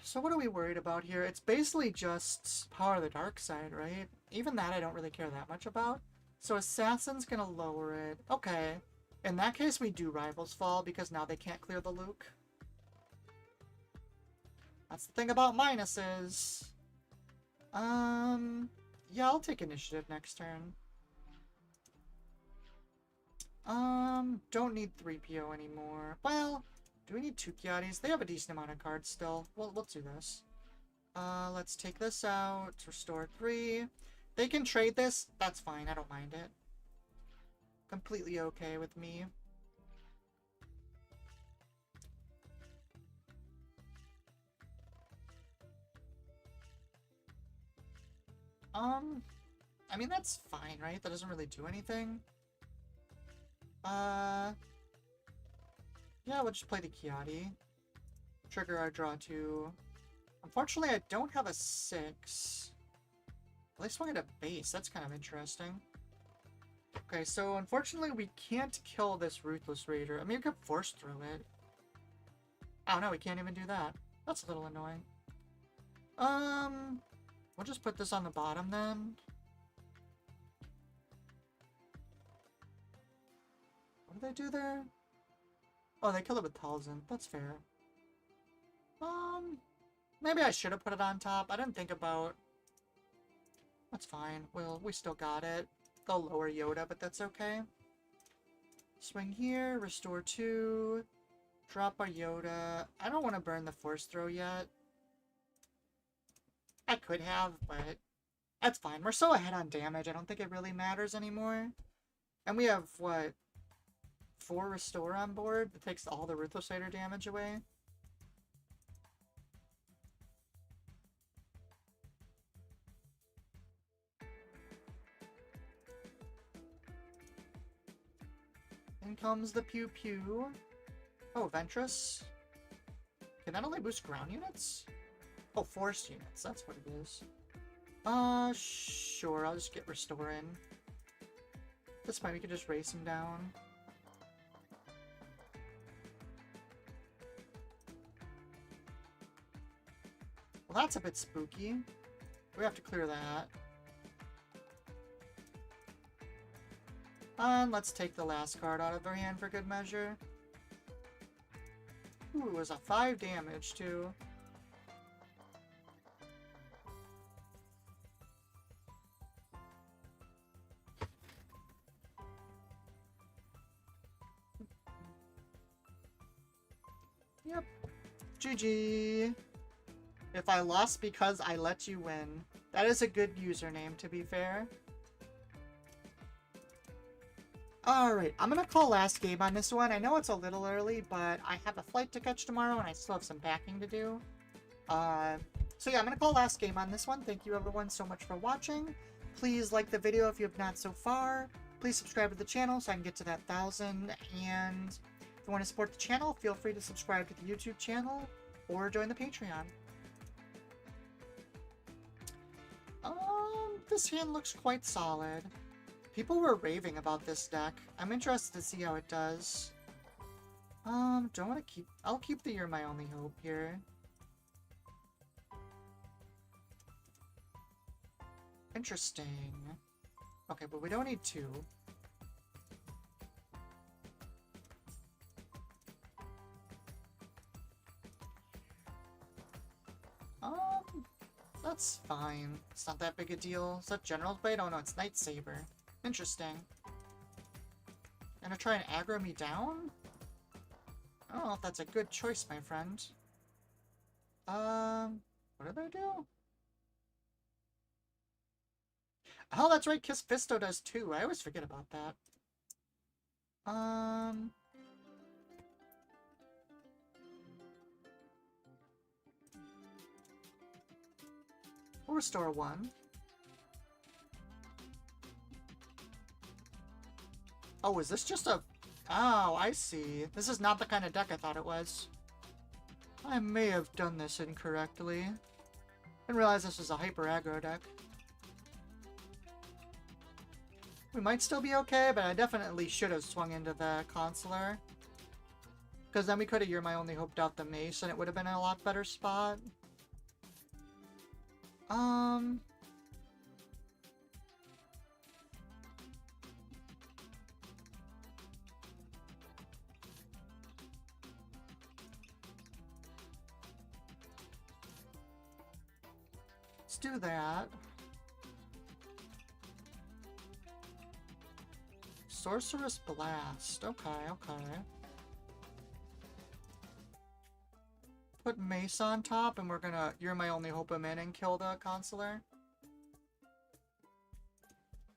So what are we worried about here? It's basically just power of the dark side, right? Even that I don't really care that much about. So Assassin's gonna lower it. Okay. In that case, we do Rivals Fall, because now they can't clear the Luke. That's the thing about minuses. Yeah, I'll take initiative next turn. Don't need 3PO anymore. Well, do we need 2 Kiatis? They have a decent amount of cards still. Well, let's do this. Let's take this out. Restore 3. They can trade this. That's fine. I don't mind it. Completely okay with me. I mean, that's fine, right? That doesn't really do anything. Yeah, we'll just play the Kiati. Trigger our draw 2. Unfortunately, I don't have a 6. At least I get a base. That's kind of interesting. Okay, so unfortunately, we can't kill this Ruthless Raider. I mean, we could force through it. Oh, no, we can't even do that. That's a little annoying. We'll just put this on the bottom then. What do they do there? Oh, they killed it with Talzin. That's fair. Maybe I should have put it on top. I didn't think about... That's fine. Well, we still got it. They'll lower Yoda, but that's okay. Swing here, restore 2. Drop our Yoda. I don't want to burn the Force Throw yet. I could have, but that's fine. We're so ahead on damage, I don't think it really matters anymore. And we have, what, 4 Restore on board? That takes all the Ruthless Raider damage away. In comes the Pew Pew. Oh, Ventress. Can that only boost ground units? Oh, force units. That's what it is. Sure. I'll just get Restore in. This time we can just race him down. Well, that's a bit spooky. We have to clear that. And let's take the last card out of their hand for good measure. Ooh, it was a 5 damage, too. Yep. GG. If I lost because I let you win. That is a good username, to be fair. Alright, I'm gonna call last game on this one. I know it's a little early, but I have a flight to catch tomorrow and I still have some packing to do. So yeah, I'm gonna call last game on this one. Thank you everyone so much for watching. Please like the video if you have not so far. Please subscribe to the channel so I can get to that 1,000. And if you want to support the channel, feel free to subscribe to the YouTube channel or join the Patreon. This hand looks quite solid. People were raving about this deck. I'm interested to see how it does. Do I want to keep... I'll keep the You're My Only Hope here. Interesting. Okay, but we don't need 2. That's fine. It's not that big a deal. Is that General's Blade? Oh no, it's Night Saber. Interesting. Gonna try and aggro me down? I don't know if that's a good choice, my friend. What did I do? Oh, that's right, Kiss Fisto does too. I always forget about that. We'll restore 1. Oh, is this just a... Oh, I see. This is not the kind of deck I thought it was. I may have done this incorrectly. Didn't realize this was a hyper aggro deck. We might still be okay, but I definitely should have swung into the Consular. Because then we could have You're My Only Hoped out the Mace, and it would have been in a lot better spot. Um... Let's do that. Sorceress Blast. Okay, okay. Put Mace on top, and we're gonna... You're my only hope I'm in, and kill the Consular.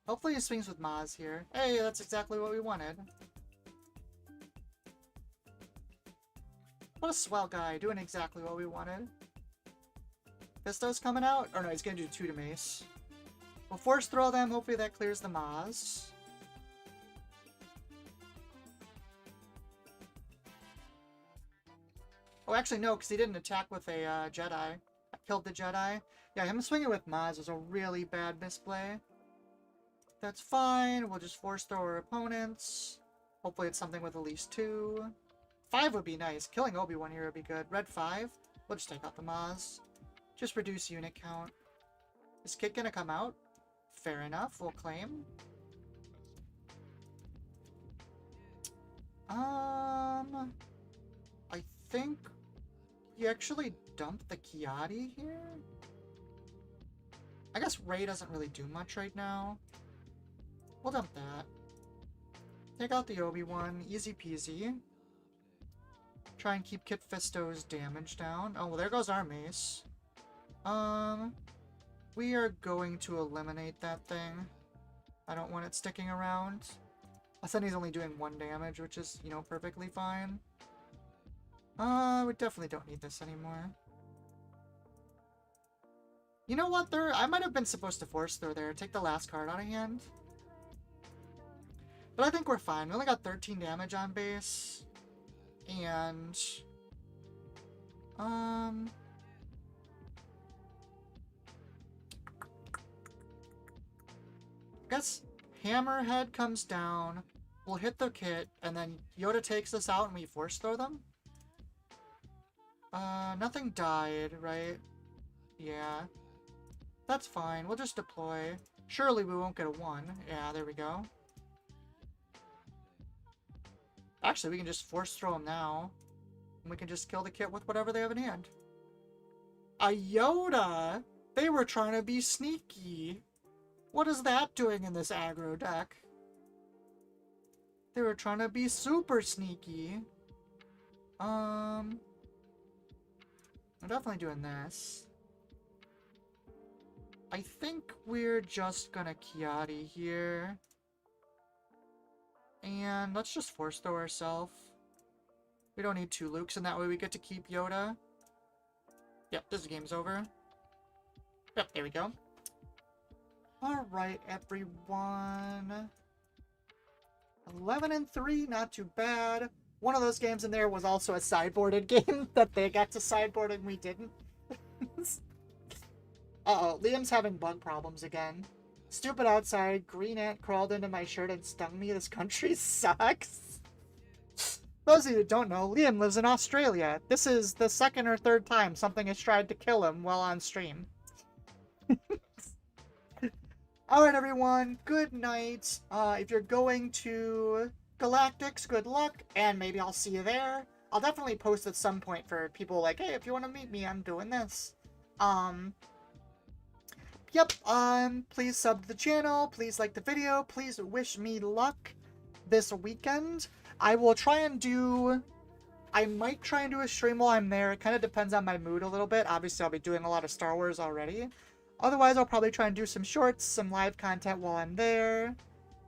Hopefully he swings with Maz here. Hey, that's exactly what we wanted. What a swell guy, doing exactly what we wanted. Fisto's coming out? Or no, he's gonna do 2 to Mace. We'll force throw them, hopefully that clears the Maz. Oh, actually no, because he didn't attack with a Jedi. I killed the Jedi. Yeah, him swinging with Maz was a really bad misplay. That's fine, we'll just force throw our opponents. Hopefully it's something with at least 2. 5 would be nice. Killing Obi-Wan here would be good. Red 5. We'll just take out the Maz. Just reduce unit count. Is Kit gonna come out? Fair enough, we'll claim. I think he actually dumped the Kiadi here? I guess Rey doesn't really do much right now. We'll dump that. Take out the Obi-Wan, easy peasy. Try and keep Kit Fisto's damage down. Oh, well, there goes our Mace. We are going to eliminate that thing. I don't want it sticking around. Then he's only doing 1 damage, which is, you know, perfectly fine. We definitely don't need this anymore. You know what? I might have been supposed to force throw there. Take the last card out of hand. But I think we're fine. We only got 13 damage on base. And... I guess Hammerhead comes down. We'll hit the Kit. And then Yoda takes us out and we force throw them. Nothing died, right? Yeah. That's fine. We'll just deploy. Surely we won't get a 1. Yeah, there we go. Actually, we can just force throw them now. And we can just kill the Kit with whatever they have in hand. A Yoda? They were trying to be sneaky. What is that doing in this aggro deck? They were trying to be super sneaky. I'm definitely doing this. I think we're just gonna Kiadi here. And let's just force throw ourselves. We don't need 2 Lukes, and that way we get to keep Yoda. Yep, this game's over. Yep, there we go. Alright, everyone. 11-3, not too bad. One of those games in there was also a sideboarded game that they got to sideboard and we didn't. Uh-oh, Liam's having bug problems again. Stupid outside, green ant crawled into my shirt and stung me. This country sucks. Those of you who don't know, Liam lives in Australia. This is the 2nd or 3rd time something has tried to kill him while on stream. Alright everyone, good night. If you're going to Galactics, good luck, and maybe I'll see you there. I'll definitely post at some point for people like, hey, if you want to meet me, I'm doing this. Yep, please sub to the channel, please like the video, please wish me luck this weekend. I will try and do... I might try and do a stream while I'm there. It kind of depends on my mood a little bit. Obviously, I'll be doing a lot of Star Wars already. Otherwise, I'll probably try and do some shorts, some live content while I'm there.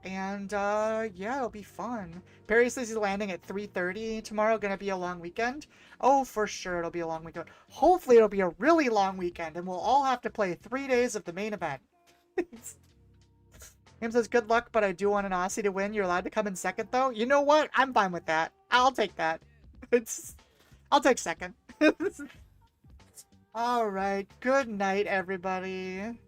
And, yeah, it'll be fun. Perry says he's landing at 3:30 tomorrow. Gonna be a long weekend. Oh, for sure it'll be a long weekend. Hopefully it'll be a really long weekend, and we'll all have to play 3 days of the main event. Him says, good luck, but I do want an Aussie to win. You're allowed to come in second, though. You know what? I'm fine with that. I'll take that. I'll take second. Alright, good night, everybody.